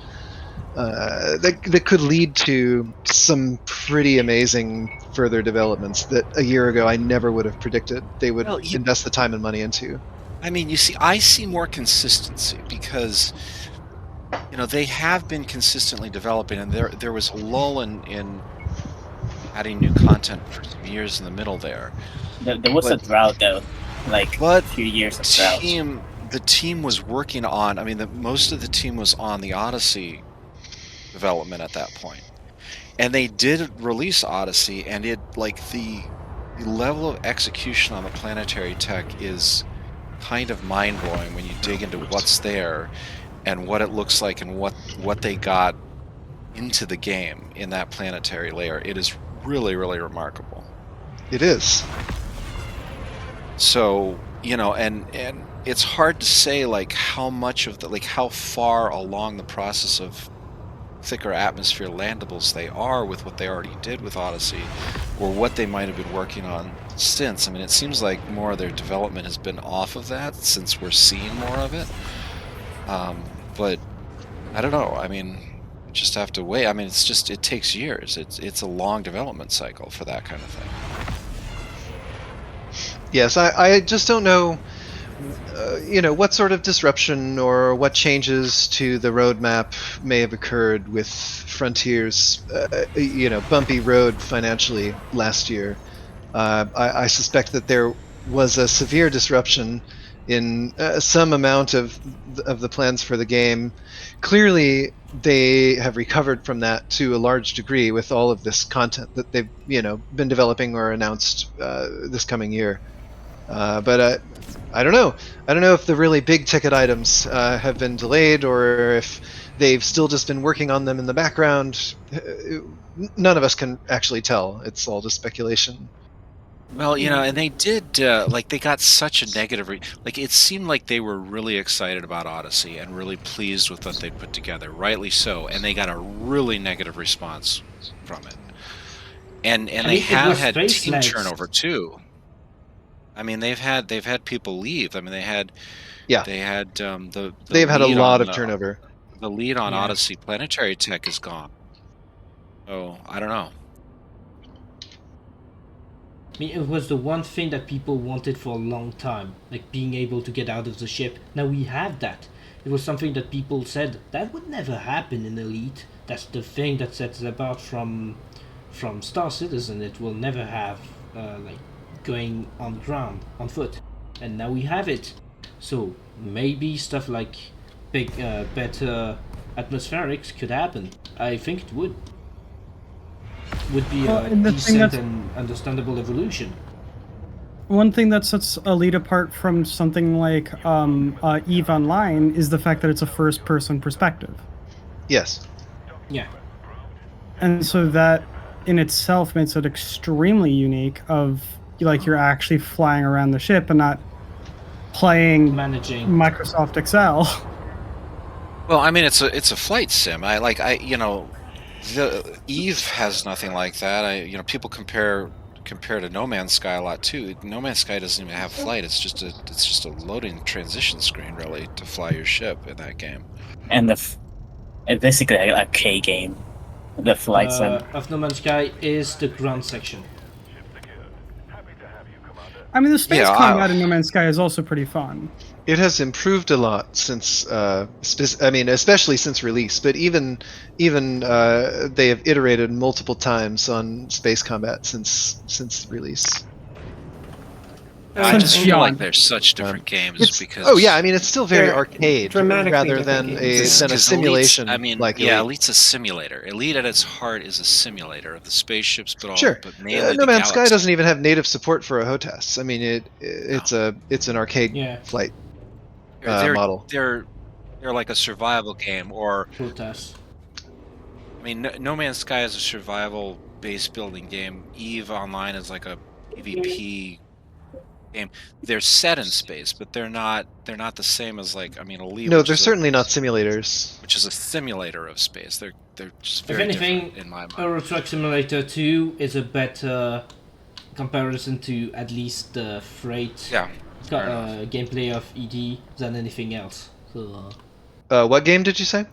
could lead to some pretty amazing further developments that a year ago I never would have predicted they would invest the time and money into. I mean, you see, I see more consistency because, they have been consistently developing, and there was a lull in adding new content for some years in the middle there. There was a drought though, like a few years of drought. The team was working on. I mean, most of the team was on the Odyssey development at that point, and they did release Odyssey, and the level of execution on the planetary tech is kind of mind-blowing when you dig into what's there and what it looks like and what they got into the game in that planetary layer. It is really remarkable. It is. So, and it's hard to say like how much of how far along the process of thicker atmosphere landables they are with what they already did with Odyssey, or what they might have been working on since. I mean, it seems like more of their development has been off of that since we're seeing more of it. But I don't know. I mean, we just have to wait. I mean, it takes years. It's a long development cycle for that kind of thing. Yes, I just don't know, what sort of disruption or what changes to the roadmap may have occurred with Frontier's, bumpy road financially last year. I suspect that there was a severe disruption in some amount of the plans for the game. Clearly, they have recovered from that to a large degree with all of this content that they've, been developing or announced this coming year. But I don't know. I don't know if the really big ticket items have been delayed or if they've still just been working on them in the background. None of us can actually tell. It's all just speculation. Well, and they did like they got such a negative like it seemed like they were really excited about Odyssey and really pleased with what they put together, rightly so, and they got a really negative response from it. And they have had team turnover too. I mean, they've had people leave. I mean, they had they've had a lead lot on, of turnover. The lead on Odyssey Planetary Tech is gone. So I don't know. I mean, it was the one thing that people wanted for a long time, like being able to get out of the ship. Now we have that. It was something that people said that would never happen in Elite. That's the thing that sets it apart from Star Citizen. It will never have like going on ground on foot, and now we have it. So maybe stuff like big, better atmospherics could happen. I think it would. Would be a decent and understandable evolution. One thing that sets Elite apart from something like EVE Online is the fact that it's a first-person perspective. Yes. Yeah. And so that in itself makes it extremely unique of like you're actually flying around the ship and not playing managing Microsoft Excel. Well, I mean, it's a flight sim. The EVE has nothing like that. People compare to No Man's Sky a lot too. No Man's Sky doesn't even have flight. It's just a loading transition screen really to fly your ship in that game. And it's basically a K game. The flight sim of No Man's Sky is the ground section. I mean, the space combat in No Man's Sky is also pretty fun. It has improved a lot since, especially since release. But even they have iterated multiple times on space combat since release. I just feel like they're such different games because. Oh yeah, I mean it's still very arcade rather than a simulation. Elite's a simulator. Elite at its heart is a simulator of the spaceships, but mainly No Man's Sky doesn't even have native support for a HOTAS. I mean it's an arcade flight model. They're like a survival game or HOTAS. I mean, No Man's Sky is a survival base building game. EVE Online is like a PvP game. They're set in space, but they're not the same as Elite. No, they're certainly not simulators. Which is a simulator of space. They're just very if anything, different in my mind. Euro Truck Simulator 2 is a better comparison to at least the freight gameplay of ED than anything else. So. What game did you say?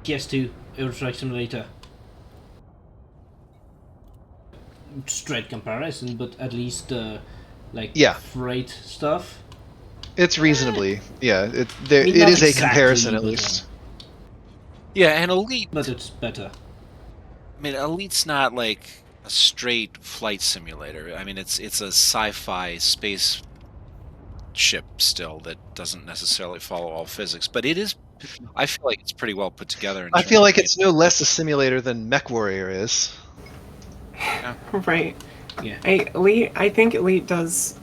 PS2 Euro Truck Simulator. Straight comparison, but at least freight stuff. It's reasonably it is a comparison at least. Yeah, and Elite, but it's better. I mean, Elite's not like a straight flight simulator. I mean, it's a sci-fi space ship still that doesn't necessarily follow all physics, but it is. I feel like it's pretty well put together. I feel like it's no less a simulator than MechWarrior is. Yeah. Right. Yeah. I think Elite does.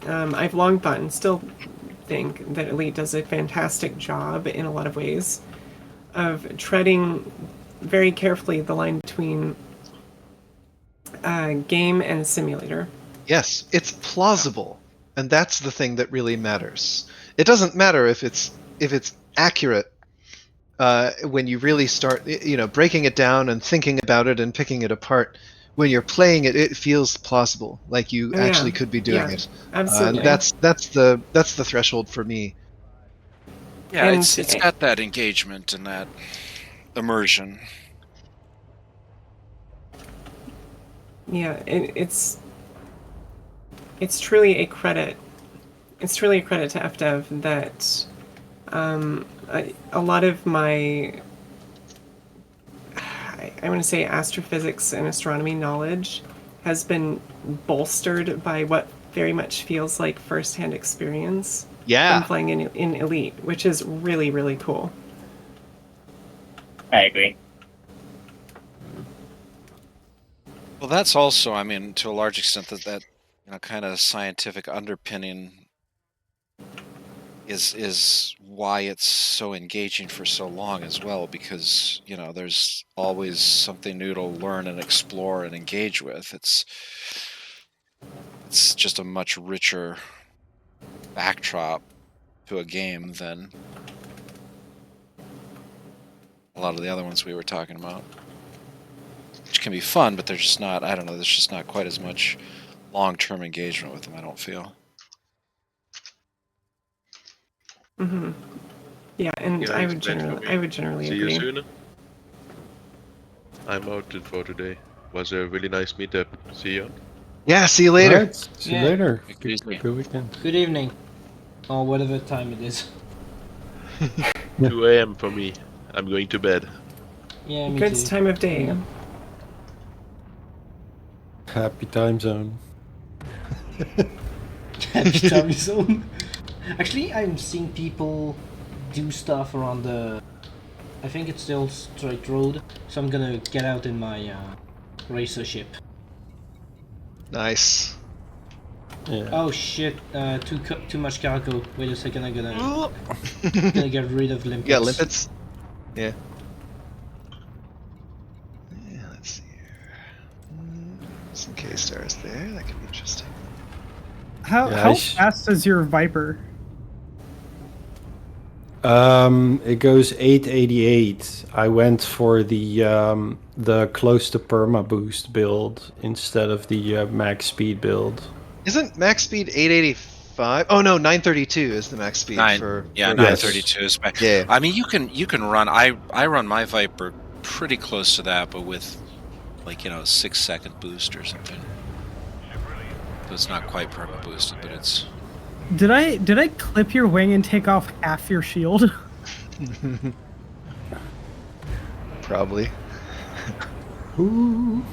I've long thought and still think that Elite does a fantastic job in a lot of ways of treading very carefully the line between game and simulator. Yes, it's plausible, and that's the thing that really matters. It doesn't matter if it's accurate when you really start, breaking it down and thinking about it and picking it apart. When you're playing it, it feels plausible, like you actually could be doing it. Absolutely. That's the threshold for me. Yeah, it's got that engagement and that immersion. Yeah, it's truly a credit. It's truly a credit to FDev that a lot of my, I want to say, astrophysics and astronomy knowledge has been bolstered by what very much feels like first-hand experience from playing in Elite, which is really, really cool. I agree. Well, that's also, I mean, to a large extent, that kind of scientific underpinning is why it's so engaging for so long as well, because there's always something new to learn and explore and engage with. It's just a much richer backdrop to a game than a lot of the other ones we were talking about, which can be fun, but they're just not, I don't know, there's just not quite as much long-term engagement with them, I don't feel. Mm-hmm. Yeah, and Yeah, I it's would meant for generally me. See agree. you soon. I'm out for today. Was a really nice meetup. See you. Yeah, see you later. Alright, see you later. Take it easy. Good weekend. Good evening. Or whatever time it is. 2 a.m. for me. I'm going to bed. Yeah, me Good too. time of day. Happy time zone. Happy time zone. Actually, I'm seeing people do stuff around the... I think it's still straight road, so I'm gonna get out in my racer ship. Nice. Yeah. Oh shit, too much cargo. Wait a second, I'm gonna get rid of limpets. You got limpets? Yeah. Yeah, let's see here. Some K-stars there, that could be interesting. How fast is your Viper? It goes 888. I went for the close to perma boost build instead of the max speed build. Isn't max speed 885? Oh no, 932 is the max speed for 932 is max. Yeah. I mean, you can run. I run my Viper pretty close to that, but with like 6-second boost or something. So it's not quite perma boosted, but it's. Did I clip your wing and take off half your shield? Probably. Ooh.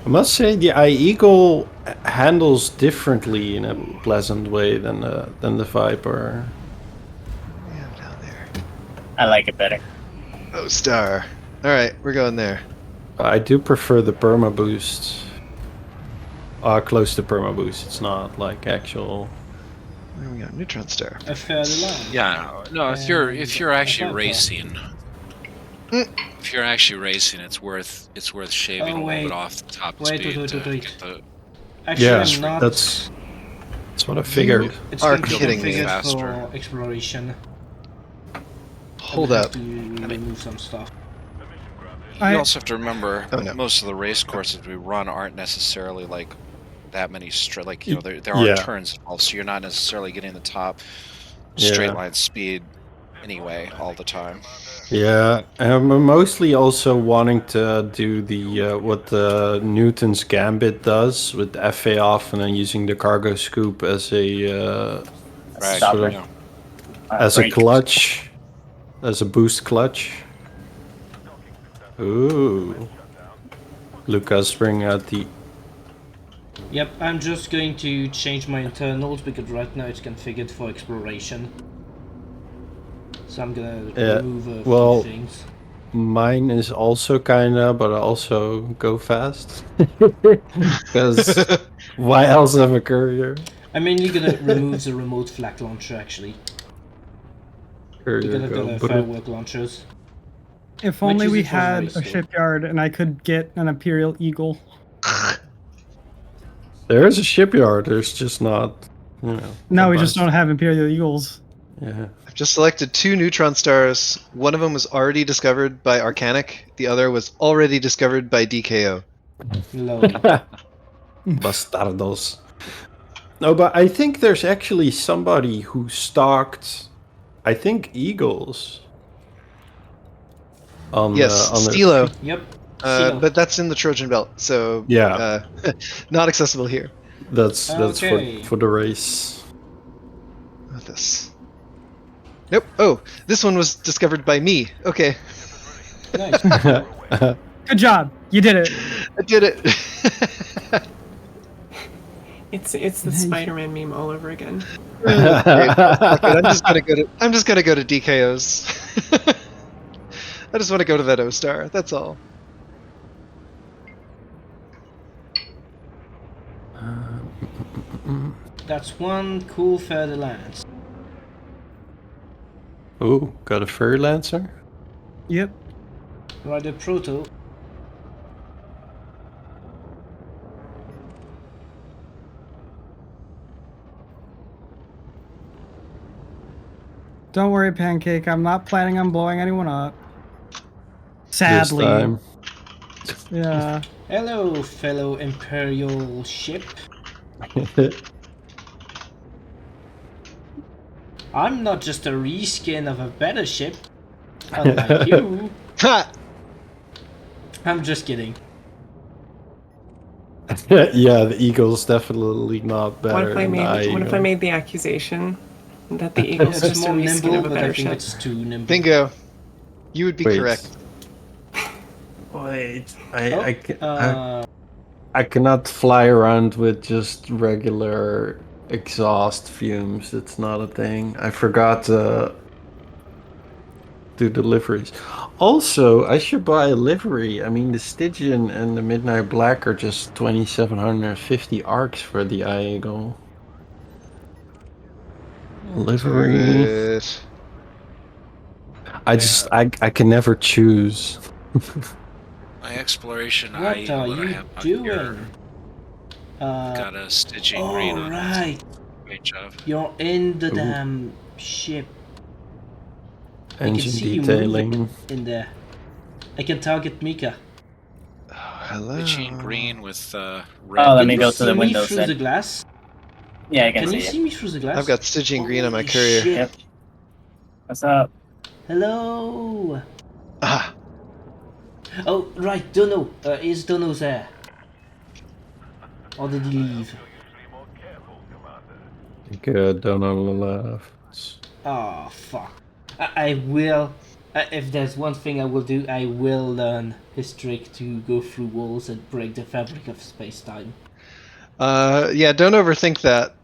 I must say the Eagle handles differently in a pleasant way than the Viper. I like it better. Oh, star. Alright, we're going there. I do prefer the perma boost. Close to perma boost. It's not like actual. There we go, neutron star. A fairly long. Yeah, no. If you're actually racing, it's worth shaving a little bit off the top speed to get the. Actually, Yeah, I'm not. that's what I figured. It's Are gonna be kidding me. configured for Faster. exploration. Hold I have up. to remove some stuff. You also have to remember Oh, no. most of the race courses we run aren't necessarily like that many straight. Like there are turns involved, so you're not necessarily getting the top straight line speed anyway all the time. Yeah, I'm mostly also wanting to do the what the Newton's Gambit does with the FA off and then using the cargo scoop as a sort of, as a clutch, as a boost clutch. Ooh, Lucas, bring out the. Yep, I'm just going to change my internals because right now it's configured for exploration. So I'm gonna remove a few things. Mine is also kinda, but I also go fast. Because why else have a courier? I'm mainly gonna remove the remote flak launcher actually. Because I've got firework launchers. If only we use it for had race, a though. shipyard and I could get an Imperial Eagle. There is a shipyard, there's just not, No, a we just bunch. don't have Imperial Eagles. Yeah. I've just selected 2 neutron stars. One of them was already discovered by Arcanic. The other was already discovered by DKO. Bastardos. No, but I think there's actually somebody who stalked, I think, eagles. On Yes, the, on Stilo. Yep. But that's in the Trojan Belt, so Yeah. not accessible here. That's Okay. for the race. Not this. Nope. Oh, this one was discovered by me. Okay. Nice. Good job. You did it. I did it. It's the Spider-Man meme all over again. Great. Fuck it, I'm just gonna go to DKO's. I just want to go to that O-Star. That's all. That's one cool feather lance. Oh, got a fur lancer? Yep. Right, the proto. Don't worry, Pancake. I'm not planning on blowing anyone up. Sadly. This time. Yeah. Hello, fellow Imperial ship. I'm not just a reskin of a better ship, unlike you. Ha! I'm just kidding. Yeah, the Eagle's definitely not better What if I than the made? What if I Eagle. made the accusation that the Eagle's It's just a more reskin nimble, of a but I better think ship? it's too nimble. Bingo. You would be Wait. correct. Wait, Oh, I cannot fly around with just regular exhaust fumes. It's not a thing. I forgot to do deliveries. Also, I should buy a livery. I mean, the Stygian and the Midnight Black are just 2,750 arcs for the Eagle. Livery. Good. I can never choose. My exploration What IE are that I you have out here doing? got a Stygian green on right. it. Great job. You're in the Ooh. damn ship. I can Engine see you detailing. moving in there. I can target Mika. Oh, hello. Stygian green with red. Oh, let Can me you go to see the me window through the then. glass? Yeah, I can Can see you you. see me through the glass? I've got Stygian green on my Holy courier. shit. Yep. What's up? Hello. Ah, Oh, right, Dono. Is Dono there? Or did he leave? Good, don't on the left. Oh, fuck. I will. If there's one thing I will do, I will learn his trick to go through walls and break the fabric of space-time. yeah, don't overthink that.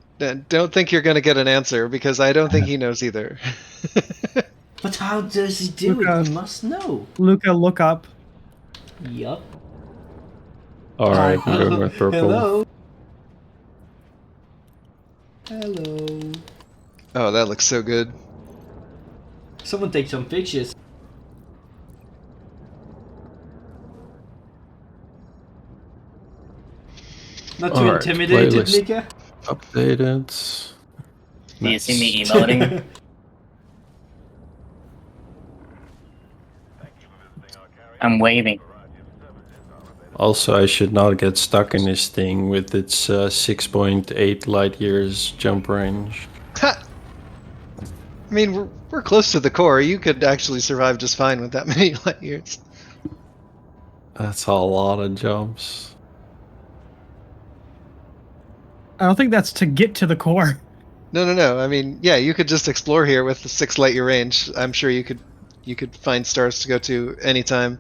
Don't think you're going to get an answer because I don't think he knows either. But how does he do Luca. it? He must know. Luca, look up. Yup. Alright, I'm going with purple. Hello. Hello. Oh, that looks so good. Someone take some pictures. Not too Alright, intimidated, playlist Mika? updated. Do you see me Nice. emoting? I'm waving. Also, I should not get stuck in this thing with its 6.8 light years jump range. Ha! I mean, we're close to the core. You could actually survive just fine with that many light years. That's a lot of jumps. I don't think that's to get to the core. No. I mean, yeah, you could just explore here with the 6 light year range. I'm sure you could find stars to go to anytime.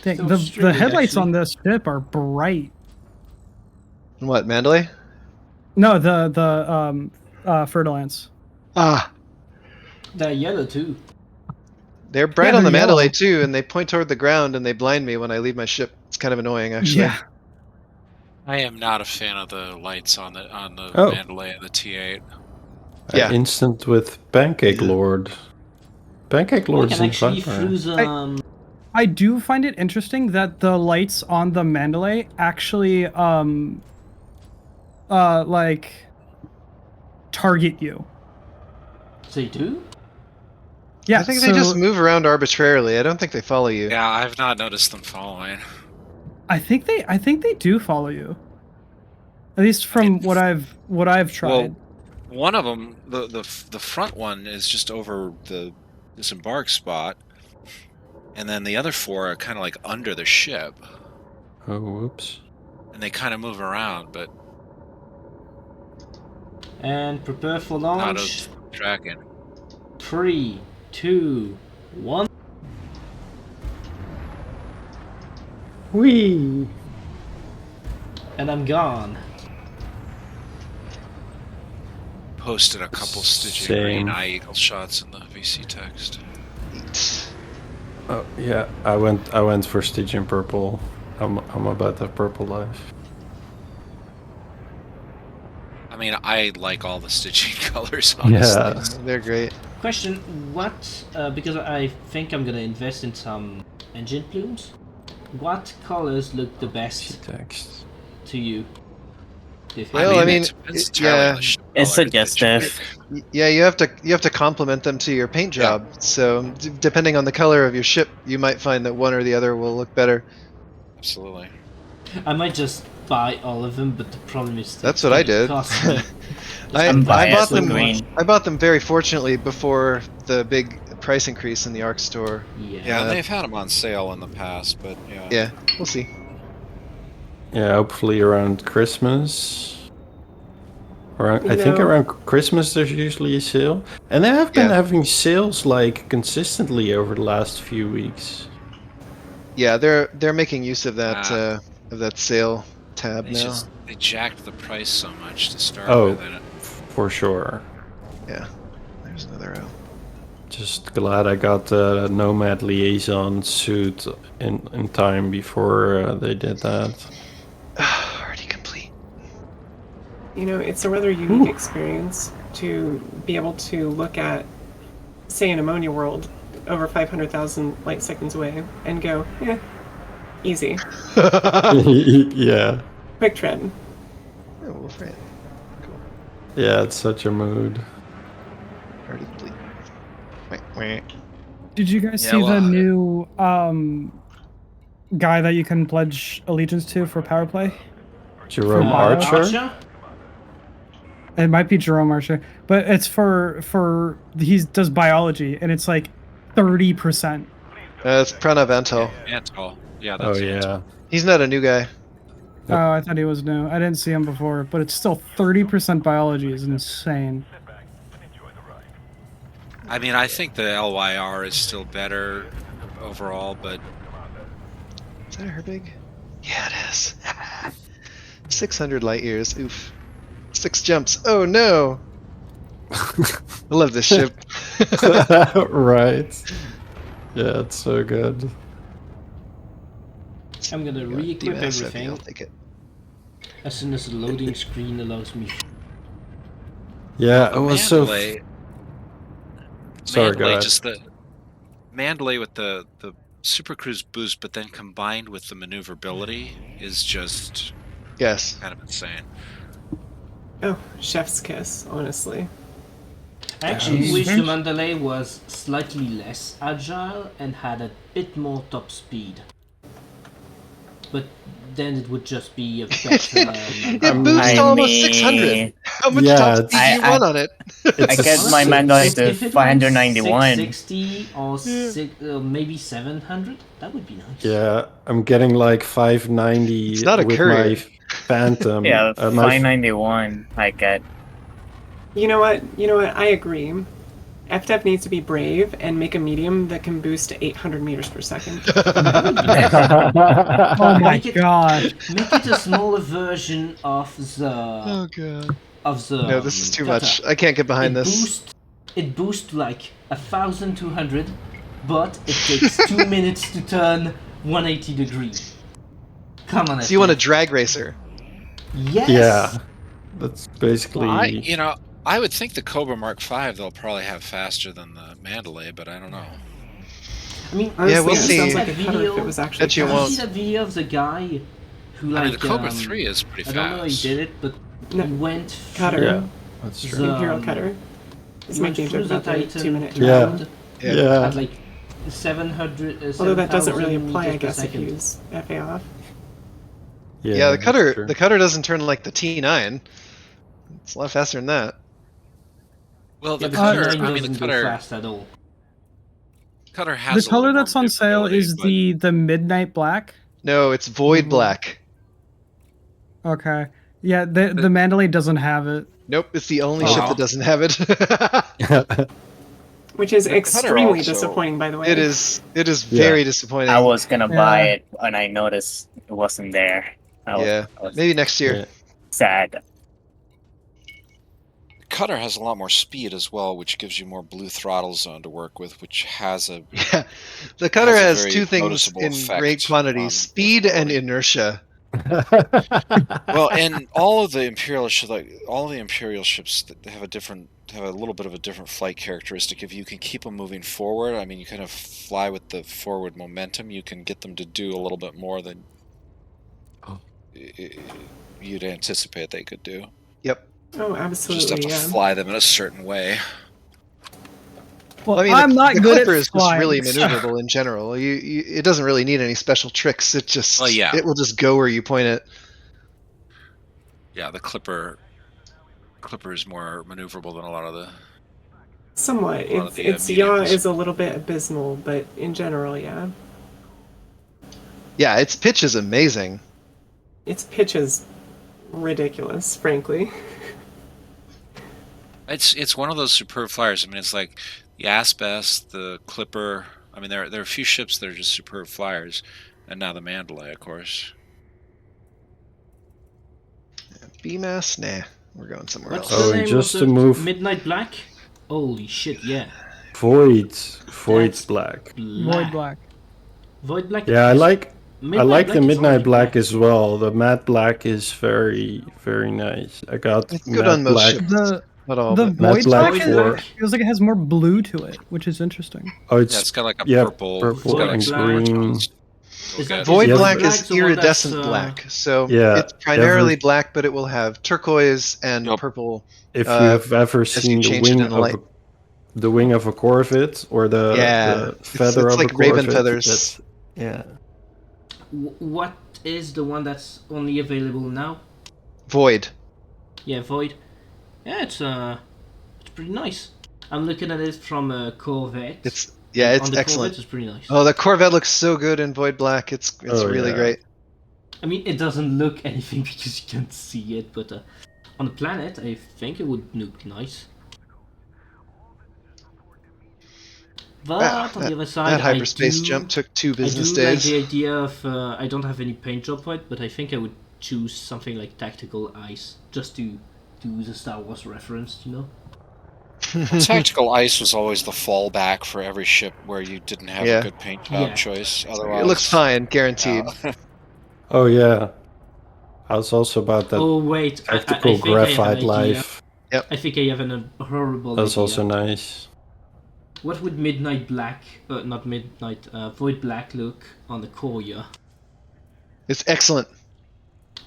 The headlights on this ship are bright. What, Mandalay? No, the Fer-de-Lance. Ah, They're yellow too. they're bright Yeah, on the they're Mandalay yellow. too, and they point toward the ground and they blind me when I leave my ship. It's kind of annoying, actually. Yeah. I am not a fan of the lights on the Oh. Mandalay and the T8. Yeah. Instant with Pancake Lord. Pancake I Lord's can in actually front. fuse I do find it interesting that the lights on the Mandalay actually like target you. They do? Yeah, I think they just move around arbitrarily. I don't think they follow you. Yeah, I've not noticed them following. I think they do follow you. At least from what I've tried. Well, one of them, the front one is just over the disembark spot, and then the other 4 are kind of like under the ship. Oh, whoops. And they kind of move around, but And prepare for not launch. of tracking. 3, 2, 1. Whee! And I'm gone. Posted a couple Stygian Same. green eye eagle shots in the VC text. Oh yeah, I went for Stygian purple. I'm about that purple life. I mean, I like all the Stygian colors, honestly. Yeah. They're great. Question: what? Because I think I'm gonna invest in some engine plumes. What colors look the best Text. to you? Well, I mean, it depends entirely on the ship It's color. suggestive. Yeah, you have to complement them to your paint job. So depending on the color of your ship, you might find that one or the other will look better. Absolutely. I might just buy all of them, but the problem is that That's it's what I gonna did. cost me. I I'm bought biased them. with green. I bought them very fortunately before the big price increase in the ARC store. Yeah, and they've had them on sale in the past, but yeah. Yeah, we'll see. Yeah, hopefully around Christmas. Around, I think No. around Christmas there's usually a sale, and they have been having sales like consistently over the last few weeks. Yeah, they're making use of that sale tab now. They jacked the price so much to start Oh, with. And for sure. Yeah, there's another row. Just glad I got the Nomad Liaison suit in time before they did that. Already complete. You know, it's a rather unique experience to be able to look at, say, an ammonia world over 500,000 light seconds away and go, easy. Yeah. Quick tread. Oh, Wolfram. Cool. Yeah, it's such a mood. Already complete. Did you guys Yeah, see well, the new guy that you can pledge allegiance to for power play? Jerome For bio? Archer? It might be Jerome Archer, but it's for he does biology, and it's like 30%. It's Pranav Antal. Antal. Yeah, Oh that's yeah. He's not a new guy. Oh, I thought he was new. I didn't see him before, but it's still 30% biology is insane. I mean, I think the LYR is still better overall, but Is that her big? Yeah, it is. 600 light years. Oof. 6 jumps. Oh no! I love this ship. Right. Yeah, it's so good. I'm gonna re-equip DMS heavy, everything I'll take it. as soon as the loading screen allows me. Yeah, it was so. Mandalay. Sorry, go Mandalay, ahead. just the Mandalay with the Super Cruise boost, but then combined with the maneuverability is just kind of insane. Oh, chef's kiss, honestly. I actually wish the Mandalay was slightly less agile and had a bit more top speed. But then it would just be a better. It boosts to almost 600. How much top speed do you want on it? I get my Mandalay to If it 591. 660 or maybe 700, that would be nice. Yeah, I'm getting like 590 It's not a with courier. my Phantom. Yeah, my 591 I get. You know what? I agree. FDev needs to be brave and make a medium that can boost to 800 meters per second. Oh my god. Make it a smaller version of the. Oh god. Of the. No, this is too cutter. much. I can't get behind this. It boosts like 1,200, but it takes 2 minutes to turn 180 degrees. Come on, So you want a drag racer? Yes. Yeah, that's basically. Well, I would think the Cobra Mark V they'll probably have faster than the Mandalay, but I don't know. I mean, Yeah, we'll it see. sounds like a cutter if it was actually Bet you Did you won't. see that video of the guy who I like? mean, the Cobra 3 is pretty I don't know how he fast. did it, but No. he went Cutter. through Yeah, that's true. the, Imperial cutter. It's he went making a through joke the about the Titan 2-minute Yeah. round Yeah. at like 700. Although that doesn't really 7,000 apply, I meters per guess, if you second. use FA off. Yeah, the that's cutter true. the cutter doesn't turn like the T9. It's a lot faster than that. Well, Yeah, the but cutter, T9 I mean, doesn't the go cutter, fast at all. cutter has The a color little that's more on sale maneuverability, is but the midnight black. No, it's void black. Okay. Yeah, the Mandalay doesn't have it. Nope, it's the only Oh. ship that doesn't have it. Which is The cutter extremely also- disappointing, by the way. It is very disappointing. I was gonna buy Yeah. it when I noticed it wasn't there. I was Yeah, maybe next year. Yeah. sad. cutter has a lot more speed as well, which gives you more blue throttle zone to work with, which has a Yeah, the cutter has a has very two things noticeable in great effect quantity: on speed and maneuverability. inertia. Well, and all of the Imperial ships, like all the Imperial ships, that have a little bit of a different flight characteristic. If you can keep them moving forward, I mean, you kind of fly with the forward momentum. You can get them to do a little bit more than you'd anticipate they could do. Yep. Oh, You just have absolutely, to yeah. fly them in a certain way. Well, I mean, I'm not the good Clipper at is just flying. really so- maneuverable in general. It doesn't really need any special tricks. It just Well, yeah. it will just go where you point it. Yeah, the Clipper is more maneuverable than a lot of the. Somewhat. A lot of the, Its yaw mediums. is a little bit abysmal, but in general, yeah. Yeah, its pitch is amazing. Its pitch is ridiculous, frankly. It's one of those superb flyers. I mean, it's like the Asbest, the Clipper. I mean, there are a few ships that are just superb flyers, and now the Mandalay, of course. BMAS? Nah, we're going somewhere What's else. the Oh, and name just of to the move- Midnight Black? Holy shit, yeah. Void's That's black. Void black. Void Black. Yeah, I like Midnight the Black is midnight already black as well. The matte black is very nice. I got It's good matte on most black. ships. The Not all, the but Matte void black black for- feels like it has more blue to it, which is interesting. Oh, Yeah, it's got like a purple, purple Void and black. green. Is that Void Yes. black Black's is the one that's, iridescent black, so Yeah, it's primarily ever- black, but it will have turquoise and Yup. purple. If you have ever as you seen the change it wing in the of light. the wing of a Corvette or Yeah, the feather it's of like a raven Corvette, feathers. that's yeah. What is the one that's only available now? Void. Yeah, Void. Yeah, it's pretty nice. I'm looking at it from a Corvette. It's and it's on the excellent. Corvette, it's pretty nice. Oh, the Corvette looks so good in Void Black. It's Oh, really yeah. great. I mean, it doesn't look anything because you can't see it, but on the planet, I think it would look nice. But on the other side, that hyperspace I do, jump took 2 business I do days. like the idea of I don't have any paint job for it, but I think I would choose something like tactical ice just to do the Star Wars reference, you know. Tactical ice was always the fallback for every ship where you didn't have Yeah. a good paint job Yeah. choice. Otherwise, It looks fine, guaranteed. Oh yeah. I was also about that Oh wait, I tactical think I have an graphite idea. life. I think I have a horrible That's idea. also nice. What would Midnight Black, not Midnight, Void Black look on the Courier? It's excellent.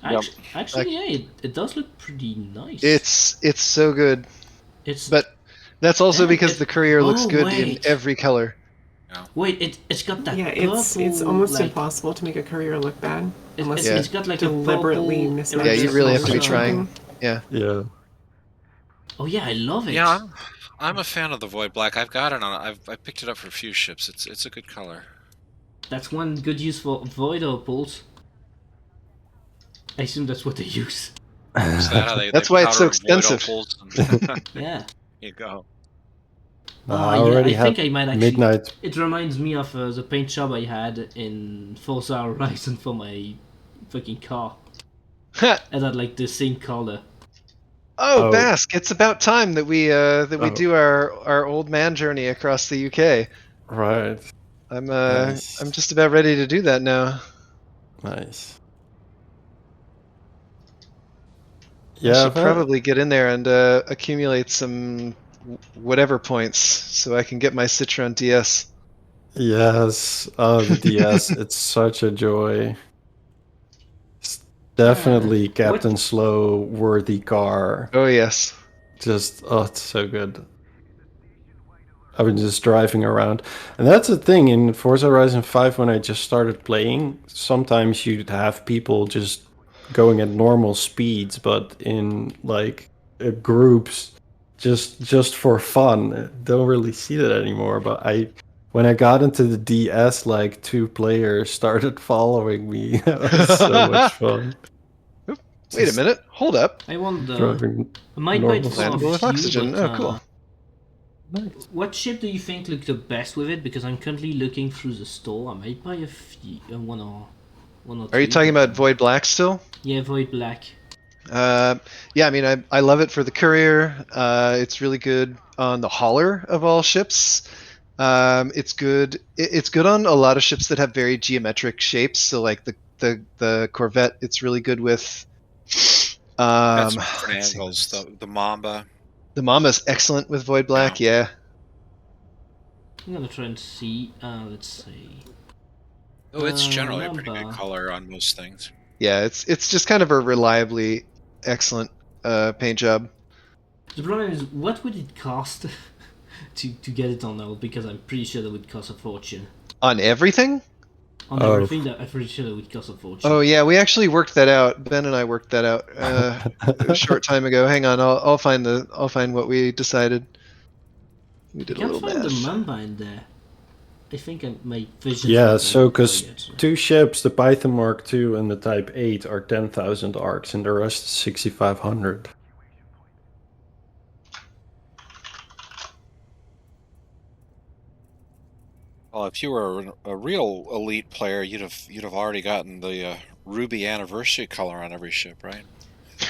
Actually, yeah, it does look pretty nice. It's so good. It's But that's also and because the Courier looks oh, good in wait. every color. Wait, it's got that Yeah, purple. it's almost like, impossible to make a courier look bad unless Yeah. It's got like deliberately a purple. mismatch Yeah, you really have to be colors or trying. something. Yeah. Yeah. Oh yeah, I love it. yeah, I'm a fan of the Void Black. I've got it on. I picked it up for a few ships. It's a good color. That's one good use for Void Opals. I assume that's what they use. Is that how That's they why it's so powder Void expensive. Opals and- Yeah. There you go. I Oh yeah, already I think had I might actually. midnight. It reminds me of the paint job I had in Forza Horizon for my fucking car. I had like the same color. Oh, Bask! It's about time that we Oh. do our old man journey across the UK. Right. I'm Nice. I'm just about ready to do that now. Nice. I Yeah, should probably get in there and accumulate some whatever points so I can get my Citroen DS. Yes. Oh, the DS. It's such a joy. It's definitely Captain Slow worthy car. Oh yes. Just it's so good. I've been just driving around. And that's the thing in Forza Horizon 5 when I just started playing, sometimes you'd have people just going at normal speeds, but in like groups just for fun. Don't really see that anymore, but when I got into the DS, like 2 players started following me. That was so much fun. Wait a minute. Hold up. I wonder. Driving I might buy it normal for a Landable with few, oxygen. but, Oh, cool. Nice. What ship do you think look the best with it? Because I'm currently looking through the store. I might buy a few, one or two. Are you talking about Void Black still? Yeah, Void Black. Yeah, I mean, I love it for the courier. It's really good on the hauler of all ships. It's good. It's good on a lot of ships that have very geometric shapes. So like the Corvette, it's really good with. Got some different let's see what angles. else. The Mamba. The Mamba's excellent with Void Black. Yeah. I'm gonna try and see. Let's see. Oh, it's generally a pretty Mamba. good color on most things. Yeah, it's just kind of a reliably excellent paint job. The problem is, what would it cost to get it on all? Because I'm pretty sure that would cost a fortune. On everything? On everything, I'm pretty sure that would cost a fortune. Oh yeah, we actually worked that out. Ben and I worked that out a short time ago. Hang on, I'll find what we decided. We did a little find math. the Mamba in there. I think my vision. Yeah, so because 2 ships, the Python Mark II and the Type 8, are 10,000 arcs, and the rest is 6,500. Well, if you were a real elite player, you'd have already gotten the ruby anniversary color on every ship, right?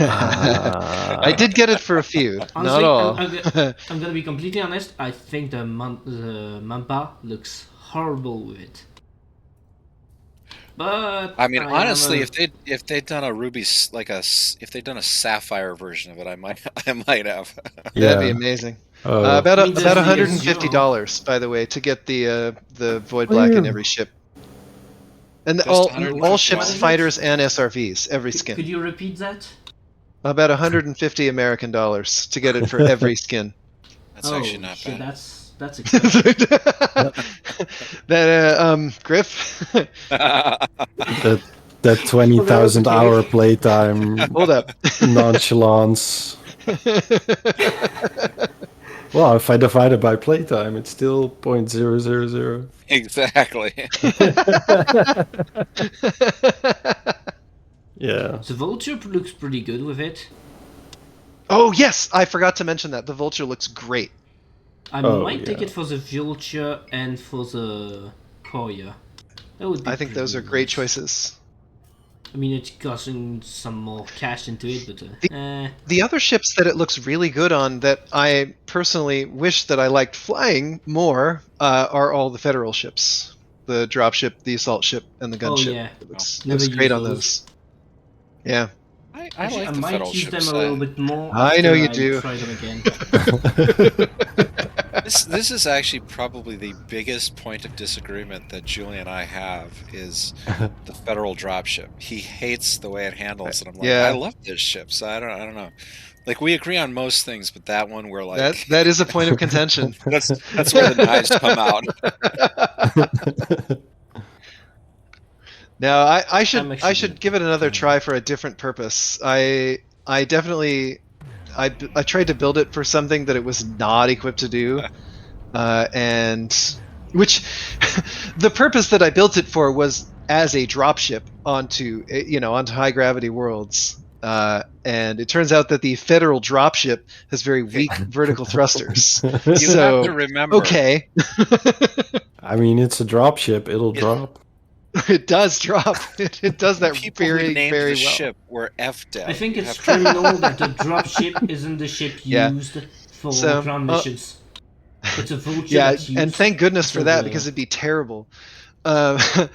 I did get it for a few, Honestly, not all. I'm gonna be completely honest. I think the Mamba looks horrible with it. But I mean, honestly, if they'd done a ruby if they'd done a sapphire version of it, I might have. That'd be amazing. About $150, by the way, to get the Void Black in every ship. And all ships, fighters, and SRVs, every skin. Could you repeat that? About 150 American dollars to get it for every skin. That's actually not bad. That's expensive. Griff. that 20,000 hour playtime. Hold up. Nonchalance. Well, if I divide it by playtime, it's still 0.000. Exactly. Yeah. The Vulture looks pretty good with it. Oh yes, I forgot to mention that the Vulture looks great. I might take it for the Vulture and for the Courier. That would be I think those are great choices. I mean, it's costing some more cash into it, but the other ships that it looks really good on that I personally wish that I liked flying more are all the Federal ships. The dropship, the assault ship, and the gunship. Yeah. It looks great on those. Yeah. I like the might Federal use ships. them a little bit more. I know you after do. Try them again. This is actually probably the biggest point of disagreement that Julie and I have is the Federal dropship. He hates the way it handles, and I'm like, I love this ship. So I don't know. Like, we agree on most things, but that one we're like that is a point of contention. that's where the knives come out. Now I should give it another try for a different purpose. I definitely I tried to build it for something that it was not equipped to do, and which the purpose that I built it for was as a dropship onto high gravity worlds. And it turns out that the Federal dropship has very weak vertical thrusters. You have to remember. Okay. I mean, it's a dropship. It'll drop. It does drop. It does that People very, who named very the well. ship were F-dead. I think it's criminal that the dropship isn't the ship used for ground missions. It's a Vulture that's used. And thank goodness for that, because it'd be terrible. Well, the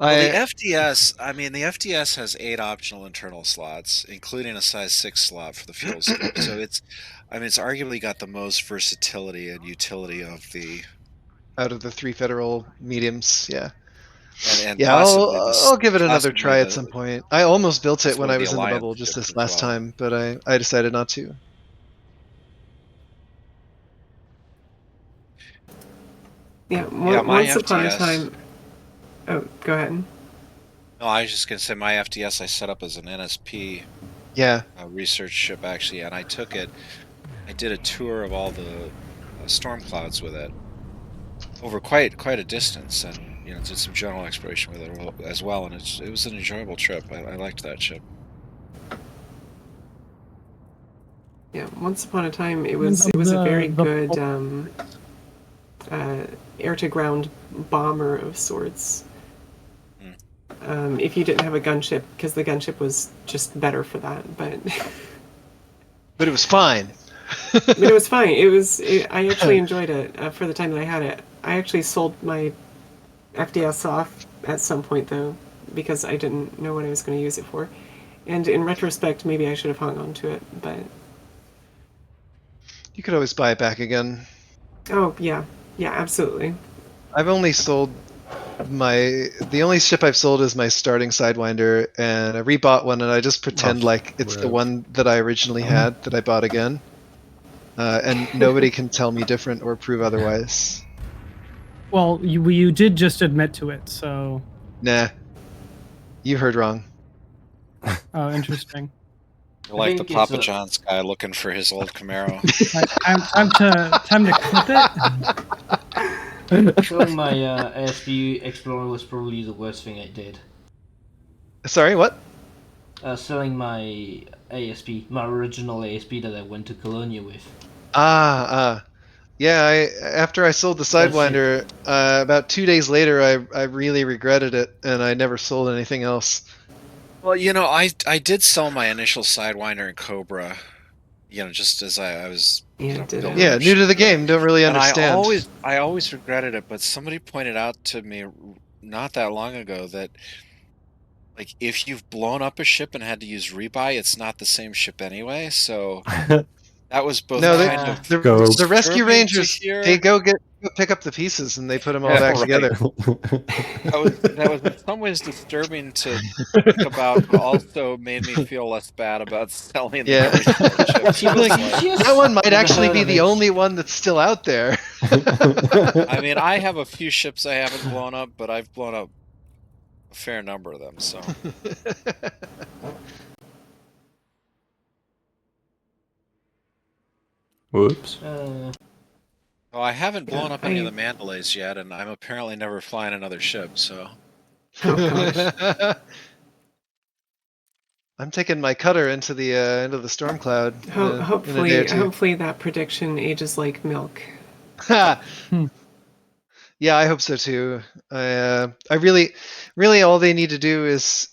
FDS, the FDS has 8 optional internal slots, including a size 6 slot for the fuel scope. So it's arguably got the most versatility and utility out of the 3 Federal mediums. Yeah. And I'll give it another try at some point. I almost built it when I was in the Alliance bubble just ship this as last well. time, but I decided not to. Yeah, my once upon a FDS time. Oh, go ahead. No, I was just going to say my FDS I set up as an NSP research ship, actually, and I took it. I did a tour of all the storm clouds with it over quite a distance, and did some general exploration with it as well, and it was an enjoyable trip. I liked that ship. Yeah, once upon a time it was a very good air-to-ground bomber of sorts. if you didn't have a gunship, because the gunship was just better for that. But it was fine. but it was fine. I actually enjoyed it for the time that I had it. I actually sold my FDS off at some point though, because I didn't know what I was going to use it for. And in retrospect, maybe I should have hung on to it, but You could always buy it back again. oh yeah, absolutely. I've only sold the only ship I've sold is my starting Sidewinder, and I rebought one, and I just pretend like it's the one that I originally had that I bought again, and nobody can tell me different or prove otherwise. Well, you did just admit to it, so. Nah, you heard wrong. Oh, interesting. You're like the Papa John's guy looking for his old Camaro. Time to clip it. Selling my ASP Explorer was probably the worst thing I did. Sorry, what? Selling my my original ASP that I went to Colonia with. Yeah, after I sold the Sidewinder, about 2 days later, I really regretted it, and I never sold anything else. Well, I did sell my initial Sidewinder in Cobra, just as I was new to the game, don't really understand. And I always regretted it, but somebody pointed out to me not that long ago that, like, if you've blown up a ship and had to use rebuy, it's not the same ship anyway. So that was both the Rescue Rangers. They go pick up the pieces and they put them all back together. That was in some ways disturbing to think about, but also made me feel less bad about selling the other ships. That one might actually be the only one that's still out there. I mean, I have a few ships I haven't blown up, but I've blown up a fair number of them, so. Whoops. Well, I haven't blown up any of the Mandalays yet, and I'm apparently never flying another ship, so. I'm taking my cutter into the storm cloud. Hopefully that prediction ages like milk. Yeah, I hope so too. I really all they need to do is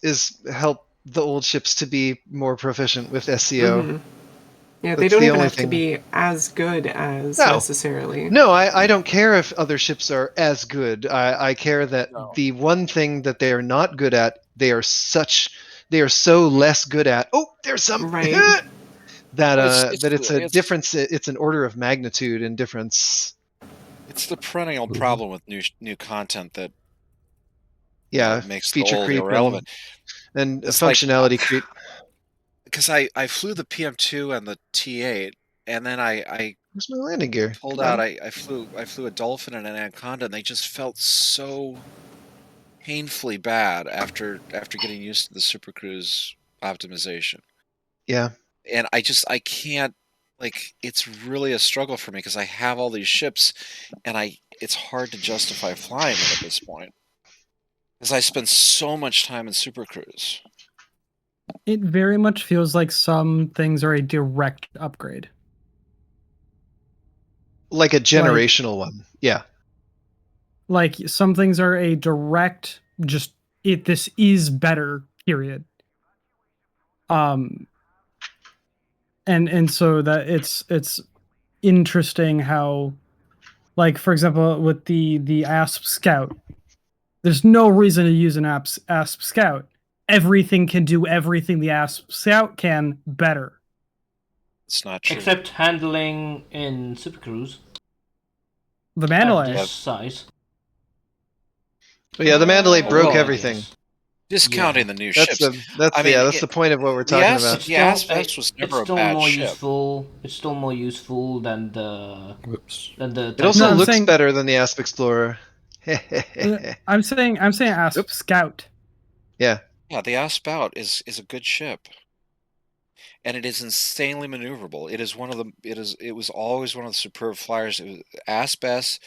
help the old ships to be more proficient with SCO. Mm-hmm. Yeah, they don't even have to be as good as necessarily. No, I don't care if other ships are as good. I care that the one thing that they are not good at, they are so less good at. Oh, there's some that it's a difference. It's an order of magnitude in difference. It's the perennial problem with new content that makes feature the old creep irrelevant and functionality creep. Because I flew the PM2 and the T8, and then where's my landing gear? Pulled out. I flew a Dolphin and an Anaconda, and they just felt so painfully bad after getting used to the Super Cruise optimization. Yeah. And I can't, like, it's really a struggle for me because I have all these ships, and it's hard to justify flying them at this point because I spend so much time in Super Cruise. It very much feels like some things are a direct upgrade. Like a generational one. Yeah. Like some things are a direct this is better, period. And so that it's interesting how, like, for example, with the ASP Scout, there's no reason to use an ASP Scout. Everything can do everything the ASP Scout can better. It's not true. Except handling in Super Cruise. The Mandalay. This size. But yeah, the Mandalay broke everything. Discounting the new ships. That's the point of what we're talking about. The ASP was never a bad ship. It's still more useful than the. It also looks better than the ASP Explorer. I'm saying ASP Scout. Yeah. Yeah, the ASP Scout is a good ship, and it is insanely maneuverable. It was always one of the superb flyers. It was ASP S.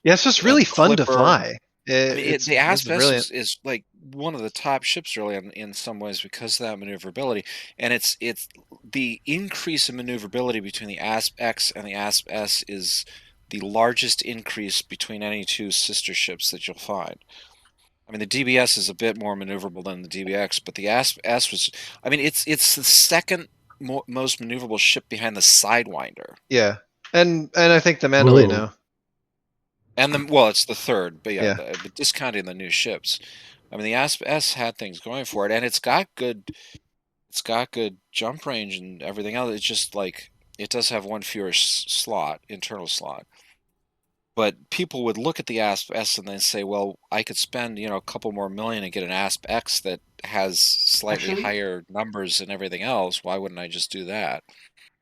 Yeah, it's just really fun to fly. The ASP S is like one of the top ships, really, in some ways because of that maneuverability. And it's the increase in maneuverability between the ASP X and the ASP S is the largest increase between any two sister ships that you'll find. I mean, the DBS is a bit more maneuverable than the DBX, but the ASP-S was. I mean, it's the second most maneuverable ship behind the Sidewinder. Yeah, and I think the Mandalay Whoa. now. And it's the third, but Yeah. but discounting the new ships. I mean, the ASP-S had things going for it, and it's got good jump range and everything else. It's just like it does have one fewer internal slot. But people would look at the ASP-S and then say, well, I could spend, a couple more million and get an ASP-X that has slightly Actually- higher numbers and everything else. Why wouldn't I just do that?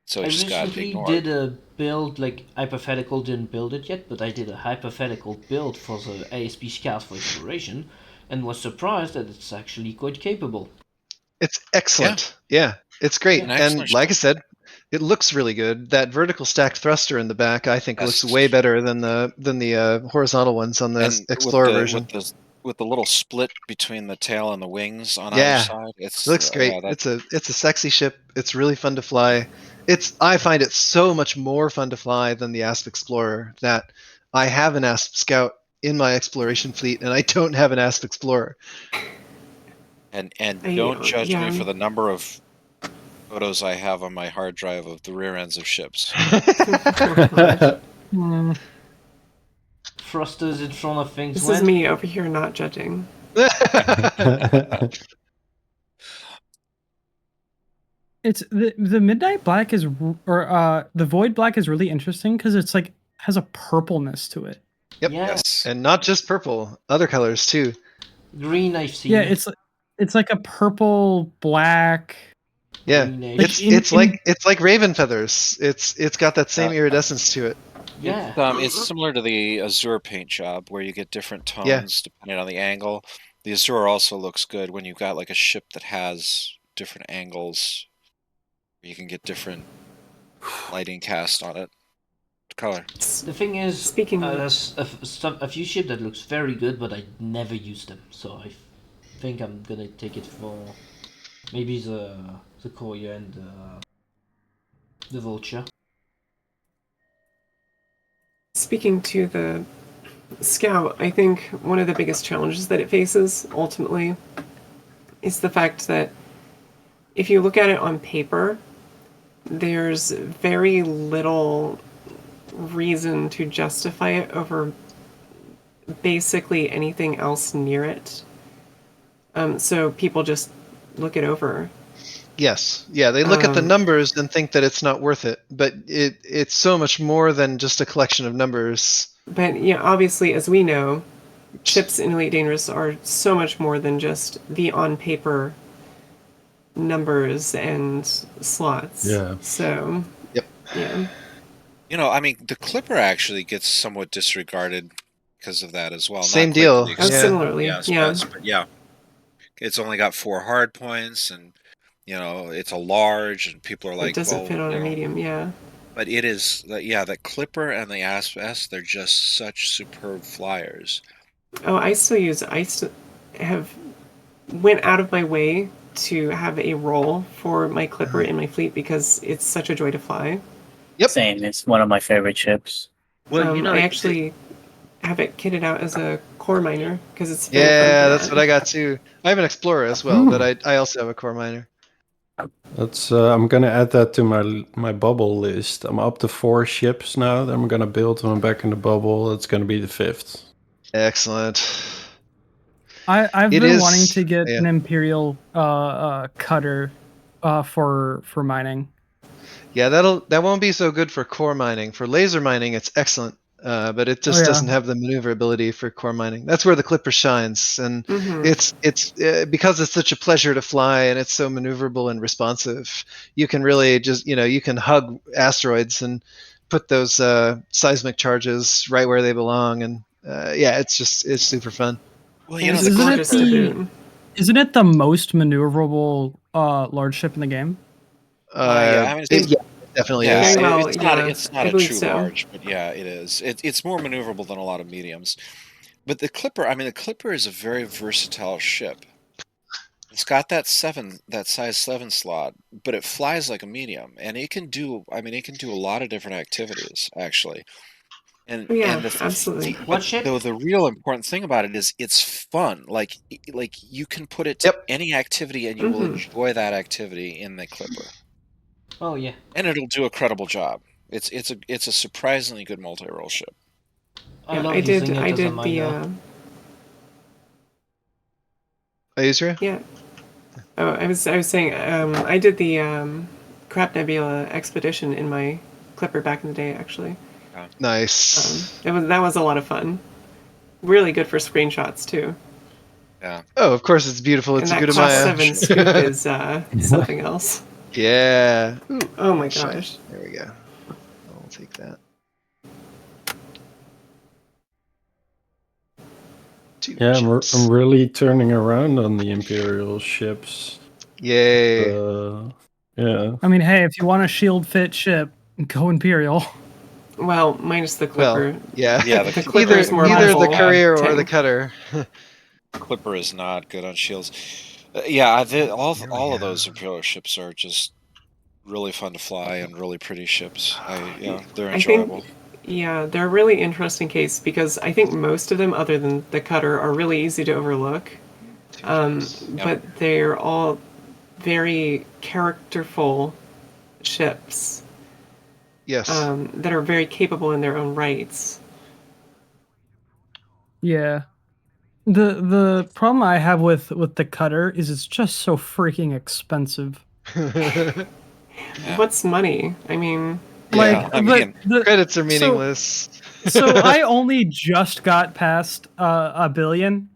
So I it just got recently ignored. did a build, like hypothetical, didn't build it yet, but I did a hypothetical build for the ASP Scout for exploration, and was surprised that it's actually quite capable. It's excellent. Yeah, it's great. An And excellent like I ship. said, it looks really good. That vertical stacked thruster in the back, I think, looks Yes. way better than the horizontal ones on the And Explorer version. with the little split between the tail and the wings on either Yeah, side, it looks great. yeah, that, It's a sexy ship. It's really fun to fly. I find it so much more fun to fly than the Asp Explorer that I have an Asp Scout in my exploration fleet, and I don't have an Asp Explorer. and I- don't judge yeah. me for the number of photos I have on my hard drive of the rear ends of ships. Thrusters in front of things. This is me over here not judging. It's the midnight black is or the void black is really interesting because it's like has a purpleness to it. Yep. Yes. And not just purple, other colors too. Green, I've seen. Yeah, it's like a purple black. Yeah, Green, it's like raven feathers. It's got that same iridescence to it. Yeah. It's similar to the Azure paint job where you get different tones Yeah. depending on the angle. The Azure also looks good when you've got like a ship that has different angles. You can get different lighting cast on it. Color. The thing is, Speaking of- there's a few ships that looks very good, but I never use them, so I think I'm gonna take it for maybe the Courier and the Vulture. Speaking to the Scout, I think one of the biggest challenges that it faces ultimately is the fact that if you look at it on paper, there's very little reason to justify it over basically anything else near it. So people just look it over. Yes. Yeah, they look at the numbers and think that it's not worth it, but it's so much more than just a collection of numbers. But yeah, obviously, as we know, ships in Elite Dangerous are so much more than just the on-paper numbers and slots. Yeah. So, Yep. Yeah. I mean, the Clipper actually gets somewhat disregarded because of that as well. Same Not quite deal. to the extent Yeah. Similarly, of the yeah. SPS, but yeah. It's only got 4 hard points, and it's a large, and people are like, it doesn't well, fit on a medium, yeah. But it is, the Clipper and the ASP-S, they're just such superb flyers. Oh, I still have went out of my way to have a role for my Clipper in my fleet because it's such a joy to fly. Yep. Same. It's one of my favorite ships. Well, I actually have it kitted out as a core miner because it's very fun Yeah, for that's that. what I got too. I have an Explorer as well, but I also have a core miner. That's I'm gonna add that to my bubble list. I'm up to 4 ships now that I'm gonna build when I'm back in the bubble. It's gonna be the 5th. Excellent. I've It been is- wanting to get yeah. an Imperial cutter for mining. Yeah, that won't be so good for core mining. For laser mining, it's excellent, but it just yeah. doesn't have the maneuverability for core mining. That's where the Clipper shines, and Mhm. it's because it's such a pleasure to fly and it's so maneuverable and responsive. You can really just you can hug asteroids and put those seismic charges right where they belong, and yeah, it's super fun. Well, And it's Isn't it gorgeous to boot. Isn't it the most maneuverable large ship in the game? Yeah, I mean, It definitely yeah, is. Very well, it's yeah, not I a believe true so. large, but yeah, it is. It's more maneuverable than a lot of mediums. But the Clipper, the Clipper is a very versatile ship. It's got that size 7 slot, but it flies like a medium, and it can do a lot of different activities, actually. And Yeah, and absolutely. What ship? Though the real important thing about it is it's fun. Like you can put it to any activity and you will enjoy that activity in the Clipper. Oh yeah. And it'll do a credible job. It's a surprisingly good multi-role ship. I Yeah, love I did. using it I as a did miner. Israel? Yeah. Oh, I was saying I did the Crap Nebula expedition in my Clipper back in the day. Actually, Nice. that was a lot of fun. Really good for screenshots too. Yeah. Oh, of course it's beautiful. And It's a that good class Maya. 7 scoop is something else. Yeah. Ooh, Oh my shite. gosh. There we go. I'll take that. Yeah, I'm really turning around on the Imperial ships. Yay. Yeah. I mean, hey, if you want a shield fit ship, go Imperial. Well, minus the Clipper. Well, yeah. The Clipper is more either the viable. courier or Tank. the cutter. Clipper is not good on shields. All of those Imperial ships are just really fun to fly and really pretty ships. They're enjoyable. Yeah, they're a really interesting case because I think most of them, other than the cutter, are really easy to overlook. But they're all very characterful ships. Yes. That are very capable in their own rights. Yeah. The problem I have with the cutter is it's just so freaking expensive. What's money? I mean, credits are meaningless. So I only just got past $1 billion.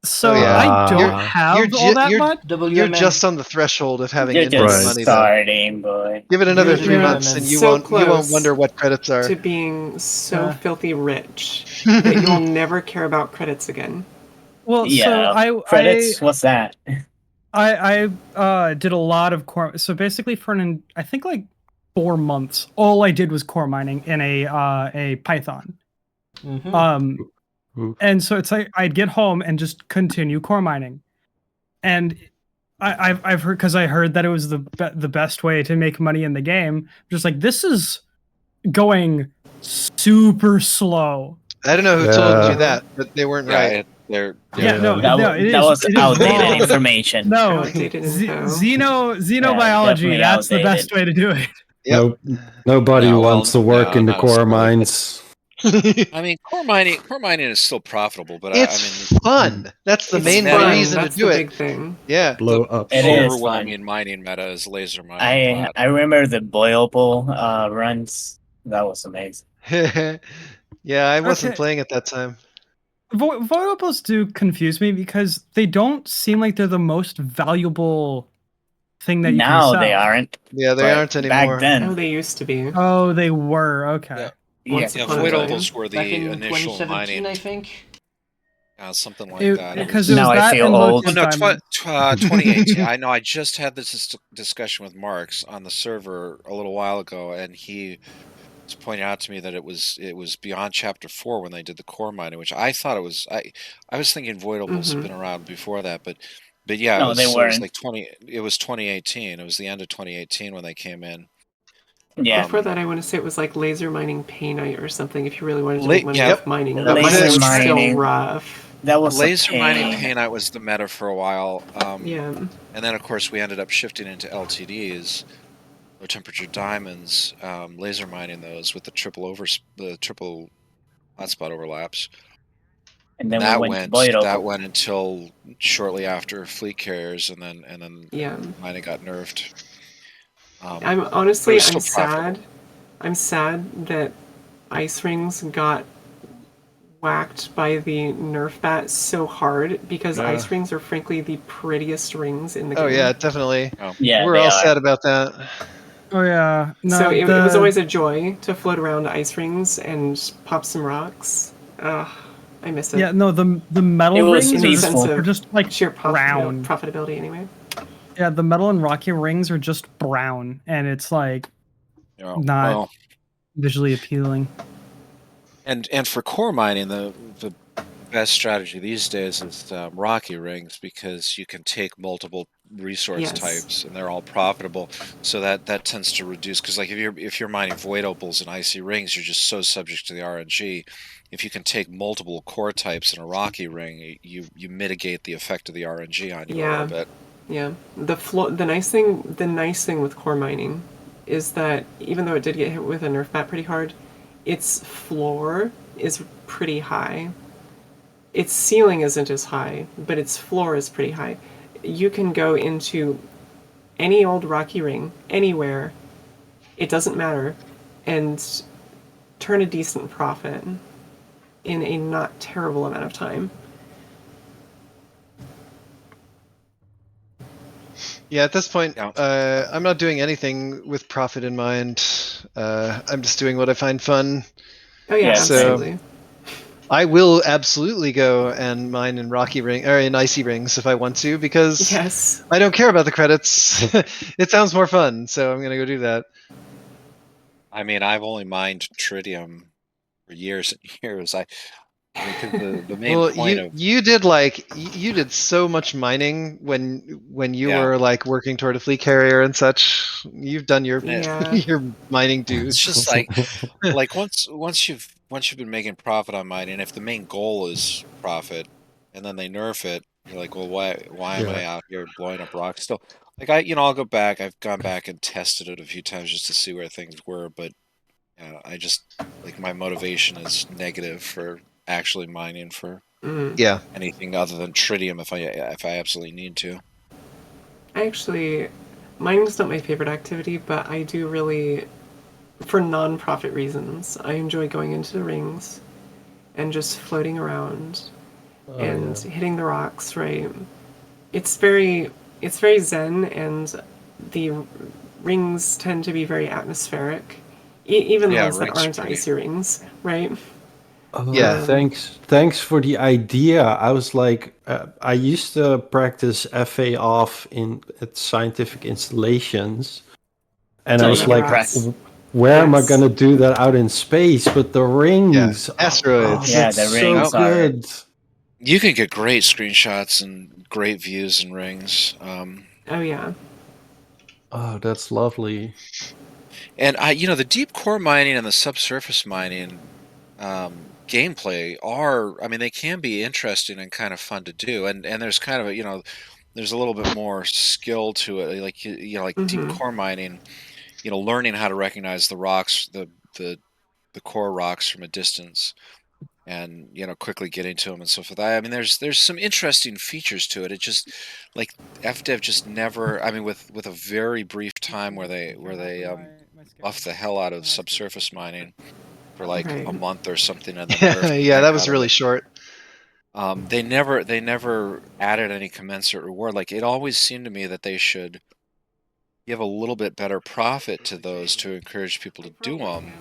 So I don't have all that much. You're just on the threshold of having You're infinite just money. starting, boy. Give it another You're 3 months, and you so won't close wonder what credits are. to being so filthy rich that you'll never care about credits again. Well, credits. What's that? I did a lot of core. So basically, for I think like 4 months, all I did was core mining in a Python. And so it's like I'd get home and just continue core mining, and I've heard, because I heard that it was the best way to make money in the game. Just like, this is going super slow. I don't know who told you that, but they weren't right. That was outdated information. No, Outdated info. xenobiology. That's the best way to do it. Nope. Nobody wants to work in the core mines. I mean, core mining is still profitable, but it's fun. That's the main reason to do it. Big thing. Yeah, blow up. It is overwhelming mining meta is laser mining. I remember the boilable runs. That was amazing. Yeah, I wasn't playing at that time. Votables do confuse me because they don't seem like they're the most valuable thing that you can sell. Now they aren't. Yeah, they aren't anymore. Back then. Oh, they used to be. Oh, they were. Okay. Voidables were the Back in initial 2017, mining. I think. Something like that. Because it was that and Oh, Lotus no, Diamond. 2018. I know. I just had this discussion with Marks on the server a little while ago, and he was pointing out to me that it was beyond Chapter 4 when they did the core mining, which I thought it was. I was thinking Voidables had been around before that, but yeah, No, they weren't. It was like 20. It was 2018. It was the end of 2018 when they came in. Yeah. Before that, I want to say it was like laser mining Paynite or something. If you really wanted to make money off mining, Laser that was mining. still rough. That was laser mining Paynite was the meta for a while. Yeah. And then of course we ended up shifting into LTDs, low temperature diamonds, laser mining those with the triple hotspot overlaps. And then that we went until shortly after fleet carriers, and then mining got nerfed. I'm sad. I'm sad that ice rings got whacked by the nerf bat so hard, because ice rings are frankly the prettiest rings in the game. Oh yeah, definitely. Yeah, we're all sad about that. Oh yeah. No, so it was always a joy to float around ice rings and pop some rocks. I miss it. Yeah, no, the metal rings are just like sheer brown profitability anyway. Yeah, the metal and rocky rings are just brown, and it's like not visually appealing. And for core mining, the best strategy these days is rocky rings, because you can take multiple resource Yes. types and they're all profitable. So that tends to reduce, because like if you're mining void opals and icy rings, you're just so subject to the RNG. If you can take multiple core types in a rocky ring, you mitigate the effect of the RNG on you a Yeah. little bit. Yeah. The nice thing with core mining is that even though it did get hit with a nerf map pretty hard, its floor is pretty high. Its ceiling isn't as high, but its floor is pretty high. You can go into any old rocky ring, anywhere, it doesn't matter, and turn a decent profit in a not terrible amount of time. Yeah, at this point, Yeah. I'm not doing anything with profit in mind. I'm just doing what I find fun. Oh yeah, Yes. absolutely. I will absolutely go and mine in rocky ring or in icy rings if I want to, because Yes. I don't care about the credits. It sounds more fun, so I'm gonna go do that. I mean, I've only mined tritium for years and years. Because the main Well, point of you did so much mining when you Yeah. were like working toward a fleet carrier and such. You've done your Yeah. your mining dues. it's just like once you've been making profit on mining, if the main goal is profit, and then they nerf it, you're like, well, why am I out here blowing up rocks still? Like I'll go back. I've gone back and tested it a few times just to see where things were, but I just like my motivation is negative for actually mining for Yeah. anything other than tritium if I absolutely need to. Mining's not my favorite activity, but I do really, for non-profit reasons, I enjoy going into the rings and just floating around and hitting the rocks, right? It's very zen, and the rings tend to be very atmospheric. Even the Yeah, ones that rings are aren't pretty. icy rings, right? Oh, Yeah. thanks for the idea. I was like, I used to practice FA off at scientific installations, and So I you was can like, press. where am I Yes. gonna do that out in space? But the rings, Asteroids. oh, Yeah, that's the so rings are- good. You can get great screenshots and great views in rings. Oh yeah. Oh, that's lovely. And the deep core mining and the subsurface mining gameplay they can be interesting and kind of fun to do. And there's kind of there's a little bit more skill to it. Like deep core mining, learning how to recognize the rocks, the core rocks from a distance, and quickly getting to them and so forth. I mean, there's some interesting features to it. It just like FDev just never. I mean, with a very brief time where they buffed the hell out of subsurface mining for like a Right. month or something, and then nerfed the Yeah, heck that was out of really it. short. They never added any commensurate reward. Like it always seemed to me that they should give a little bit better profit to those to encourage people to do them.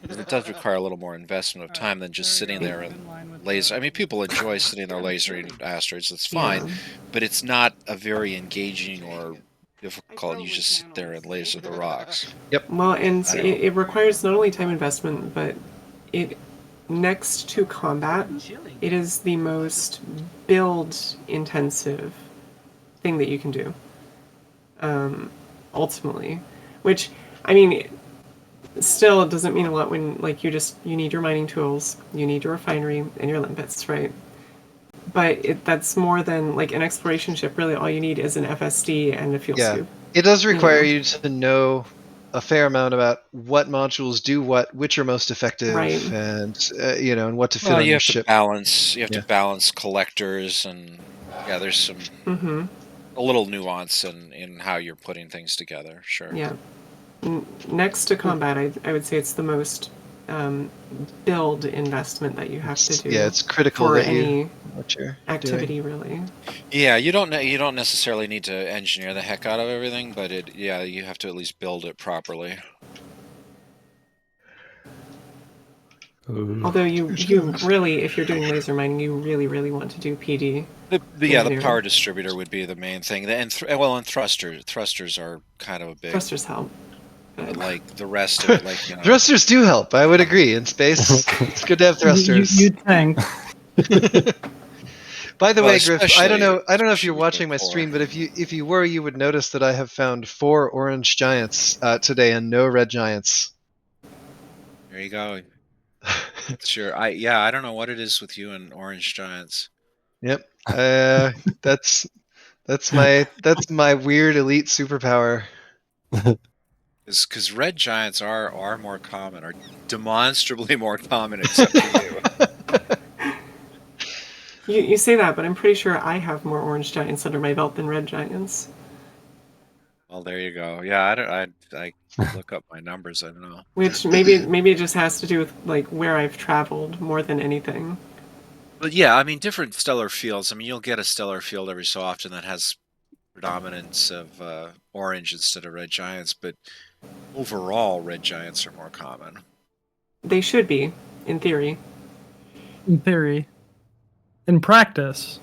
Because it does require a little more investment of time than just sitting there and laser. I mean, people enjoy sitting there lasering asteroids. That's fine, Yeah. but it's not a very engaging or difficult. You just sit there and laser the rocks. Well, and I don't know. it requires not only time investment, but it next to combat, it is the most build intensive thing that you can do. Ultimately, which I mean, still it doesn't mean a lot when like you need your mining tools, you need your refinery and your limpets, right? But that's more than like an exploration ship. Really, all you need is an FSD and a fuel scoop. It does require know. you to know a fair amount about what modules do what, which are most effective, Right. and and what to fit Well, on you your have to ship. balance. You have Yeah. to balance collectors, and there's some a little nuance in how you're putting things together. Sure. Yeah. Next to combat, I would say it's the most build investment that you have to do. Yeah, it's critical for that any what you're activity, doing. really. Yeah, you don't necessarily need to engineer the heck out of everything, but you have to at least build it properly. Although you really, if you're doing laser mining, you really want to do PD. The power distributor would be the main thing, and thrusters are kind of a big. Thrusters help. But like the rest of it, Thrusters do help. I would agree. In space, it's good to have thrusters. You tank. By the Well, way, Griff, I don't know if you're especially watching my four. stream, but if you were, you would notice that I have found 4 orange giants today and no red giants. There you go. Sure. I don't know what it is with you and orange giants. Yep. That's my weird elite superpower. Because red giants are more common, or demonstrably more common, except for you. You say that, but I'm pretty sure I have more orange giants under my belt than red giants. Well, there you go. Yeah, I look up my numbers. I don't know. Which maybe it just has to do with like where I've traveled more than anything. But yeah, I mean, different stellar fields. I mean, you'll get a stellar field every so often that has predominance of orange instead of red giants, but overall, red giants are more common. They should be, in theory. In theory. In practice.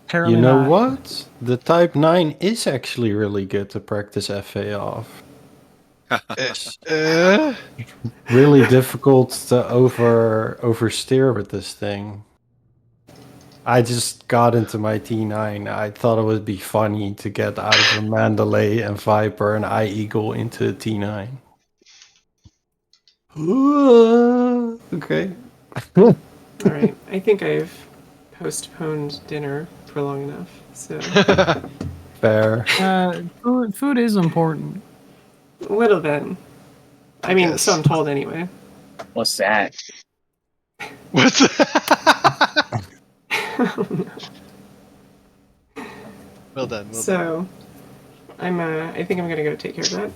Apparently You know not. what? The Type 9 is actually really good to practice FA off. Really difficult to oversteer with this thing. I just got into my T9. I thought it would be funny to get out of a Mandalay and Viper and Eagle into a T9. Okay. Alright, I think I've postponed dinner for long enough, so... Fair. Food is important. A little bit. I mean, so I'm told anyway. What's that? What's that? Well done. So, I think I'm gonna go take care of that.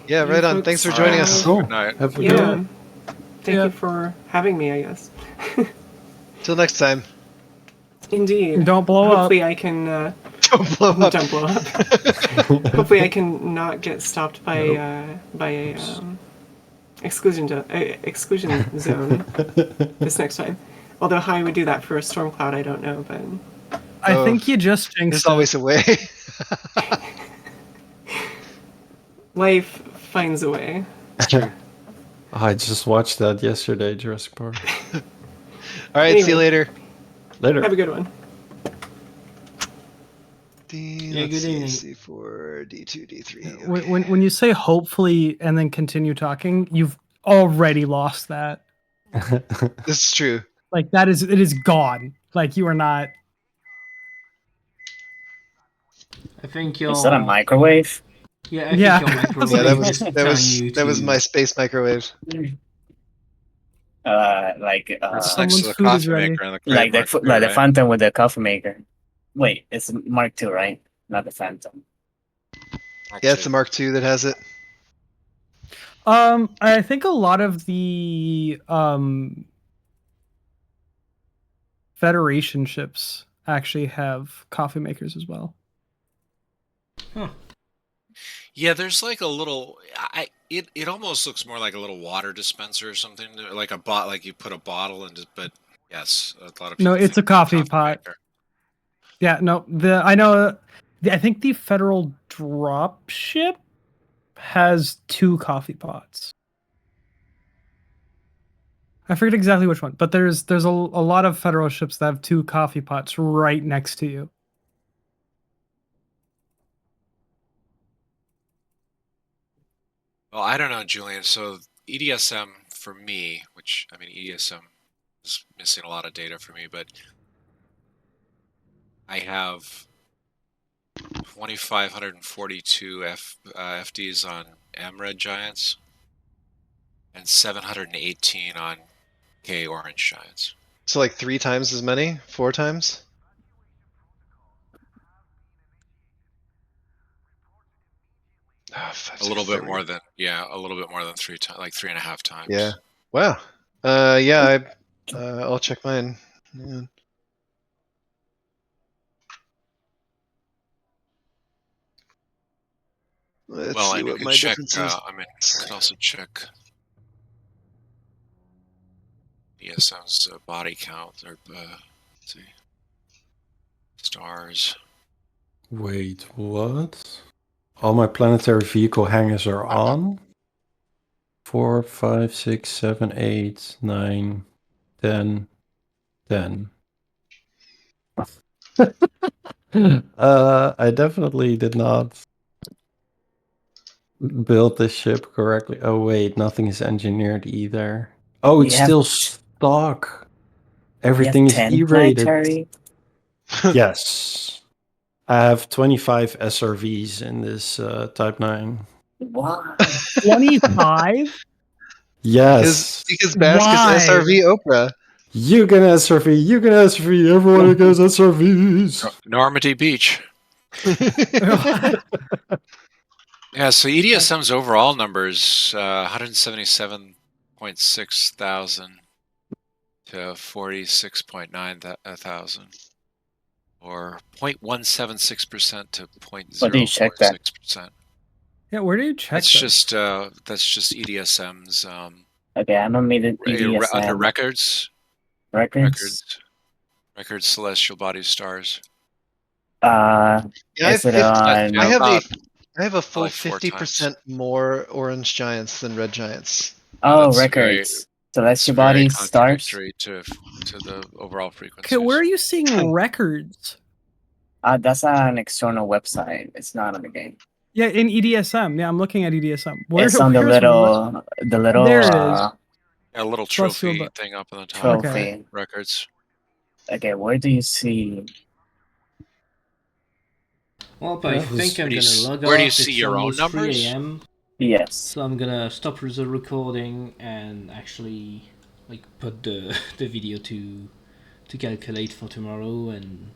Yeah, right on. Thanks for joining us. Cool. Good night. Have a good Yeah. one. Thank you for having me, I guess. Till next time. Indeed. Don't blow Hopefully up. I can Don't blow up. don't blow up. Hopefully I can not get stopped by a exclusion zone this next time. Although how I would do that for a storm cloud, I don't know, but I think you just jinxed There's always a way. life finds a way. I just watched that yesterday, Jurassic Park. All right, see you later. Later. Have a good one. Yeah, good evening. C4, D2, D3. When you say hopefully and then continue talking, you've already lost that. This is true. Like it is gone. Like you are not. I think you're... Is that a microwave? Yeah, I think your microwave Yeah, is telling you that was to- my space microwave. It's next to the Someone's food is coffee ready. maker and the Like crate the mark, right? Phantom with the coffee maker. Wait, it's Mark II, right? Not the Phantom. Yeah, it's the Mark II that has it. I think a lot of the Federation ships actually have coffee makers as well. Yeah, there's like a little. It almost looks more like a little water dispenser or something, like a bot, like you put a bottle into. But yes, a lot of people. No, it's a coffee pot. maker. Yeah, no, I think the Federal drop ship has 2 coffee pots. I forget exactly which one, but there's a lot of Federal ships that have 2 coffee pots right next to you. Well, I don't know, Julian. So EDSM for me, which I mean EDSM is missing a lot of data for me, but I have 2,542 FDs on M-Red Giants and 718 on K Orange Giants. So like 3 times as many? 4 times? A little bit more than a little bit more than 3 times, like 3.5 times. Yeah. Wow. Yeah, I'll check mine. Yeah. Let's Well, see and you what could my check. difference is. I mean, you could also check ESM's body count or let's see, stars. Wait, what? All my planetary vehicle hangars are on. 4, 5, 6, 7, 8, 9, 10, 10. I definitely did not build this ship correctly. Oh wait, nothing is engineered either. Oh, it's still stock. Everything is 10 E-rated. planetary? Yes. I have 25 SRVs in this Type 9. What? 25? Yes. Because Basque Why? is SRV Oprah. You can SRV, you can SRV, everyone gets SRVs. Normandy Beach. Yeah, so EDSM's overall numbers 177.6 thousand to 46.9 thousand, or 0.176% to What do you check that? 0.046%. Yeah, where do you check That's this? just EDSM's Okay, I'm gonna meet it EDSM. under records. Records? Records, celestial bodies, stars. Yeah, Is it on? I have a full like 4 50% more orange giants than red giants. Oh, That's records. Celestial very bodies, stars. contradictory to the overall frequency. Okay, where are you seeing records? That's on an external website. It's not on the game. Yeah, in EDSM. Yeah, I'm looking at EDSM. Where, It's on the where's little, There it is. A little Celestial trophy bo- thing up on the top. trophy. Records. Okay, where do you see? Well, I think I'm gonna log where off. do you see It's your own almost 3 numbers? a.m. Yes. So I'm gonna stop the recording and actually like put the the video to calculate for tomorrow, and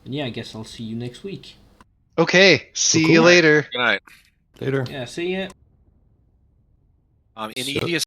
yeah, I guess I'll see you next week. Okay, see Cool. you later. Good night. Later. Yeah, see ya. In So- EDSM.